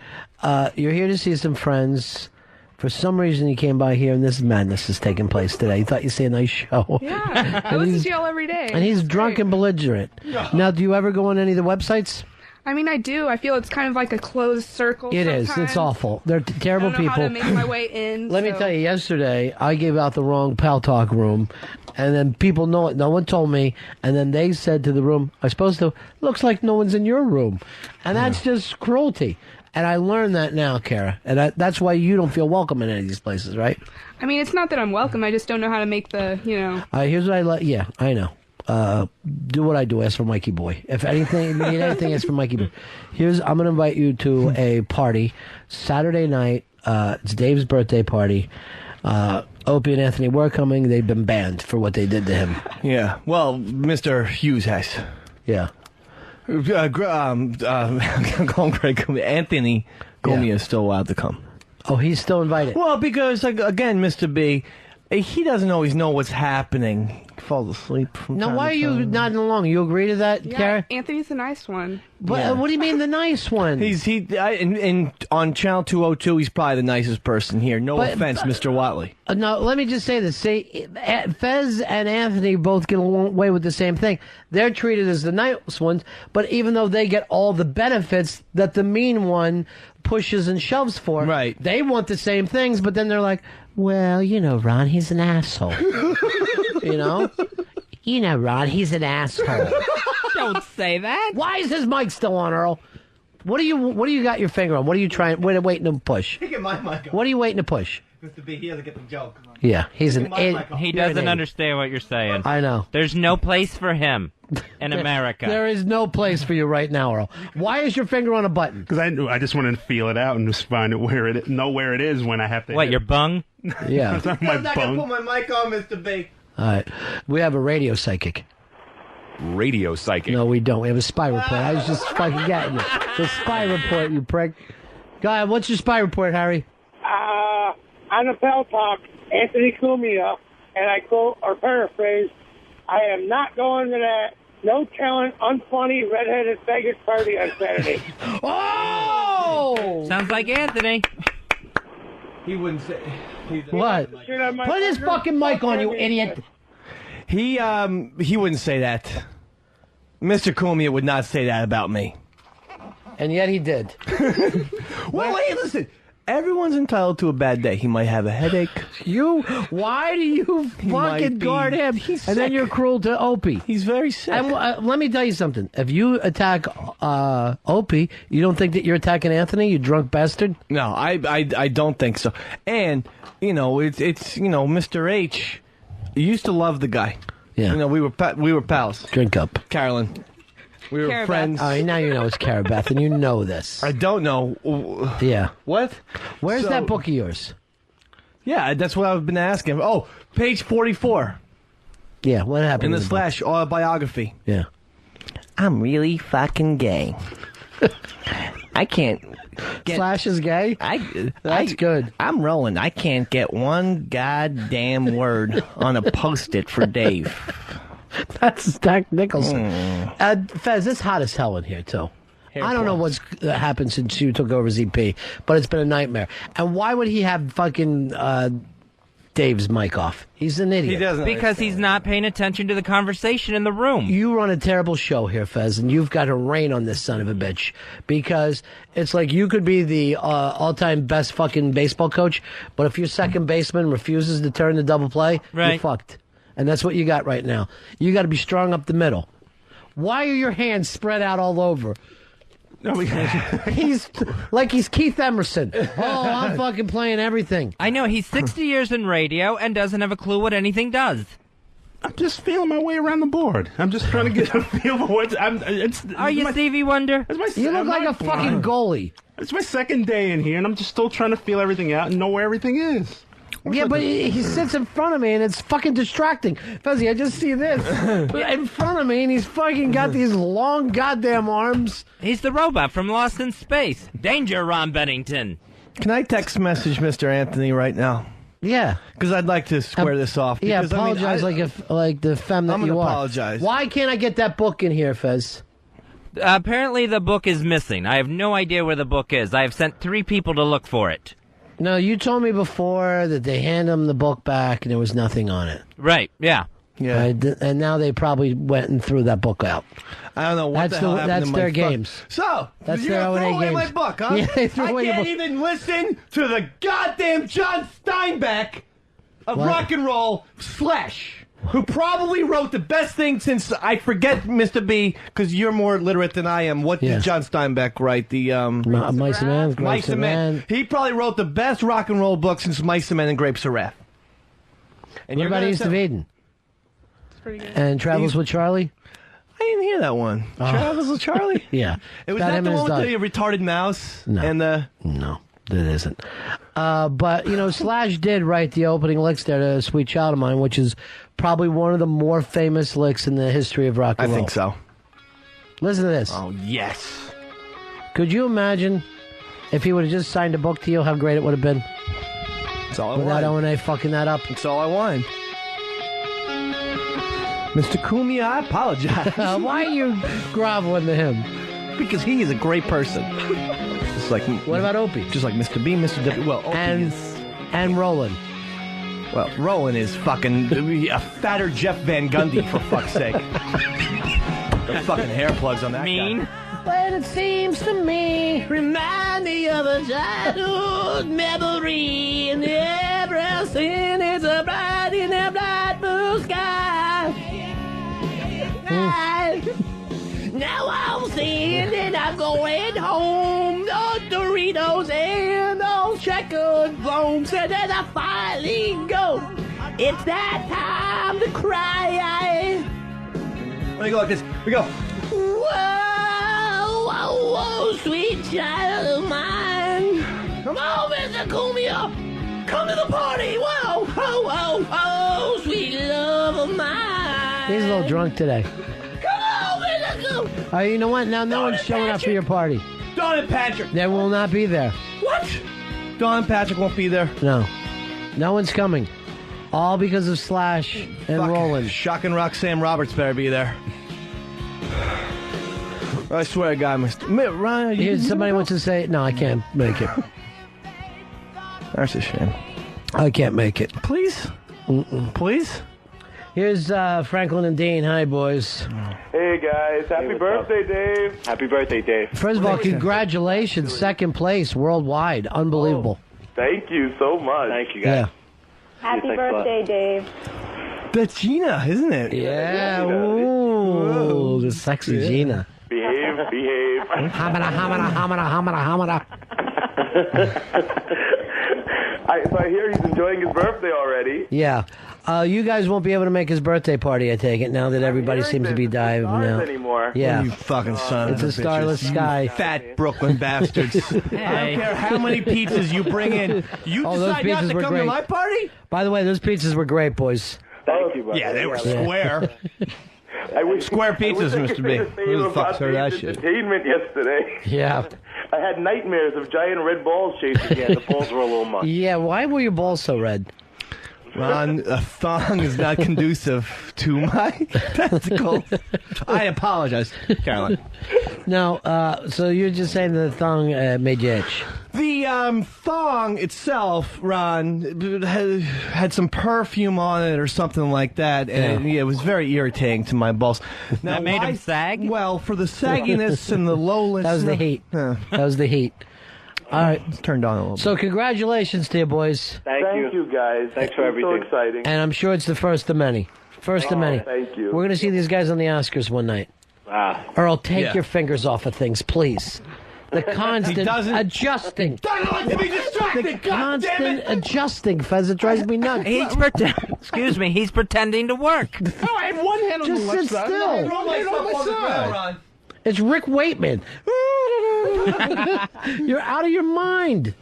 You're here to see some friends. For some reason, you came by here, and this madness is taking place today. You thought you'd see a nice show. Yeah, I listen to y'all every day. And he's It's drunk great. and belligerent. Now, do you ever go on any of the websites? I mean, I do. I feel it's kind of like a closed circle. It is. sometimes. It's awful. They're terrible I don't know people. how to make my way in. Let me tell you, yesterday, I gave out the wrong Pal Talk room, and then people know it. No one told me, and then they said to the room, I was supposed to, looks like no one's in your room. And that's just cruelty. And I learned that now, Kara. And that's why you don't feel welcome in any of these places, right? I mean, it's not that I'm welcome. I just don't know how to make the, Here's what I like. Yeah, I know. Do what I do. Ask for Mikey Boy. If anything, you need anything, ask for Mikey Boy. I'm going to invite you to a party Saturday night. It's Dave's birthday party. Opie and Anthony were coming. They've been banned for what they did to him. Yeah. Well, Mr. Hughes has. Yeah. Anthony Gomia is still allowed to come. Oh, he's still invited. Well, because again, Mr. B, he doesn't always know what's happening. He falls asleep from Now, time why are to you time. nodding along? You agree to that, yeah, Kara? Anthony's a nice one. But what do you mean the nice one? On Channel 202, he's probably the nicest person here. No But- offense, Mr. Watley. No, let me just say this. See, Fez and Anthony both get away with the same thing. They're treated as the nice ones, but even though they get all the benefits that the mean one pushes and shoves for, right? They want the same things, but then they're like, well, Ron, he's an asshole. Ron, he's an asshole. Don't say that. Why is his mic still on, Earl? What do you got your finger on? What are you waiting to push? Get my mic on. What are you waiting to push? Mr. B, he doesn't get the joke. Yeah, he's an idiot. He doesn't understand what you're saying. I know. There's no place for him in America. There is no place for you right now, Earl. Why is your finger on a button? Because I just wanted to feel it out and just find it where it is when I have to. What, your bung? Yeah. It's not my I'm not going to bung. put my mic on, Mr. B. All right. We have a radio psychic. Radio psychic. No, we don't. We have a spy report. I was just fucking getting you. The spy report, you prick. Go ahead. What's your spy report, Harry? On the Pal Talk, Anthony Cumia, and I quote or paraphrase, I am not going to that no talent, unfunny, redheaded Vegas party on Saturday. Oh! Sounds like Anthony. He wouldn't say. What? Put his fucking mic on, you idiot. He wouldn't say that. Mr. Cumia would not say that about me. And yet he did. Well, hey, listen. Everyone's entitled to a bad day. He might have a headache. Why do you fucking guard him? And then you're cruel to Opie. He's very sick. And let me tell you something. If you attack Opie, you don't think that you're attacking Anthony, you drunk bastard? No, I don't think so. And, it's Mr. H used to love the guy. Yeah. We were pals. Drink up. Carolyn. We were Carabeth. friends. All right, now you know it's Carabeth, and you know this. I don't know. Yeah. What? Where's that book of yours? Yeah, that's what I've been asking. Oh, page 44. Yeah, what happened? In the with slash autobiography. Yeah. I'm really fucking gay. I can't get... Slash is gay? That's good. I'm rolling. I can't get one goddamn word on a Post-it for Dave. That's Jack Nicholson. Fez, it's hot as hell in here, too. I don't know what's happened since you took over as EP, but it's been a nightmare. And why would he have fucking Dave's mic off? He's an idiot. He doesn't Because understand. he's not paying attention to the conversation in the room. You run a terrible show here, Fez, and you've got to rein on this son of a bitch. Because it's like you could be the all-time best fucking baseball coach, but if your second baseman refuses to turn the double play, you're fucked. And that's what you got right now. You got to be strong up the middle. Why are your hands spread out all over? He's like he's Keith Emerson. Oh, I'm fucking playing everything. I know, he's 60 years in radio and doesn't have a clue what anything does. I'm just feeling my way around the board. I'm just trying to get a feel for what's... Are you Stevie Wonder? You look like a fucking goalie. It's my second day in here, and I'm just still trying to feel everything out and know where everything is. Yeah, but he sits in front of me, and it's fucking distracting. Fuzzy, I just see this in front of me, and he's fucking got these long goddamn arms. He's the robot from Lost in Space. Danger, Ron Bennington. Can I text message Mr. Anthony right now? Yeah. Because I'd like to square this off. Yeah, Because, I mean, apologize like the femme that I'm you gonna are. apologize. Why can't I get that book in here, Fez? Apparently the book is missing. I have no idea where the book is. I have sent 3 people to look for it. No, you told me before that they hand him the book back and there was nothing on it. Right, yeah. Yeah. And now they probably went and threw that book out. I don't know what the hell happened That's to their my games. So, That's you're their gonna throw O&A away games. my book, huh? Yeah, they threw I away your can't book. even listen to the goddamn John Steinbeck of What? rock and roll Slash, who probably wrote the best thing since, I forget, Mr. B, because you're more literate than I am. What did John Steinbeck write? The Mice and Men, Mice and Men. He probably wrote the best rock and roll book since Mice and Men and Grapes of Wrath. And what about East of Eden? And Travels with Charlie? I didn't hear that one. Travels with Charlie? Yeah. It was About that him the and one his with the retarded mouse? No. And the... No, it isn't. But, you know, Slash did write the opening licks there to Sweet Child of Mine, which is probably one of the more famous licks in the history of rock and roll. I think so. Listen to this. Oh, yes. Could you imagine if he would have just signed a book to you, how great it would have been? That's all I Without wanted. O&A fucking that up. That's all I wanted. Mr. Kumi, I apologize. Why are you groveling to him? Because he is a great person. Just like What about Opie? Just like Mr. B, Mr. W. Well, Opie is... And Roland. Well, Roland is fucking a fatter Jeff Van Gundy, for fuck's sake. The fucking hair plugs on that guy. But it seems to me, remind me of a childhood memory, and everything is a bright in a bright blue sky. Now I'm seeing it, I'm going home. Those Doritos and those checkered bones, and then I finally go. It's that time to cry. Let me go like this. We go. Whoa, whoa, whoa, sweet child of mine. Come on, Mr. Kumia. Come to the party. Whoa, whoa, whoa, whoa, sweet love of mine. He's a little drunk today. Come on, Mr. Kumia. You know what? Now no one's showing up for your party. Dawn and Patrick. They will not be there. What? Dawn and Patrick won't be there. No. No one's coming. All because of Slash and Roland. Shock and Rock Sam Roberts better be there. I swear to God, Mr. Ryan. Somebody wants to say, no, I can't make it. That's a shame. I can't make it. Please? Please? Here's Franklin and Dean. Hi, boys. Hey, guys. Happy birthday, Dave. Happy birthday, Dave. First of all, congratulations. Second place worldwide. Unbelievable. Thank you so much. Thank you, guys. Yeah. Happy birthday, Dave. That's Gina, isn't it? Yeah. Ooh, the sexy Gina. Behave. Hamada, hamada, hamada, hamada, hamada. So I hear he's enjoying his birthday already. Yeah. You guys won't be able to make his birthday party, I take it, now that everybody seems to be diving now. Anymore. Yeah. You fucking son It's of a starless bitches. sky. You fat Brooklyn bastards. I don't care how many pizzas you bring in. You Oh, those decide not pizzas to were come to great. my party? By the way, those pizzas were great, boys. Thank you, buddy. Yeah, they were Yeah. square. I wish Square pizzas, Mr. B. Who the fuck's heard that shit? Entertainment yesterday. Yeah. I had nightmares of giant red balls chasing me, and the balls were a little much. Yeah, why were your balls so red? Ron, a thong is not conducive to my testicles. I apologize, Caroline. No, so you're just saying the thong made you itch. The thong itself, Ron, had some perfume on it or something like that, and it was very irritating to my balls. Now, That made him sag? Well, for the sagginess and the lowness. That was the heat. That was the heat. All right. It's turned on a little bit. So congratulations to you, boys. Thank you, guys. Thanks for everything. So exciting. And I'm sure it's the first of many. First of many. Thank you. We're going to see these guys on the Oscars one night. Earl, take your fingers off of things, please. The constant adjusting. Doesn't like to be distracted. The constant adjusting, Fez. It drives me nuts. Excuse me, he's pretending to work. Oh, I have one hand on Just the left sit side. still. I have one hand on my side. It's Rick Waitman. You're out of your mind.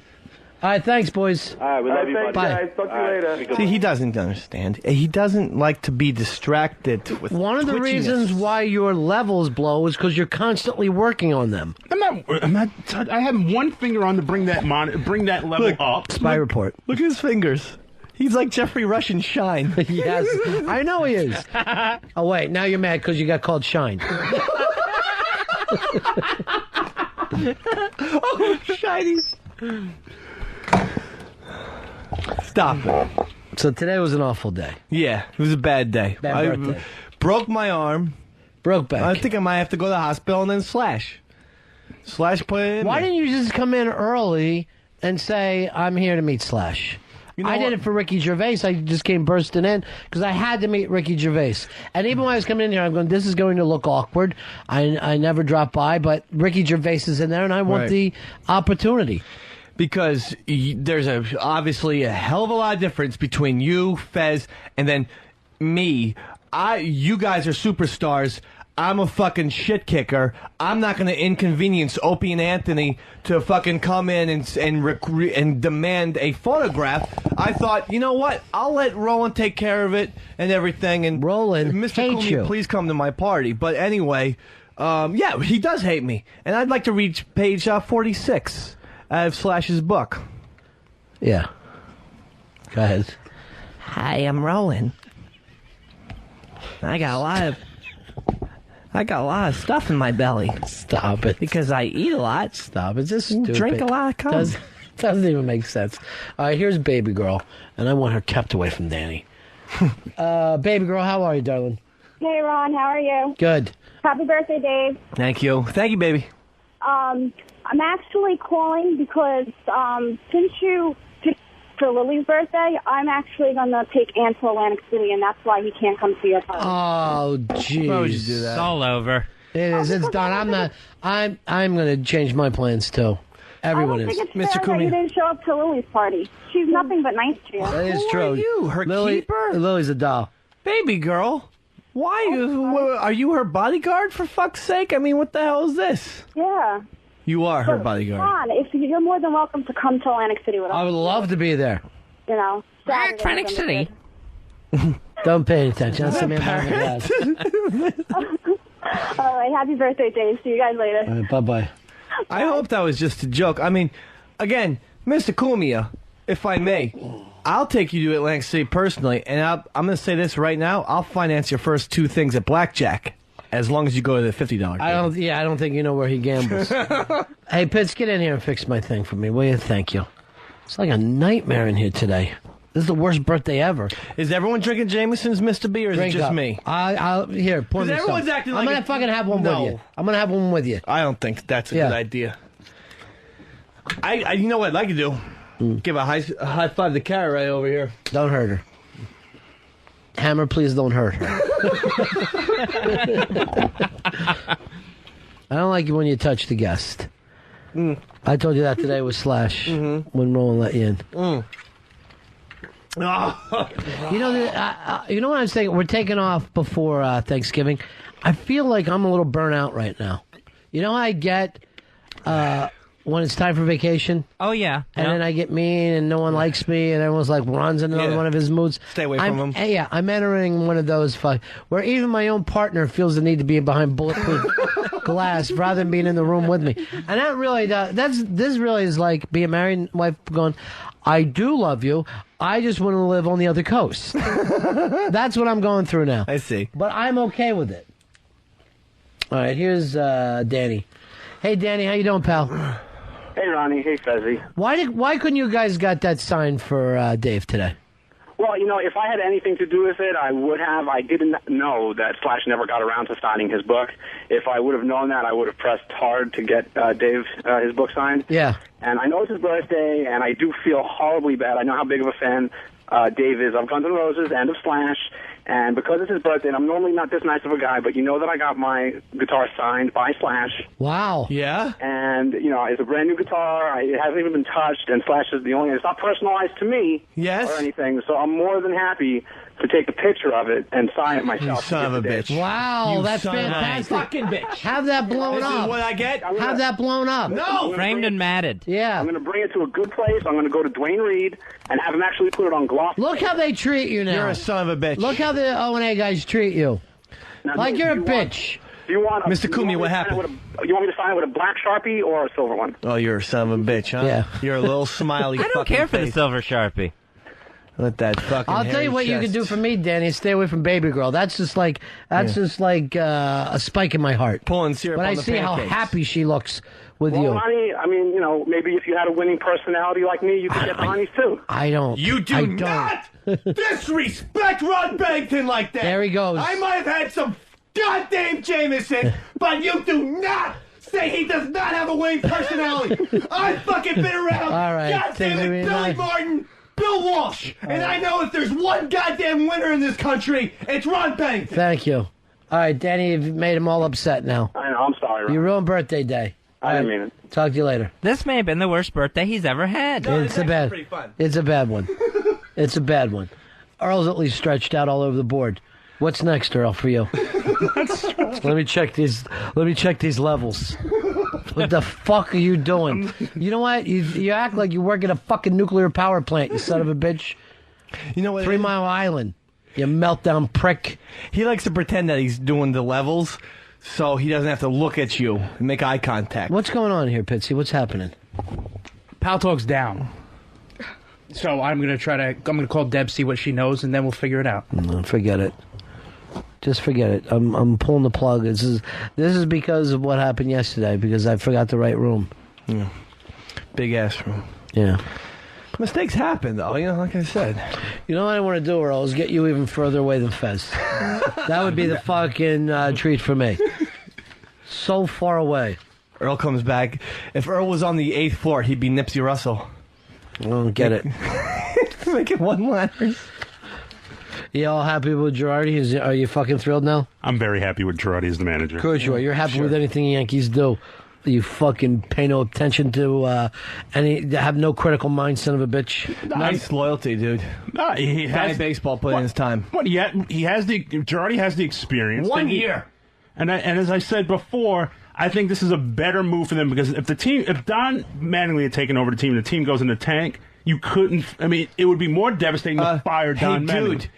All right, thanks, boys. All right, we love you, buddy. Bye. Talk to you later. See, he doesn't understand. He doesn't like to be distracted with One of the twitchiness. reasons why your levels blow is because you're constantly working on them. I'm not. I have one finger on to bring that level up. Spy report. Look at his fingers. He's like Jeffrey Rush in Shine. Yes, I know he is. Oh, wait, now you're mad because you got called Shine. Oh, shiny. Stop it. So today was an awful day. Yeah, it was a bad day. Bad birthday. Broke my arm. Broke back. I think I might have to go to the hospital and then Slash put it in Why me. didn't you just come in early and say, I'm here to meet Slash? You know I did it for Ricky Gervais. I just came bursting in because I had to meet Ricky Gervais. And even when I was coming in here, I'm going, this is going to look awkward. I never drop by, but Ricky Gervais is in there, and I want the opportunity. Because there's obviously a hell of a lot of difference between you, Fez, and then me. You guys are superstars. I'm a fucking shit kicker. I'm not going to inconvenience Opie and Anthony to fucking come in and demand a photograph. I thought, you know what? I'll let Roland take care of it and everything. And Roland, Mr. Cooley, please come to my party. But anyway, yeah, he does hate me, and I'd like to reach page 46 of Slash's book. Yeah. Go ahead. Hi, I'm Roland. I got a lot of stuff in my belly. Stop it. Because I eat a lot. Stop it. Just stupid. Drink a lot of cum. Doesn't even make sense. All right, here's Baby Girl, and I want her kept away from Danny. Baby Girl, how are you, darling? Hey, Ron, how are you? Good. Happy birthday, Dave. Thank you. Thank you, baby. I'm actually calling because since you picked for Lily's birthday, I'm actually going to take Ann to Atlantic City, and that's why he can't come see your party. Oh, jeez. Why would you do that? It's all over. It is. It's done. I'm going to change my plans, too. Everyone I don't is. think it's fair that you didn't show up to Lily's party. She's nothing but nice to you. That is Who true. are you, her Lily, keeper? Lily's a doll. Baby girl. Why? Are you her bodyguard, for fuck's sake? I mean, what the hell is this? Yeah. You are her bodyguard. Ron, if you're more than welcome to come to Atlantic City with us. I would love to be there. You know, Saturday, Atlantic City. Don't pay any attention. That's the man behind the glass. All right, happy birthday, Dave. See you guys later. All right, bye-bye. I hope that was just a joke. I mean, again, Mr. Kumia, if I may, I'll take you to Atlantic City personally, and I'm going to say this right now. I'll finance your first two things at Blackjack, as long as you go to the $50 game. I don't think you know where he gambles. Hey, Pitts, get in here and fix my thing for me, will you? Thank you. It's like a nightmare in here today. This is the worst birthday ever. Is everyone drinking Jameson's, Mr. B, or is Drink it just up. me? Here, pour me some. Everyone's acting like I'm going to fucking have one with you. I'm going to have one with you. I don't think that's a good idea. I you know what I'd like to do? Give a high five to Kara right over here. Don't hurt her. Hammer, please don't hurt her. I don't like it when you touch the guest. I told you that today with Slash when Roland let you in. You know, you know what I'm saying? We're taking off before Thanksgiving. I feel like I'm a little burnt out right now. You know how I get when it's time for vacation? Oh, yeah. And then I get mean and no one likes me and everyone's like runs in another one of his moods. Stay away from him. Yeah, I'm entering one of those where even my own partner feels the need to be behind bulletproof glass rather than being in the room with me. And that really this really is like being married and wife going, I do love you. I just want to live on the other coast. That's what I'm going through now. I see. But I'm okay with it. All right, here's Danny. Hey, Danny, how you doing, pal? Hey, Ronnie. Hey, Fezzy. Why couldn't you guys got that signed for Dave today? Well, you know, if I had anything to do with it, I would have. I didn't know that Slash never got around to signing his book. If I would have known that, I would have pressed hard to get Dave his book signed. Yeah. And I know it's his birthday, and I do feel horribly bad. I know how big of a fan Dave is of Guns N' Roses and of Slash. And because it's his birthday, and I'm normally not this nice of a guy, but you know that I got my guitar signed by Slash. Wow. Yeah? And, you know, it's a brand new guitar. It hasn't even been touched, and Slash is the only... It's not personalized to me yes. or anything, so I'm more than happy to take a picture of it and sign it myself. You son of a bitch. Wow, You that's son of a fantastic. fucking bitch. Have that blown This up. is what I get? Have that blown up. No! Framed and matted. Yeah. I'm going to bring it to a good place. I'm going to go to Dwayne Reed and have him actually put it on gloss. Look how they treat you now. You're a son of a bitch. Look how the O&A guys treat you. Now, Like you're a bitch. Do you want Mr. Kumi, what happened? You want me to sign it with a black Sharpie or a silver one? Oh, you're a son of a bitch, huh? Yeah. You're a little smiley I don't fucking care for the face. silver Sharpie. Let that fucking I'll tell you what you can do for me, Danny. Stay away from Baby Girl. That's just like a spike in my heart. Pulling syrup When on I the see how pancakes. happy she looks with Well, you. honey, I mean, you know, maybe if you had a winning personality like me, you could get the honeys too. I don't. You do I don't. not disrespect Ron Bennington like that. There he goes. I might have had some goddamn Jameson, but you do not say he does not have a winning personality. I've fucking been around. All right, Goddamn take it it, easy. Billy Martin, Bill Walsh, and I know if there's one goddamn winner in this country, it's Ron Bennington. Thank you. All right, Danny, you've made him all upset now. I know, I'm sorry, Ron. You ruined birthday day. I didn't mean it. Talk to you later. This may have been the worst birthday he's ever had. It's a bad one. It's a bad one. Earl's at least stretched out all over the board. What's next, Earl, for you? Let me check these levels. What the fuck are you doing? You know what? You act like you work at a fucking nuclear power plant, you son of a bitch. You know what? 3 Mile Island. You meltdown prick. He likes to pretend that he's doing the levels, so he doesn't have to look at you and make eye contact. What's going on here, Pitsy? What's happening? Pal Talk's down. So I'm gonna call Deb, see what she knows, and then we'll figure it out. No, forget it. Just forget it. I'm pulling the plug. This is because of what happened yesterday, because I forgot the right room. Yeah. Big ass room. Yeah. Mistakes happen, though, you know, like I said. You know what I want to do, Earl, is get you even further away than Fez. That would be the fucking treat for me. So far away. Earl comes back. If Earl was on the 8th floor, he'd be Nipsey Russell. I don't get it. Making one-liners. You all happy with Girardi? Are you fucking thrilled now? I'm very happy with Girardi as the manager. Of course you are. You're happy with anything the Yankees do. You fucking pay no attention to have no critical mind, son of a bitch. Nice loyalty, dude. No, he has baseball put in his time. Girardi has the experience. 1 year. And as I said before, I think this is a better move for them because if Don Mattingly had taken over the team and the team goes in the tank, you couldn't. I mean, it would be more devastating to fire Don Mattingly.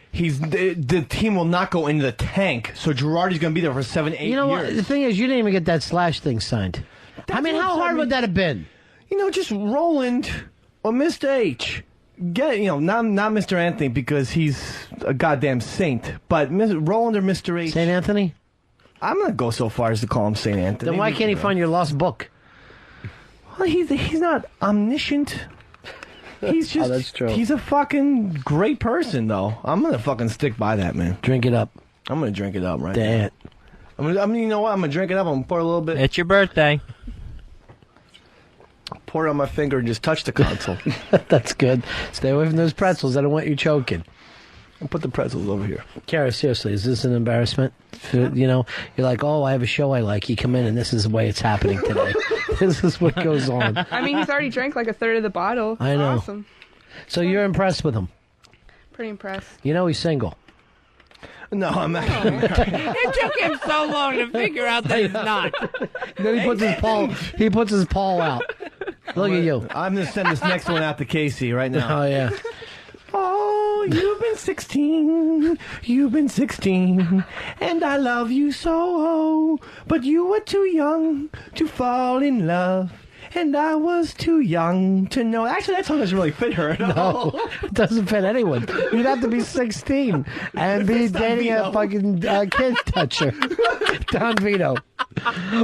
Dude, the team will not go into the tank, so Girardi's going to be there for 7-8 years. You know what? The thing is, you didn't even get that Slash thing signed. I mean, how hard would that have been? You know, just Roland or Mr. H. Not Mr. Anthony because he's a goddamn saint, but Roland or Mr. H. St. Anthony? I'm not going to go so far as to call him St. Anthony. Then why can't he find your lost book? Well, he's not omniscient. He's just. That's true. He's a fucking great person, though. I'm gonna fucking stick by that, man. Drink it up. I'm gonna drink it up right now. You know what? I'm gonna drink it up. I'm gonna pour a little bit. It's your birthday. Pour it on my finger and just touch the console. That's good. Stay away from those pretzels. I don't want you choking. I'll put the pretzels over here. Kara, seriously, is this an embarrassment? You know, you're like, oh, I have a show I like. You come in and this is the way it's happening today. This is what goes on. I mean, he's already drank like a third of the bottle. I know. Awesome. So you're impressed with him? Pretty impressed. You know he's single. No, I'm actually married. It took him so long to figure out that he's not. Then he puts his paw out. Look at you. I'm gonna send this next one out to Casey right now. Oh yeah. Oh, you've been 16, you've been 16, and I love you so, but you were too young to fall in love, And I was too young to know. Actually, that song doesn't really fit her at all. No, it doesn't fit anyone. You'd have to be 16 and be dating a fucking kid toucher. Don Vito.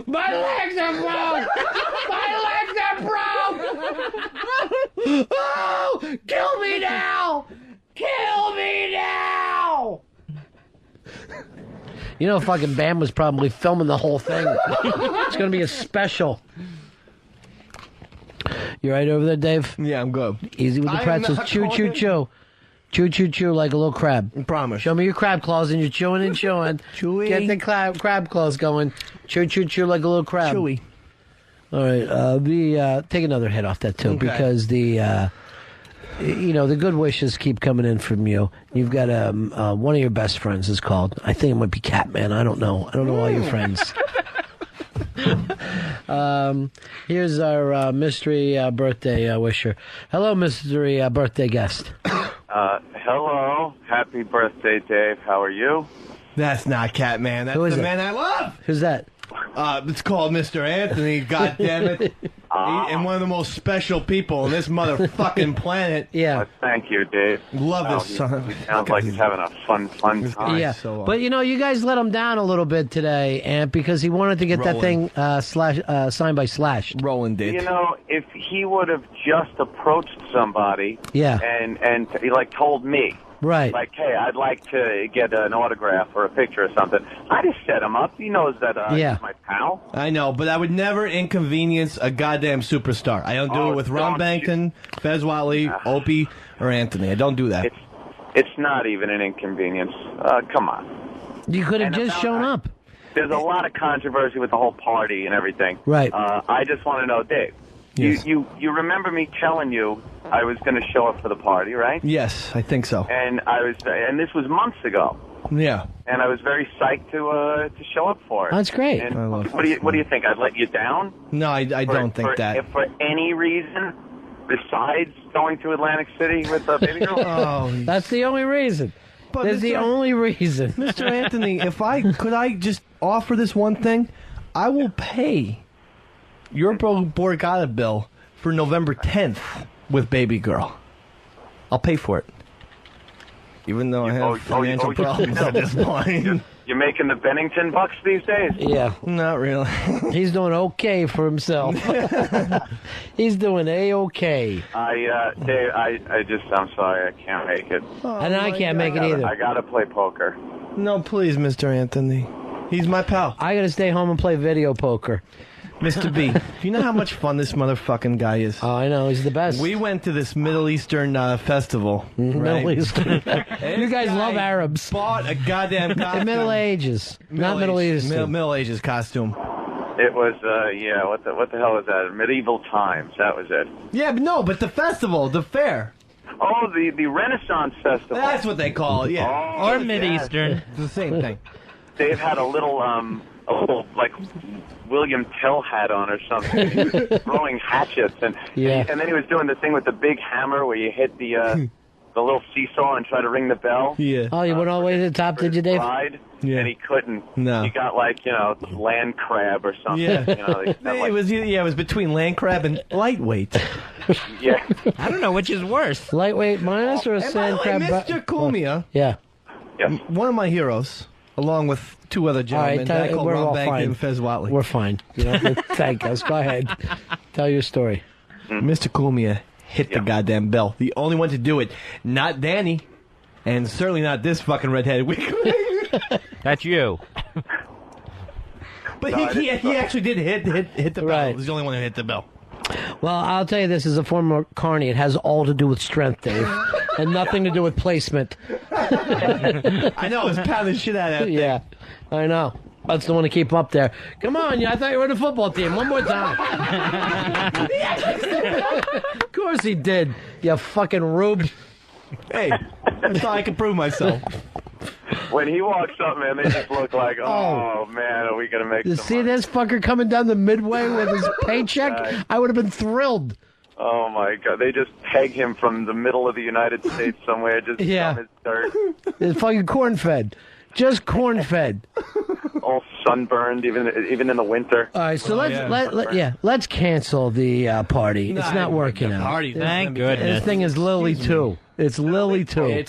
My legs are broke! My legs are broke! Oh! Kill me now! Kill me now! You know, fucking Bam was probably filming the whole thing. It's going to be a special. You right over there, Dave? Yeah, I'm good. Easy with the pretzels. Chew, chew, chew. Chew, chew, chew like a little crab. I promise. Show me your crab claws, and you're chewing and chewing. Chewy. Get the crab claws going. Chew, chew, chew like a little crab. Chewy. All right. Take another hit off that, too, because the good wishes keep coming in from you. You've got one of your best friends is called. I think it might be Catman. I don't know. I don't know all your friends. Here's our mystery birthday wisher. Hello, mystery birthday guest. Hello. Happy birthday, Dave. How are you? That's not Catman. That's Who is the it? man I love. Who's that? It's called Mr. Anthony. God damn it! And one of the most special people on this motherfucking planet. Yeah. Thank you, Dave. Love this son. He sounds like he's having a fun time. Yeah, but you guys let him down a little bit today, and because he wanted to get that thing signed by Slash. Roland did. You know, if he would have just approached somebody, Yeah. and he told me, right, like, hey, I'd like to get an autograph or a picture or something, I'd have set him up. He knows that he's my pal. I know, but I would never inconvenience a goddamn superstar. I don't do it with Ron Bankton, Fez Watley, Opie, or Anthony. I don't do that. It's not even an inconvenience. Come on. You could have just shown up. There's a lot of controversy with the whole party and everything. Right. I just want to know, Dave, Yes. you remember me telling you I was going to show up for the party, right? Yes, I think so. And and this was months ago. Yeah. And I was very psyched to show up for it. That's great. And what do you think? I'd let you down? No, I don't think that. If for any reason besides going to Atlantic City with a baby girl? That's the only reason. That's the only reason. Mr. Anthony, could I just offer this one thing? I will pay your Borgata bill for November 10th with baby girl. I'll pay for it. Even though I have financial problems at this point. You're making the Bennington bucks these days? Yeah. Not really. He's doing okay for himself. He's doing A-okay. Dave, I'm sorry, I can't make it. And I can't make it either. I gotta play poker. No, please, Mr. Anthony. He's my pal. I gotta stay home and play video poker. Mr. B, you know how much fun this motherfucking guy is? Oh, I know. He's the best. We went to this Middle Eastern festival. Middle Eastern. You guys love Arabs. Bought a goddamn costume. In Middle Ages. Not Middle Eastern. Middle Ages costume. It was, what the hell was that? Medieval times, that was it. Yeah, but the festival, the fair. Oh, the Renaissance Festival. That's what they call it, yeah. Or Mid-Eastern. It's the same thing. Dave had a little like William Tell hat on or something. He was throwing hatchets and then he was doing the thing with the big hammer where you hit the little seesaw and try to ring the bell. Yeah. Oh, you went all the way to the top, did you, Dave? And he couldn't. No. He got land crab or something. Yeah. You it was between land crab and lightweight. Yeah. I don't know which is worse. Lightweight minus or a sand crab? Mr. Kumia. Yeah. One of my heroes, along with two other gentlemen. All right, I call we're Ron all Bankton fine. and Fez Watley. We're fine. You don't have to thank us. Go ahead. Tell your story. Mr. Kumia hit the goddamn bell. The only one to do it. Not Danny. And certainly not this fucking redheaded weakling. That's you. But he actually did hit the bell. He's the only one who hit the bell. Well, I'll tell you this, as a former carny, it has all to do with strength, Dave, and nothing to do with placement. I know, it's pounding shit out of that thing. Yeah, I know. That's the one to keep up there. Come on, I thought you were on the football team. One more time. Of course he did, you fucking rube. Hey, I thought I could prove myself. When he walks up, man, they just look like, oh man, are we going to make You some see money? this fucker coming down the midway with his paycheck? I would have been thrilled. Oh my God! They just peg him from the middle of the United States somewhere, just dumb as dirt. It's fucking corn-fed. Just corn-fed. all sunburned, even in the winter. All right, so let's cancel the party. It's not working out. Thank goodness. This thing is Lily too. It's Lily too. You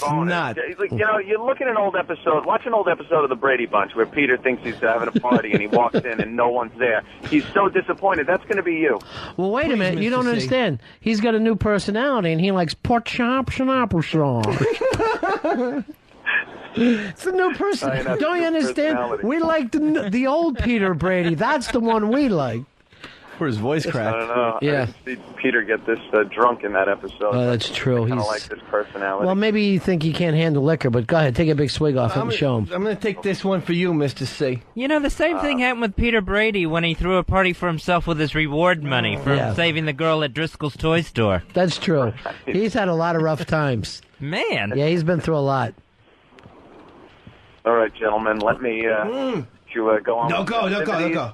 know, you look at watch an old episode of the Brady Bunch where Peter thinks he's having a party and he walks in and no one's there. He's so disappointed. That's going to be you. Well, wait a minute. You don't understand. He's got a new personality and he likes pork chops and applesauce. It's a new person. Don't you understand? We like the old Peter Brady. That's the one we like. For his voice crack. I don't know. Yeah. I didn't see Peter get this drunk in that episode. Oh, that's true. I kind of like this personality. Well, maybe you think he can't handle liquor, but go ahead, take a big swig off it and show him. I'm going to take this one for you, Mr. C. You know, the same thing happened with Peter Brady when he threw a party for himself with his reward money for saving the girl at Driscoll's toy store. That's true. He's had a lot of rough times. Man. Yeah, he's been through a lot. All right, gentlemen, let me go on. Don't go.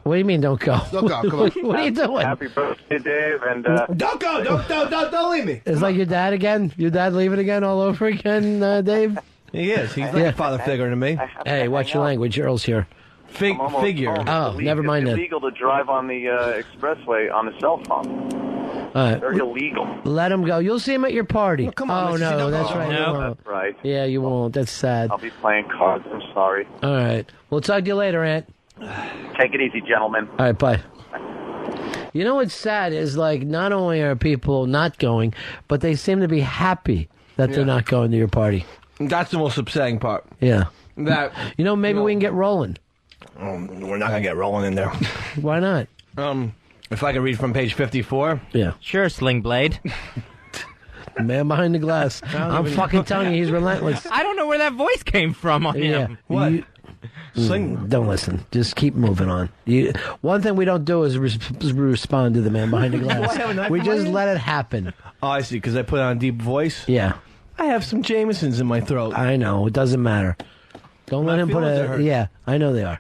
What do you mean, don't go? Don't go, come on. What are you doing? Happy birthday, Dave, and Don't go, don't leave me. It's like your dad again? Your dad leaving again all over again, Dave? He is. He's like a father figure to me. Hey, watch your language. Earl's here. Figure. Oh, never mind It's that. illegal to drive on the expressway on the cell phone. Very illegal. Let him go. You'll see him at your party. Well, come on, oh, no, don't that's go. right. No. You won't. That's right. Yeah, you won't. That's sad. I'll be playing cards. I'm sorry. All right. We'll talk to you later, Aunt. Take it easy, gentlemen. All right, bye. You know what's sad is, like, not only are people not going, but they seem to be happy that they're not going to your party. That's the most upsetting part. Yeah. That maybe we can get rolling. We're not going to get rolling in there. Why not? If I can read from page 54. Yeah. Sure, Sling Blade. The man behind the glass. I'm fucking telling you, he's relentless. I don't know where that voice came from on him. What? Don't listen. Just keep moving on. One thing we don't do is respond to the man behind the glass. We just let it happen. Oh, I see, because I put on a deep voice? Yeah. I have some Jamesons in my throat. I know. It doesn't matter. Don't let him put a... Yeah, I know they are.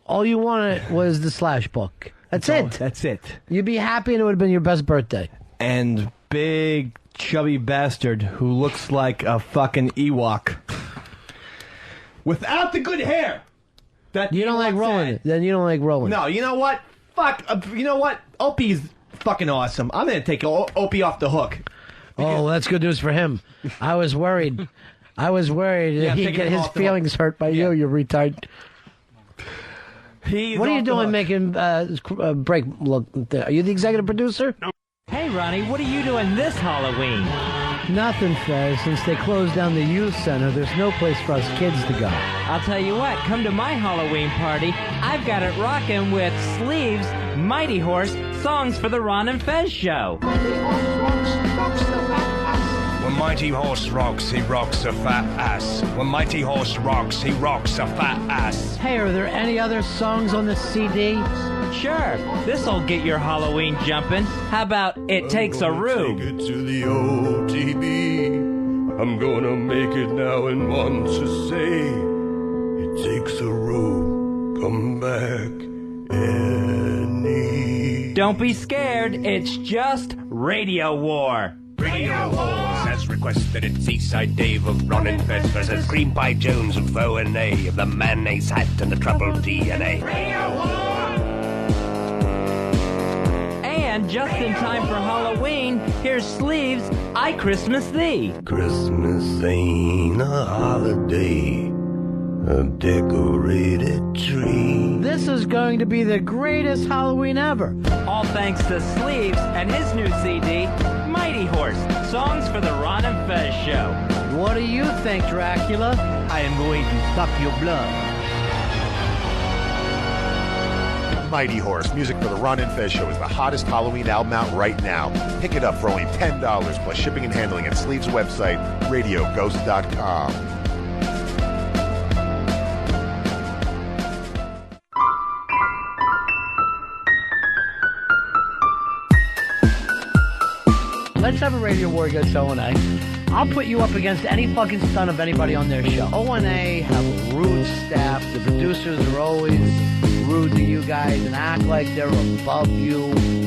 All you wanted was the Slash book. That's it. That's it. You'd be happy and it would have been your best birthday. And big, chubby bastard who looks like a fucking Ewok. Without the good hair. That you don't like rolling. Then you don't like rolling. No, you know what? Fuck. You know what? Opie's fucking awesome. I'm going to take Opie off the hook. Oh, that's good news for him. I was worried. That he'd get his feelings hurt by you retard. What are you doing making break look? Are you the executive producer? No. Hey, Ronnie, what are you doing this Halloween? Nothing, Fez. Since they closed down the youth center, there's no place for us kids to go. I'll tell you what, come to my Halloween party. I've got it rocking with Sleeves, Mighty Horse, songs for the Ron and Fez show. When Mighty Horse rocks, he rocks a fat ass. When Mighty Horse rocks, he rocks a fat ass. Hey, are there any other songs on the CD? Sure, this'll get your Halloween jumping. How about It Takes a Roo? Take it to the OTB. I'm gonna make it now and want to say, it takes a roo. Come back any. Don't be scared, it's just Radio War. Radio Wars has requested it's Seaside Dave of Ron and Fez versus Cream Pie Jones of O&A of the mayonnaise hat and the troubled DNA. Radio War! And just in time for Halloween, here's Sleeves, I Christmas Thee. Christmas ain't a holiday, a decorated tree. This is going to be the greatest Halloween ever. All thanks to Sleeves and his new CD, Mighty Horse, songs for the Ron and Fez show. What do you think, Dracula? I am going to suck your blood. Mighty Horse, music for the Ron and Fez show, is the hottest Halloween album out right now. Pick it up for only $10 plus shipping and handling at Sleeves' website, radioghost.com. Let's have a Radio War against O&A. I'll put you up against any fucking stunt of anybody on their show. O&A have a rude staff. The producers are always rude to you guys and act like they're above you.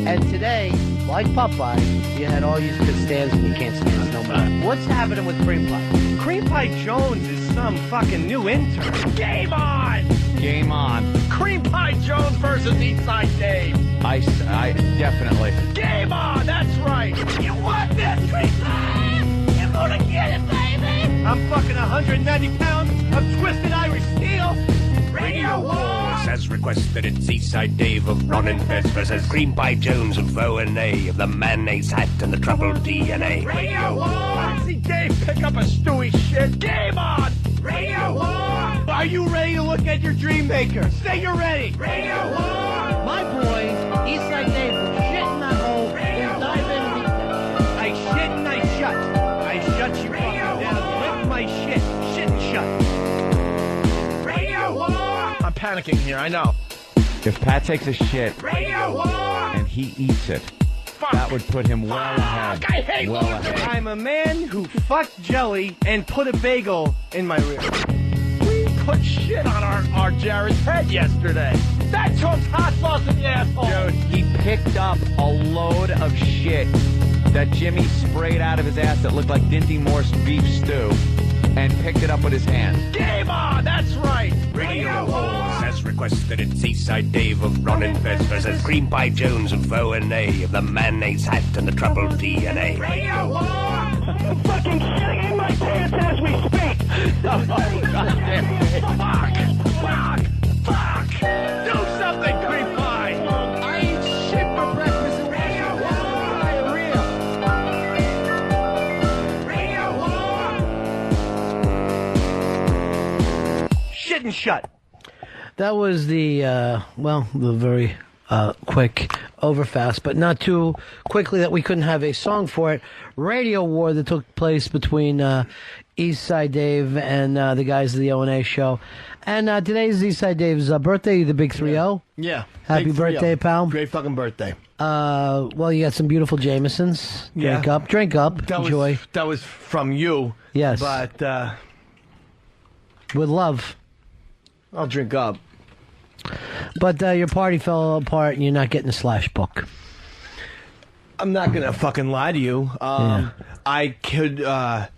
And today, like Popeye, you had all you could stand and you can't stand no more. What's happening with Cream Pie? Cream Pie Jones is some fucking new intern. Game on! Game on. Cream Pie Jones versus Eastside Dave. I definitely. Game on, that's right. You want this, Cream Pie? You're gonna get it, baby. I'm fucking 190 pounds of twisted Irish steel. Radio Wars! As requested, it's Eastside Dave of Ron and Fez versus Cream Pie Jones of O&A of the mayonnaise hat and the troubled DNA. Radio Wars! See Dave pick up a Stewie shit. Game on! Radio Wars! Are you ready to look at your dream maker? Say you're ready. Radio Wars! My boy, Eastside Dave, will shit in that hole and dive in and eat that. I shit and I shut. I shut you fucking down with my shit. Shit and shut. Radio Wars! I'm panicking here, I know. If Pat takes a shit Radio Wars! and he eats it, that would put him well ahead. I hate well ahead. I'm a man who fucked jelly and put a bagel in my rear. We put shit on our Jared's head yesterday. That took hot sauce in the asshole. Dude, he picked up a load of shit that Jimmy sprayed out of his ass that looked like Dinty Moore's beef stew and picked it up with his hands. Game on, that's right. Radio Wars, as requested, it's Eastside Dave of Ron and Fez versus Cream Pie Jones of O&A of the mayonnaise hat and the troubled DNA. Radio Wars! I'm fucking shitting in my pants as we speak. Fuck! Do something, Cream Pie! I eat shit for breakfast and Radio Wars! Shit and shut. That was the the very quick, overfast, but not too quickly that we couldn't have a song for it. Radio War that took place between Eastside Dave and the guys of the O&A show. And today's Eastside Dave's birthday, the big 3-0. Yeah. Happy Big 3-0. birthday, pal. Great fucking birthday. Well, you got some beautiful Jamesons. Yeah. Drink up, enjoy. That was from you. Yes. But, with love. I'll drink up. But your party fell apart and you're not getting a Slash book. I'm not gonna fucking lie to you. I could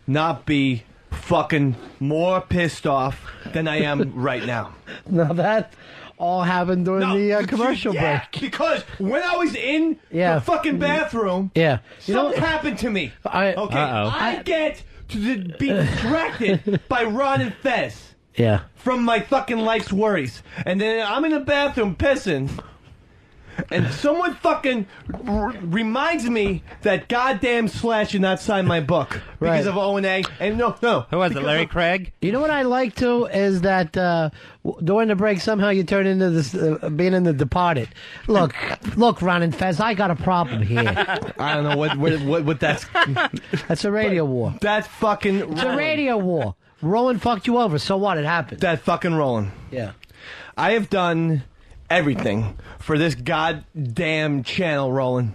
not be fucking more pissed off than I am right now. Now that all happened during the commercial break. Because when I was in the fucking bathroom, something happened to me. I get to be distracted by Ron and Fez. Yeah. From my fucking life's worries. And then I'm in the bathroom pissing. And someone fucking reminds me that goddamn Slash did not sign my book. Because of O&A. And no. Who was it, Larry Craig? You know what I like, too, is that during the break, somehow you turn into this being in The Departed. Look, Ron and Fez, I got a problem here. I don't know what that's... That's a radio war. That's fucking... It's a radio war. Roland fucked you over, so what? It happened. That fucking Roland. Yeah. I have done everything for this goddamn channel, Roland.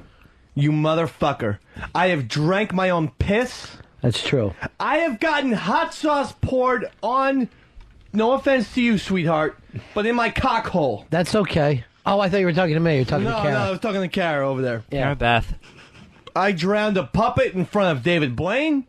You motherfucker. I have drank my own piss. That's true. I have gotten hot sauce poured on, no offense to you, sweetheart, but in my cock hole. That's okay. Oh, I thought you were talking to me. You're talking to Kara. No, I was talking to Kara over there. Yeah. Beth. I drowned a puppet in front of David Blaine.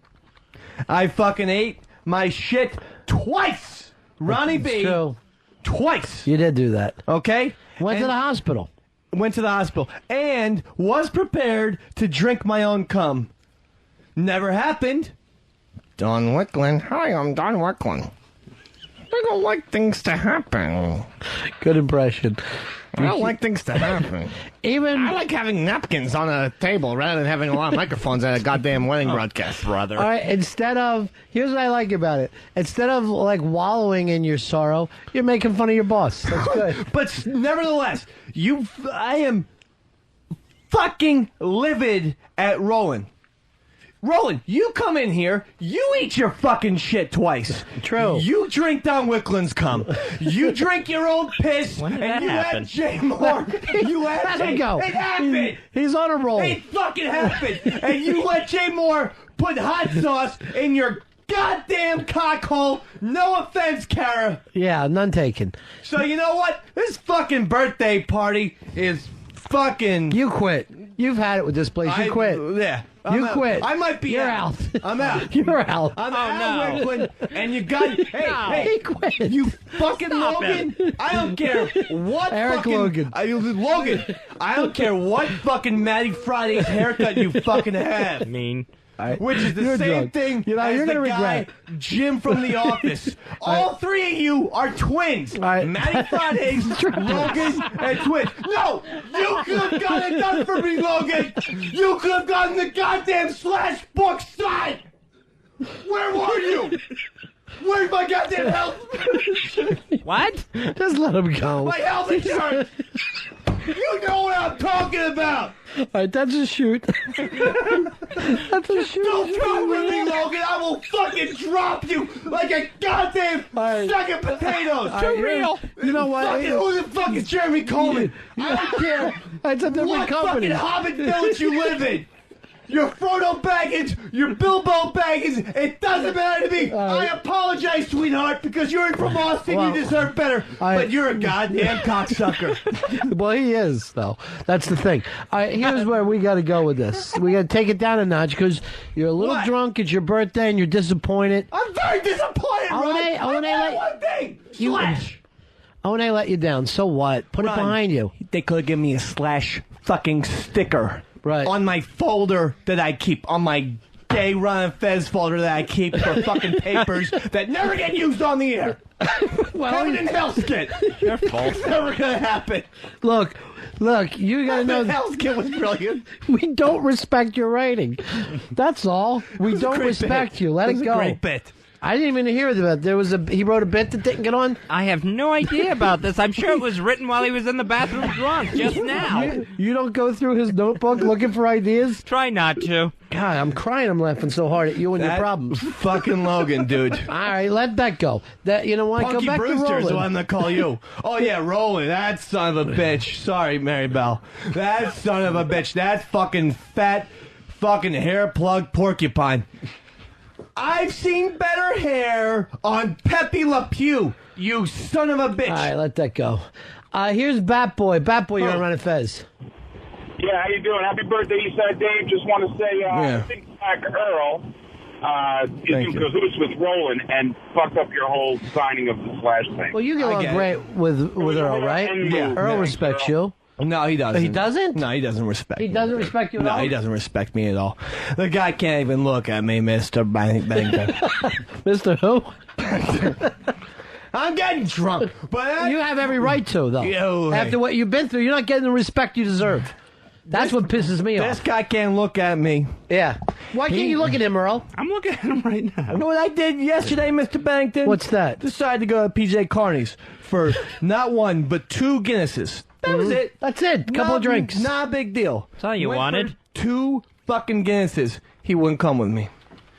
I fucking ate my shit twice. Ronnie B. True. Twice. You did do that. Okay? Went to the hospital. Went to the hospital. And was prepared to drink my own cum. Never happened. Don Wicklin. Hi, I'm Don Wicklin. I don't like things to happen. Good impression. I don't like things to happen. I like having napkins on a table rather than having a lot of microphones at a goddamn wedding broadcast, brother. All right, here's what I like about it. Instead of, like, wallowing in your sorrow, you're making fun of your boss. That's good. But nevertheless, I am fucking livid at Roland. Roland, you come in here, you eat your fucking shit twice. True. You drink Don Wicklin's cum. You drink your own piss, When did and that you happen? have Jay Moore. You have Let him go. It happened. He's on a roll. It fucking happened. And you let Jay Moore put hot sauce in your goddamn cockhole. No offense, Kara. Yeah, none taken. So you know what? This fucking birthday party is fucking... You quit. You've had it with this place. You quit. Yeah. You quit. I might be You're out. I'm out. You're out. I'm out, Wickman, and you got... Hey, He quit. you fucking Stop Logan. it. I don't care what Eric fucking... Logan. Logan. I don't care what fucking Matty Friday's haircut you fucking have. Mean. Which is the You're same drunk. thing You're as gonna the guy, regret. Jim from The Office. All three of you are twins. Matty Fridays, Logan, and twins. No! You could have gotten it done for me, Logan! You could have gotten the goddamn slash book side! Where were you? Where's my goddamn health? What? Just let him go. My health insurance! You know what I'm talking about! All right, that's a shoot. That's a shoot. Don't come with me, Logan! I will fucking drop you like a goddamn sack of potatoes! Too real! You know what? Fucking, who the fuck is Jeremy Coleman? I don't care It's a different what company. fucking Hobbit village you live in! Your Frodo Baggins, your Bilbo Baggins, it doesn't matter to me. I apologize, sweetheart, because you're from Austin, Well, you deserve better. But you're a goddamn cocksucker. Well, he is, though. That's the thing. All right, here's where we got to go with this. We got to take it down a notch because you're a little drunk. It's your birthday, and you're disappointed. I'm very disappointed, Ron. I want to let one thing. Slash. I want to let you down. So what? Put it behind you. They could have given me a slash fucking sticker. Right. On my folder that I keep. On my gay Ron and Fez folder that I keep for fucking papers that never get used on the air. Heaven and hell skit. Your fault. It's never gonna happen. Look, you got to know. Heaven and hell skit was brilliant. We don't respect your writing. That's all. We don't respect you. Let it go. A great bit. I didn't even hear about it. He wrote a bit that didn't get on. I have no idea about this. I'm sure it was written while he was in the bathroom drunk just now. You don't go through his notebook looking for ideas? Try not to. God, I'm crying. I'm laughing so hard at you and your problems. Fucking Logan, dude. All right, let that go. You know what? Punky Go back Brewster's to the Roland. one that call you. Oh yeah, Roland, that son of a bitch. Sorry, Mary Bell. That son of a bitch. That fucking fat, fucking hair plug porcupine. I've seen better hair on Pepe Le Pew, you son of a bitch. All right, let that go. Here's Bat Boy. Bat Boy, you're on Ron and Fez. Yeah, how you doing? Happy birthday, Eastside Dave. Just want to say, I think Zach Earl is in cahoots with Roland and fucked up your whole signing of the slash thing. Well, you get along great with Earl, right? Yeah. Earl respects you. No, he doesn't. He doesn't? No, he doesn't respect He me. doesn't respect you at all? No, he doesn't respect me at all. The guy can't even look at me, Mr. Bangton. Mr. Who? I'm getting drunk. But You have every right to, though. Yo, hey. After what you've been through, you're not getting the respect you deserve. That's what pisses me This off. guy can't look at me. Yeah. Why can't you look at him, Earl? I'm looking at him right now. You know what I did yesterday, Mr. Bangton? What's that? Decided to go to PJ Carney's for not one, but 2 Guinnesses. That was it. That's it. Couple of drinks. Not a big deal. That's all you Went wanted. for 2 fucking Guinnesses. He wouldn't come with me.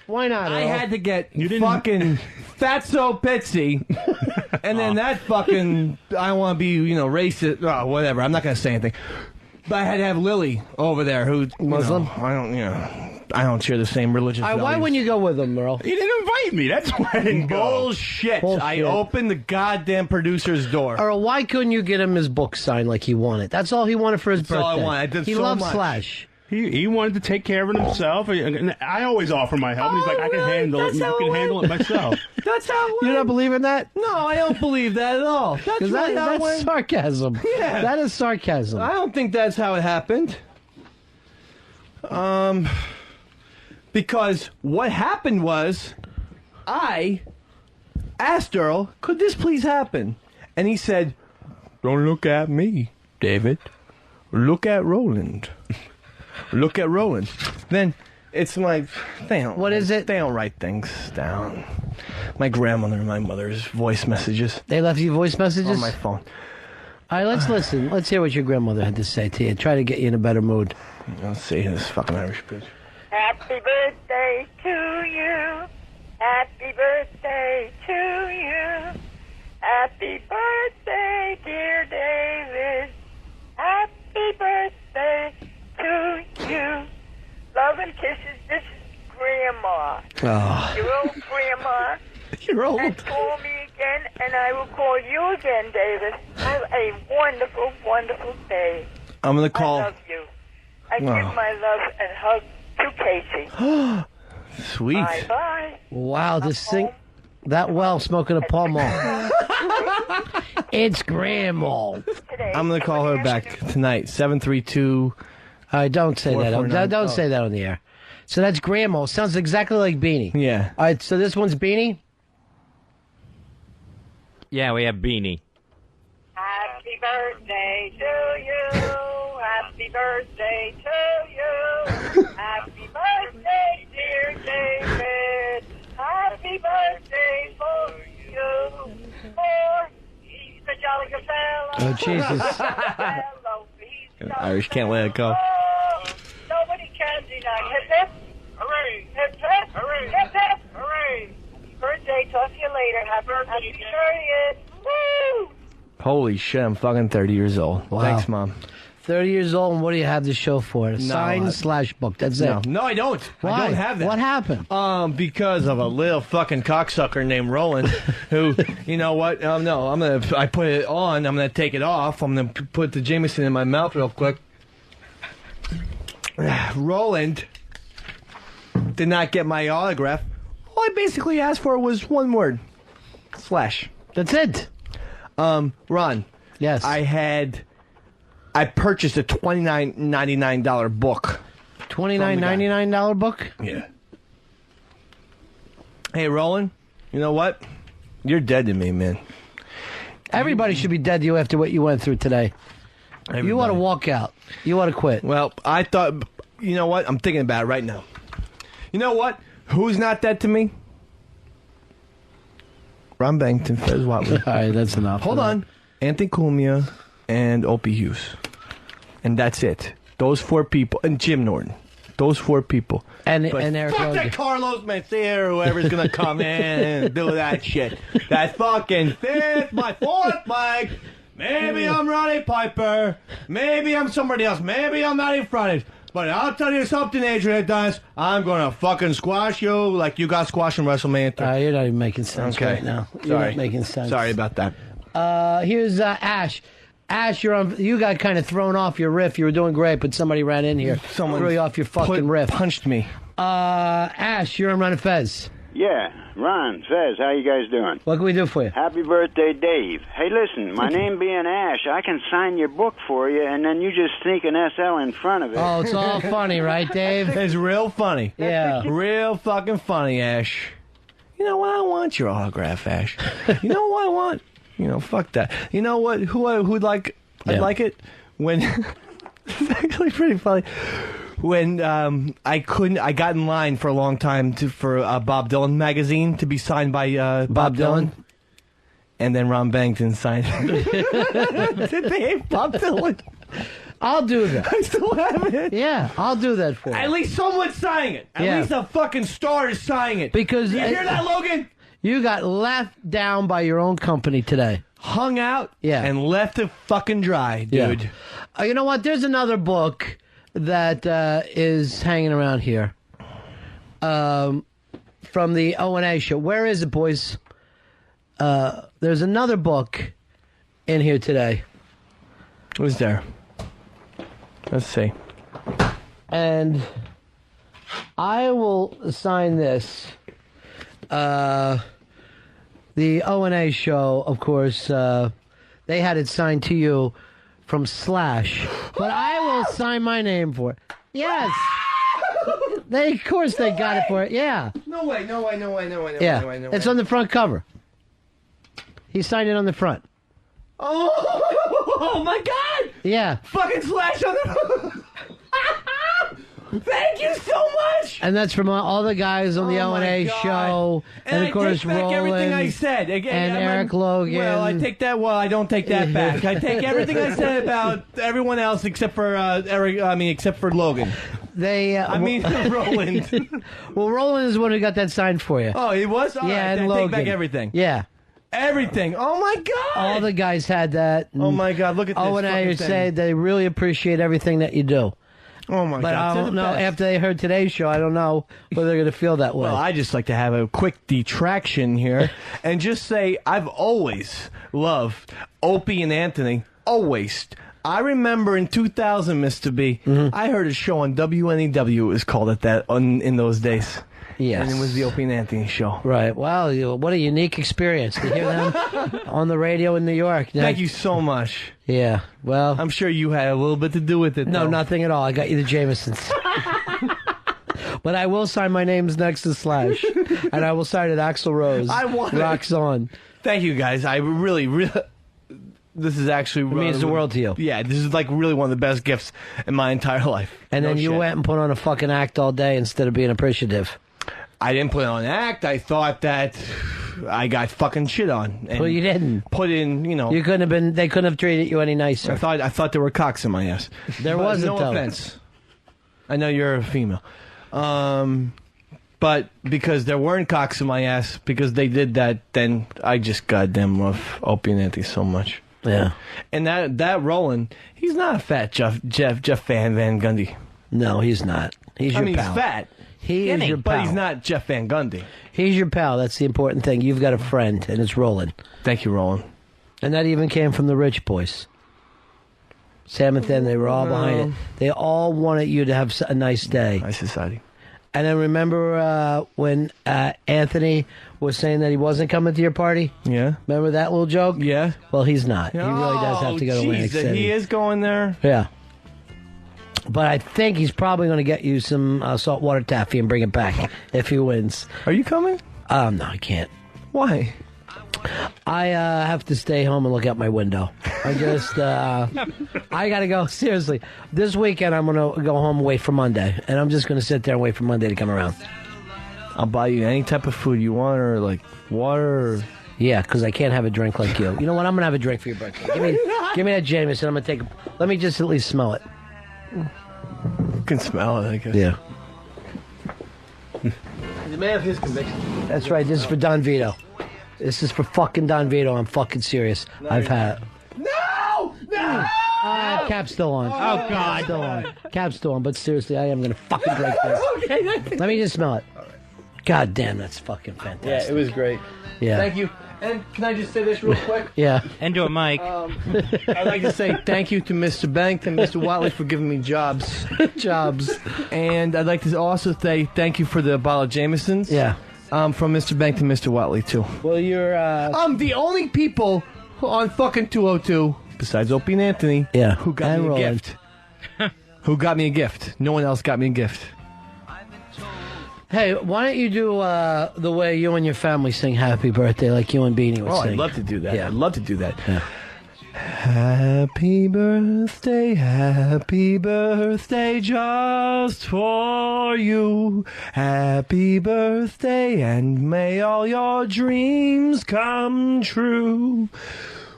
Why not, I Earl? had to get fucking Fatso Pitsy, and then that fucking, I don't want to be, racist, whatever. I'm not going to say anything. But I had to have Lily over there, who's Muslim? I don't share the same religious All right, why values. wouldn't you go with him, Earl? He didn't invite me. That's why I didn't go. Bullshit. Bullshit. I opened the goddamn producer's door. Earl, why couldn't you get him his book signed like he wanted? That's all he wanted for his That's birthday. all I wanted. I did He so loves much. Slash. He wanted to take care of it himself. And I always offer my help. And he's like, I can handle it. You can handle it myself. That's how it You went. don't believe in that? No, I don't believe that at all. That's Because right how it that's went. sarcasm. Yeah. That is sarcasm. I don't think that's how it happened. Because what happened was, I asked Earl, could this please happen? And he said, don't look at me, David. Look at Roland. Look at Roland. Then it's my, What is it? They don't write things down. My grandmother and my mother's voice messages They left you voice messages? on my phone. All right, let's listen. Let's hear what your grandmother had to say to you. Try to get you in a better mood. Let's see this fucking Irish bitch. Happy birthday to you. Happy birthday to you. Happy birthday, dear David. Happy birthday to you. Love and kisses. This is Grandma. Oh. Your old Grandma. You're old. And call me again, and I will call you again, David. Have a wonderful, wonderful day. I'm going to call. I love you. I Oh. give my love and hug to Casey. Sweet. Bye-bye. Wow, this thing that well smoking a Pall Mall. It's Grandma. I'm going to call her back tonight. 732. All right, don't say that. 449. Don't say that on the air. So that's Grandma. Sounds exactly like Beanie. Yeah. All right, so this one's Beanie? Yeah, we have Beanie. Happy birthday to you. Happy birthday to you. Happy birthday, dear David. Happy birthday for you. For he's a jolly good fellow. Oh, Jesus. Irish can't let it go. Nobody can deny. Hip hip. Hooray. Hip hip. Hooray. Hip hip. Hooray. Happy birthday. Talk to you later. Happy 30th. Woo! Holy shit, I'm fucking 30 years old. Wow. Thanks, Mom. 30 years old, and what do you have the show for? No, Sign/book. That's No. it. No, I don't. Why? I don't have that. What happened? Because of a little fucking cocksucker named Roland, who, you know what? No, I put it on. I'm gonna take it off. I'm gonna put the Jameson in my mouth real quick. Roland did not get my autograph. All I basically asked for was one word: slash. That's it. Ron. Yes. I purchased a $29.99 book. $29.99 book? Yeah. Hey, Roland, you know what? You're dead to me, man. Everybody should be dead to you after what you went through today. You want to walk out. You want to quit. Well, I thought, you know what? I'm thinking about it right now. You know what? Who's not dead to me? Ron Bangton, Fez Watley. All right, that's enough. Hold on. Anthony Cumia and Opie Hughes. And that's it. Those 4 people. And Jim Norton. Those 4 people. And But Eric fuck Logan. that Carlos Mencia or whoever's going to come in and do that shit. That fucking 5th, my 4th mic. Maybe I'm Roddy Piper. Maybe I'm somebody else. Maybe I'm not in front of it. But I'll tell you something, Adrian Dice. I'm going to fucking squash you like you got squashed in WrestleMania. You're not even making sense right now. You're Sorry. not making sense. Sorry about that. Here's Ash. Ash, you got kind of thrown off your riff. You were doing great, but somebody ran in here. Someone threw you off your fucking riff. Punched me. Ash, you're on Ron and Fez. Yeah, Ron, Fez, how you guys doing? What can we do for you? Happy birthday, Dave. Hey, listen, my name being Ash, I can sign your book for you, and then you just sneak an SL in front of it. Oh, it's all funny, right, Dave? It's real funny. Yeah. Real fucking funny, Ash. You know what? I want your autograph, Ash. You know what I want? You know, fuck that. You know what? Who'd like? I'd like it when. It's actually pretty funny. When I got in line for a long time for a Bob Dylan magazine to be signed by Bob Dylan. And then Ron Bangton signed it. Did they hate Bob Dylan? I'll do that. I still have it. Yeah, I'll do that for you. At least someone's signing it. At Yeah. least a fucking star is signing it. Because you hear that, Logan? You got left down by your own company today. Hung out Yeah. and left it fucking dry, dude. Yeah. You know what? There's another book that is hanging around here from the O&A show. Where is it, boys? There's another book in here today. Who's there? Let's see. And I will sign this. The O&A show, of course, they had it signed to you from Slash. But I will sign my name for it. Yes. Of course they got it for it. Yeah. No way. Yeah. It's on the front cover. He signed it on the front. Oh my God! Yeah. Fucking Slash on the. Thank you so much. And that's from all the guys on the O&A show. And of course, I take back Roland. everything I said. And Eric Logan. Well, I take that. Well, I don't take that back. I take everything I said about everyone else except for Eric. I mean, except for Logan. Roland. Well, Roland is the one who got that signed for you. Oh, he was? All yeah, right, and I Logan. take back everything. Yeah. Everything. Oh, my God. All the guys had that. Oh, my God. Look at this. O&A say they really appreciate everything that you do. Oh, my But God. I don't know. After they heard today's show, I don't know whether they're going to feel that way. Well, I just like to have a quick detraction here and just say I've always loved Opie and Anthony. Always. I remember in 2000, Mr. B, I heard a show on WNEW. It was called at that in those days. Yes. And it was the Opie and Anthony show. Right. Wow, what a unique experience to hear them on the radio in New York. Thank you so much. Yeah, well... I'm sure you had a little bit to do with it, No, though. nothing at all. I got you the Jamesons. But I will sign my names next to Slash. And I will sign it Axl Rose. I want Rocks on. Thank you, guys. I really... This is actually... It means the world to you. Yeah, this is like really one of the best gifts in my entire life. And then you shit. went and put on a fucking act all day instead of being appreciative. I didn't put on an act. I thought that I got fucking shit on. And Well, you didn't. Put in, you know... You couldn't have been... They couldn't have treated you any nicer. I thought there were cocks in my ass. There But wasn't, no though. offense. I know you're a female. But because there weren't cocks in my ass, because they did that, then I just goddamn love Opie and Anthony so much. Yeah. And that Roland, he's not a fat Jeff Van Gundy. No, he's not. He's your pal. He's fat. He is your pal. But he's not Jeff Van Gundy. He's your pal. That's the important thing. You've got a friend, and it's Roland. Thank you, Roland. And that even came from the rich boys. Sam and Then, they were all behind it. They all wanted you to have a nice day. Nice society. And then remember when Anthony was saying that he wasn't coming to your party? Yeah. Remember that little joke? Yeah. Well, he's not. He really does have to go to Atlantic City. He is going there? Yeah. But I think he's probably going to get you some saltwater taffy and bring it back if he wins. Are you coming? No, I can't. Why? I have to stay home and look out my window. I just, I got to go. Seriously, this weekend I'm going to go home and wait for Monday. And I'm just going to sit there and wait for Monday to come around. I'll buy you any type of food you want, or like water. Or... Yeah, because I can't have a drink like you. You know what? I'm going to have a drink for your birthday. Give me that Jameson. I'm going to take let me just at least smell it. You can smell it, I guess. Yeah. He's a man of his conviction. That's right. This is for Don Vito. This is for fucking Don Vito. I'm fucking serious. I've had it. No! No! Cap's still on. Oh, God. Still on. Cap's still on. But seriously, I am going to fucking drink this. Okay. Let me just smell it. God damn, that's fucking fantastic. Yeah, it was great. Yeah. Thank you. And can I just say this real quick? Yeah. And to a mic. I'd like to say thank you to Mr. Bank and Mr. Watley for giving me jobs. And I'd like to also say thank you for the bottle of Jamesons. Yeah. From Mr. Bank and Mr. Watley, too. Well, you're... the only people on fucking 202, besides Opie and Anthony, who got me a gift. Who got me a gift. No one else got me a gift. Hey, why don't you do the way you and your family sing Happy Birthday like you and Beanie would sing? I'd love to do that. Yeah. I'd love to do that. Yeah. Happy birthday just for you. Happy birthday, and may all your dreams come true.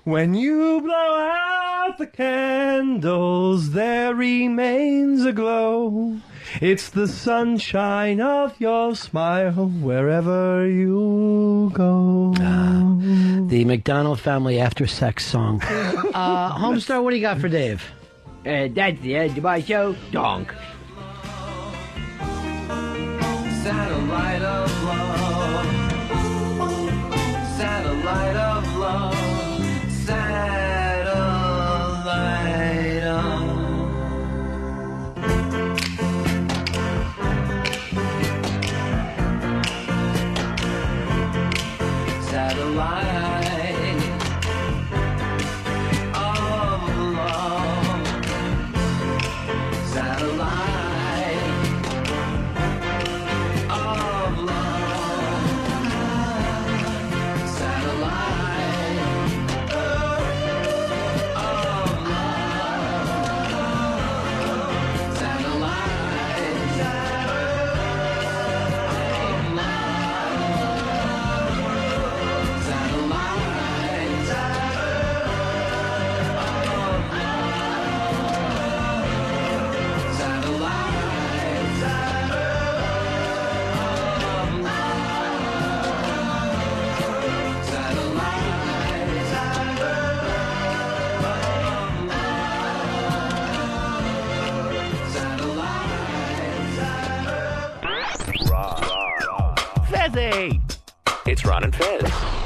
When you blow out the candles, there remains a glow. It's the sunshine of your smile wherever you go. The McDonald family after sex song. Homestar, what do you got for Dave? That's the end of my show. Donk. Satellite of love. Satellite of love. Satellite of satellite of love. Satellite of love. Satellite of love. Fezzy! It's Ron and Fez.